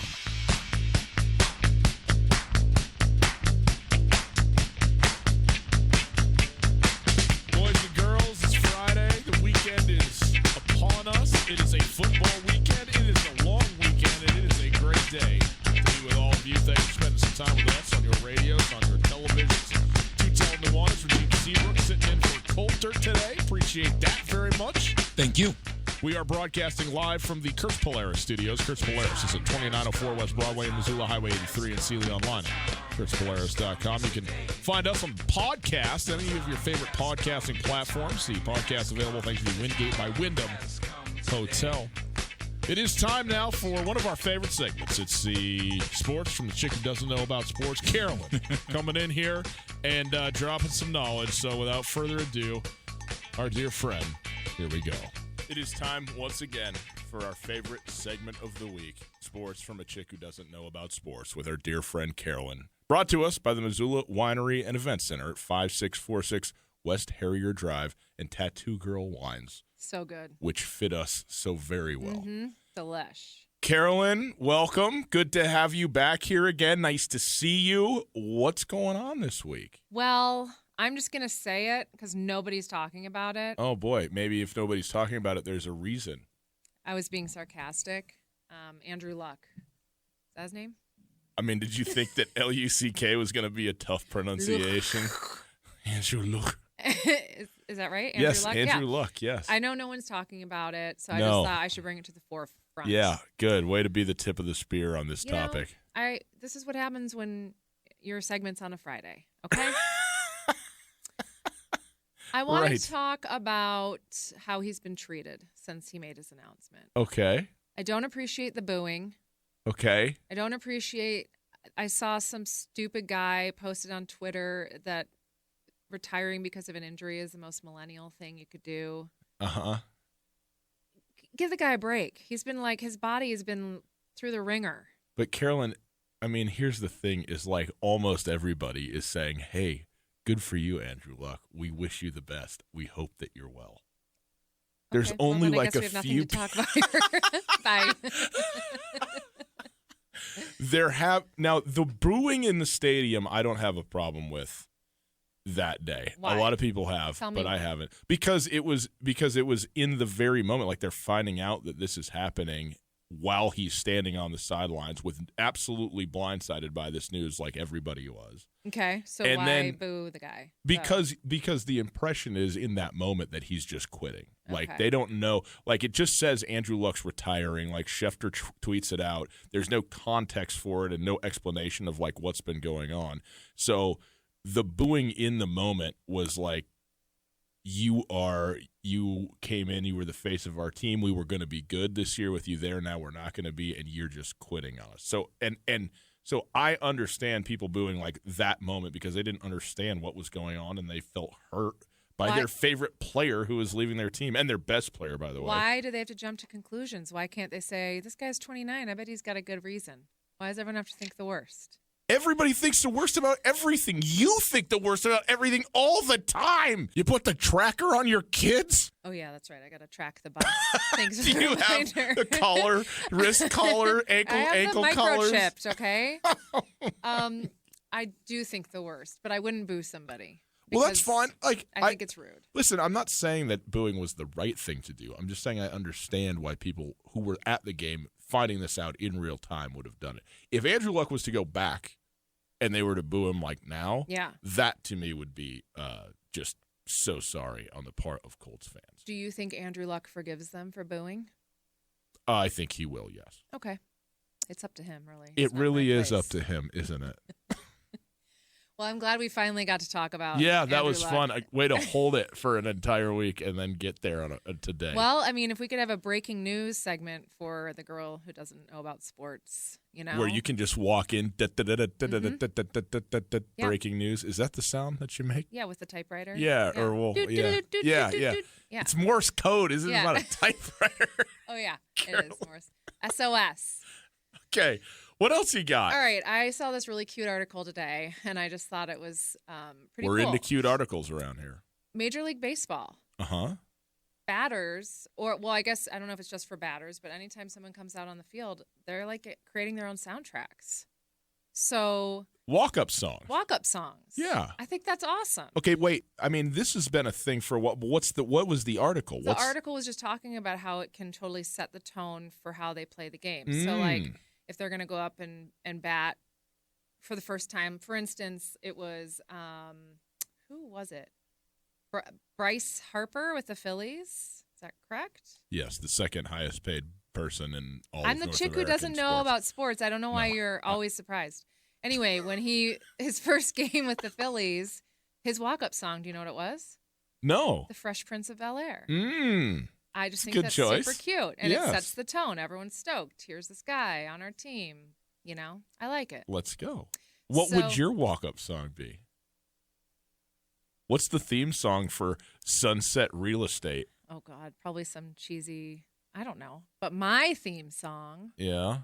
Boys and girls, it's Friday. The weekend is upon us. It is a football weekend. It is a long weekend, and it is a great day to be with all of you. Thanks for spending some time with us on your radios, on your televisions. Tutel Nuanez from Deep Seabrook sitting in for Coulter today. Appreciate that very much. Thank you. We are broadcasting live from the Kurtz Polaris studios. Kurtz Polaris is at 2904 West Broadway in Missoula, Highway 83 in Sealy. Online at KurtzPolaris.com. You can find us on podcast, any of your favorite podcasting platforms. The podcast available thanks to Wingate by Wyndham Hotel. It is time now for one of our favorite segments. It's the sports from the chick who doesn't know about sports, Carolyn, coming in here and dropping some knowledge. So without further ado, our dear friend, here we go. It is time once again for our favorite segment of the week, sports from a chick who doesn't know about sports, with our dear friend Carolyn. Brought to us by the Missoula Winery and Event Center at 5646 West Harrier Drive and Tattoo Girl Wines. So good. Which fit us so very well. Mm-hmm. Delish. Carolyn, welcome. Good to have you back here again. Nice to see you. What's going on this week? Well, I'm just going to say it because nobody's talking about it. Oh, boy. Maybe if nobody's talking about it, there's a reason. I was being sarcastic. Andrew Luck. Is that his name? I mean, did you think that L-U-C-K was going to be a tough pronunciation? Andrew Luck. Is that right? Andrew Luck? Andrew Luck, yes. I know no one's talking about it, so I just thought I should bring it to the forefront. Yeah, good. Way to be the tip of the spear on this topic. This is what happens when your segment's on a Friday, okay? I want Right. to talk about how he's been treated since he made his announcement. Okay. I don't appreciate the booing. Okay. I don't appreciate. I saw some stupid guy posted on Twitter that retiring because of an injury is the most millennial thing you could do. Uh-huh. Give the guy a break. He's been like, his body has been through the ringer. But Carolyn, I mean, here's the thing is like almost everybody is saying, hey, good for you, Andrew Luck. We wish you the best. We hope that you're well. There's Okay, well, only then I like guess a we have nothing few to talk about here. Bye. Now the booing in the stadium I don't have a problem with that day. Why? A lot of people have, Tell me but I why. haven't. Because it was in the very moment, like they're finding out that this is happening while he's standing on the sidelines with absolutely blindsided by this news like everybody was. Okay, so And why then- boo the guy? Because the impression is in that moment that he's just quitting. Like Okay. they don't know. Like it just says Andrew Luck's retiring. Like Schefter tweets it out. There's no context for it and no explanation of like what's been going on. So the booing in the moment was like, you came in, you were the face of our team. We were going to be good this year with you there. Now we're not going to be, and you're just quitting on us. So So I understand people booing like that moment because they didn't understand what was going on and they felt hurt by Why- their favorite player who was leaving their team and their best player, by the way. Why do they have to jump to conclusions? Why can't they say, this guy's 29, I bet he's got a good reason? Why does everyone have to think the worst? Everybody thinks the worst about everything. You think the worst about everything all the time. You put the tracker on your kids? Oh, yeah, that's right. I got to track the bus. Thanks Do for you the have reminder. the collar, wrist collar, ankle I have ankle the collars? microchipped, okay? I do think the worst, but I wouldn't boo somebody. Well, that's because fine. Like I think it's rude. Listen, I'm not saying that booing was the right thing to do. I'm just saying I understand why people who were at the game finding this out in real time would have done it. If Andrew Luck was to go back and they were to boo him like now, Yeah. that to me would be just so sorry on the part of Colts fans. Do you think Andrew Luck forgives them for booing? I think he will, yes. Okay. It's up to him, really. It It's not really my is place. up to him, isn't it? Well, I'm glad we finally got to talk about Yeah, that Andrew was Luck. fun. Way to hold it for an entire week and then get there on today. Well, I mean, if we could have a breaking news segment for the girl who doesn't know about sports, you know? Where you can just walk in, Yeah. breaking news. Is that the sound that you make? Yeah, with the typewriter. Yeah, or well, Doot, yeah. doot, doot, Yeah, doot, yeah. doot. Yeah. It's Morse code, isn't it? Yeah. It's not a typewriter. Oh, yeah, it is. Morse. SOS. Okay, what else you got? All right, I saw this really cute article today, and I just thought it was pretty We're cool. into cute articles around here. Major League Baseball. Uh-huh. Batters, I guess, I don't know if it's just for batters, but anytime someone comes out on the field, they're like creating their own soundtracks. So Walk-up songs. walk-up songs. Yeah. I think that's awesome. Okay, wait. I mean, this has been a thing for what was the article? The article was just talking about how it can totally set the tone for how they play the game. So, like, if they're going to go up and bat for the first time, for instance, it was, who was it? Bryce Harper with the Phillies. Is that correct? Yes, the second highest paid person in all I'm of the North chick who American doesn't know sports. about sports. I don't know why you're always surprised. Anyway, when his first game with the Phillies, his walk-up song, do you know what it was? No. The Fresh Prince of Bel-Air. I just It's a think good that's choice. super cute. And Yes. it sets the tone. Everyone's stoked. Here's this guy on our team. You know, I like it. Let's go. What So- would your walk-up song be? What's the theme song for Sunset Real Estate? Oh, God, probably some cheesy, I don't know. But my theme song, Yeah.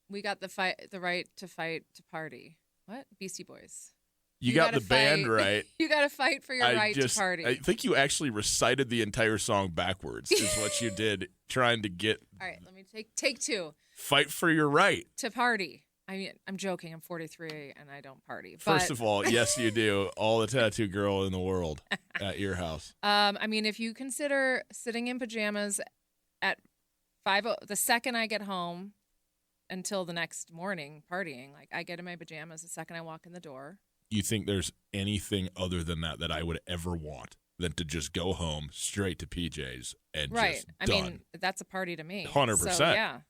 we got the right to fight to party. What? Beastie Boys. You got gotta the band fight- right. You got to fight for your right to party. I think you actually recited the entire song backwards, is what you did, trying to get All right, let me take two. fight for your right. To party. I mean, I'm joking. I'm 43 and I don't party. First but, of all, yes, you do. All the tattoo girl in the world at your house. I mean, if you consider sitting in pajamas at the second I get home until the next morning partying, like I get in my pajamas the second I walk in the door. You think there's anything other than that I would ever want than to just go home straight to PJs and Right. just I done. mean, that's a party to me. 100%. So, yeah.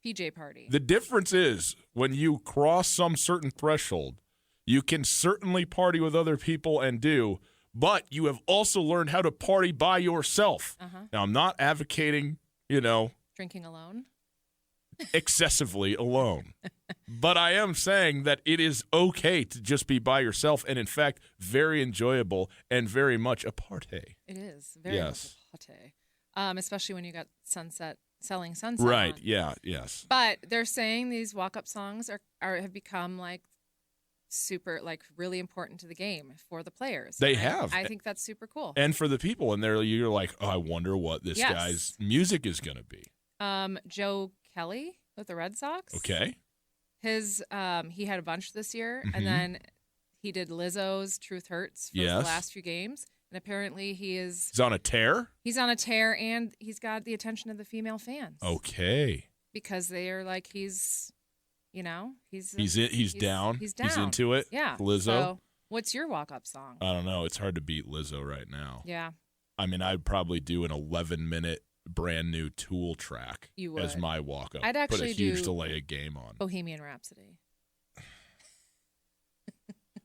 PJ party. The difference is when you cross some certain threshold, you can certainly party with other people and do, but you have also learned how to party by yourself. Now, I'm not advocating, drinking alone, excessively alone. But I am saying that it is okay to just be by yourself and, in fact, very enjoyable and very much a party. It is very much a party, especially when you got selling sunset. Right, on. yeah, yes. But they're saying these walk-up songs have become like super, like really important to the game for the players. They And have. I think that's super cool. And for the people, and you're like, oh, I wonder what this guy's music is going to be. Joe Kelly with the Red Sox. Okay. His he had a bunch this year, Mhm. and then he did Lizzo's "Truth Hurts" for the last few games, and apparently he's on a tear. He's on a tear, and he's got the attention of the female fans. Okay. Because they are like he's down. He's down. He's down. He's into it. Yeah. Lizzo. So, what's your walk-up song? I don't know. It's hard to beat Lizzo right now. Yeah. I mean, I'd probably do an 11-minute brand new Tool track You as would. my walk-up. I'd actually put a huge do delay of game on. Bohemian Rhapsody.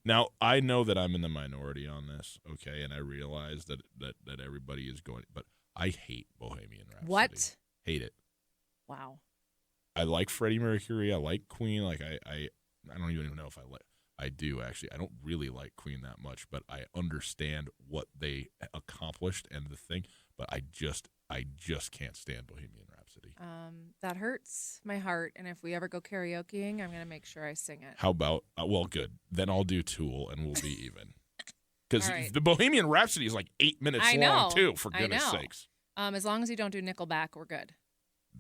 Now, I know that I'm in the minority on this, okay, and I realize that everybody is going, but I hate Bohemian Rhapsody. What? Hate it. Wow. I like Freddie Mercury. I like Queen. Like I don't even know if I do actually. I don't really like Queen that much, but I understand what they accomplished and the thing. But I just can't stand Bohemian Rhapsody. That hurts my heart, and if we ever go karaokeing, I'm going to make sure I sing it. How about well, good. Then I'll do Tool, and we'll be even. Because All right. the Bohemian Rhapsody is like 8 minutes long too. For goodness sakes, as long as you don't do Nickelback, we're good.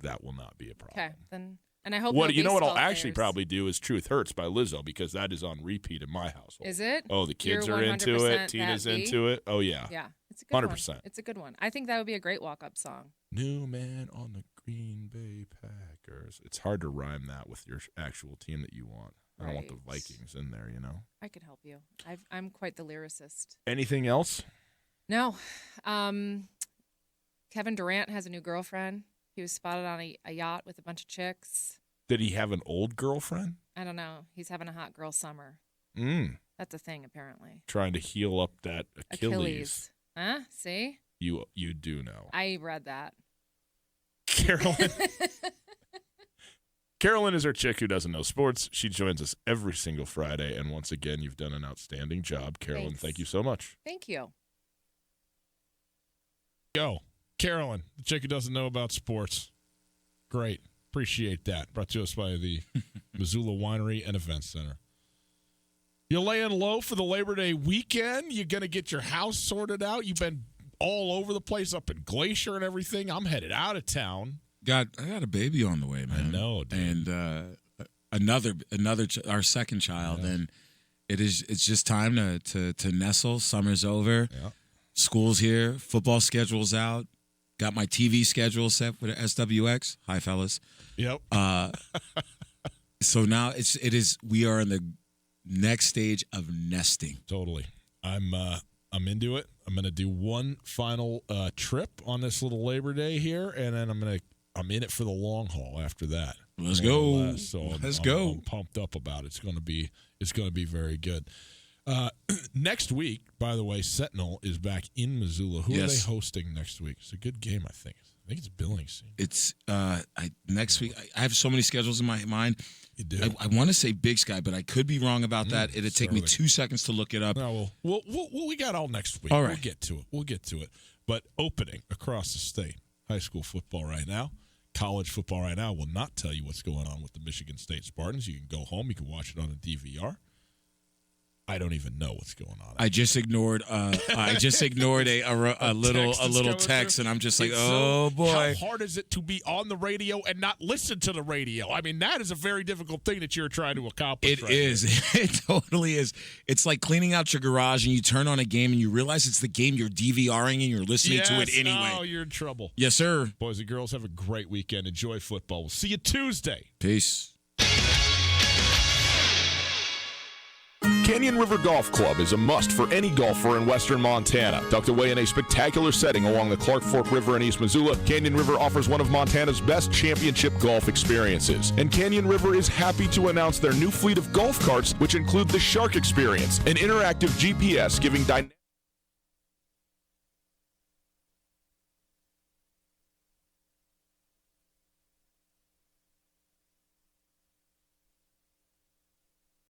that will not be a problem. Okay, then, and I hope. What no you know? What I'll baseball actually players. probably do is "Truth Hurts" by Lizzo because that is on repeat in my household. Is it? Oh, the kids You're are into 100% it. Tina's that into it. Oh yeah. Yeah, it's a good 100%. one. It's a good one. I think that would be a great walk-up song. New man on the Green Bay Packers. It's hard to rhyme that with your actual team that you want. I don't want the Right. Vikings in there. I could help you. I'm quite the lyricist. Anything else? No. Kevin Durant has a new girlfriend. He was spotted on a yacht with a bunch of chicks. Did he have an old girlfriend? I don't know. He's having a hot girl summer. That's a thing, apparently. Trying to heal up that Achilles. Huh? See? You do know. I read that. Carolyn is our chick who doesn't know sports. She joins us every single Friday, and once again, you've done an outstanding job. Carolyn, Thanks. Thank you so much. Thank you. Go. Carolyn, the chick who doesn't know about sports. Great. Appreciate that. Brought to us by the Missoula Winery and Event Center. You're laying low for the Labor Day weekend? You're going to get your house sorted out? You've been all over the place up in Glacier and everything. I'm headed out of town. I got a baby on the way, man. I know, dude. And our second child, and it's just time to nestle. Summer's over. Yeah. School's here. Football schedule's out. Got my TV schedule set for the SWX. Hi, fellas. Yep. So now we are in the next stage of nesting. Totally. I'm into it. I'm going to do one final trip on this little Labor Day here, and then I'm in it for the long haul after that. Let's go. So Let's go. I'm pumped up about it. It's going to be very good. Next week, by the way, Sentinel is back in Missoula. Who are they hosting next week? It's a good game, I think. I think it's Billings. It's next week. I have so many schedules in my mind. You do. I want to say Big Sky, but I could be wrong about that. It'd take me 2 seconds to look it up. No, we got all next week. All right. We'll get to it. But opening across the state, high school football right now, college football right now will not tell you what's going on with the Michigan State Spartans. You can go home. You can watch it on a DVR. I don't even know what's going on. I just ignored a little text, and I'm just like, oh boy. How hard is it to be on the radio and not listen to the radio? I mean, that is a very difficult thing that you're trying to accomplish. It is. It totally is. It's like cleaning out your garage, and you turn on a game, and you realize it's the game you're DVRing, and you're listening to it anyway. Oh, you're in trouble. Yes, sir. Boys and girls, have a great weekend. Enjoy football. We'll see you Tuesday. Peace. Canyon River Golf Club is a must for any golfer in western Montana. Tucked away in a spectacular setting along the Clark Fork River in East Missoula, Canyon River offers one of Montana's best championship golf experiences. And Canyon River is happy to announce their new fleet of golf carts, which include the Shark Experience, an interactive GPS giving dynamic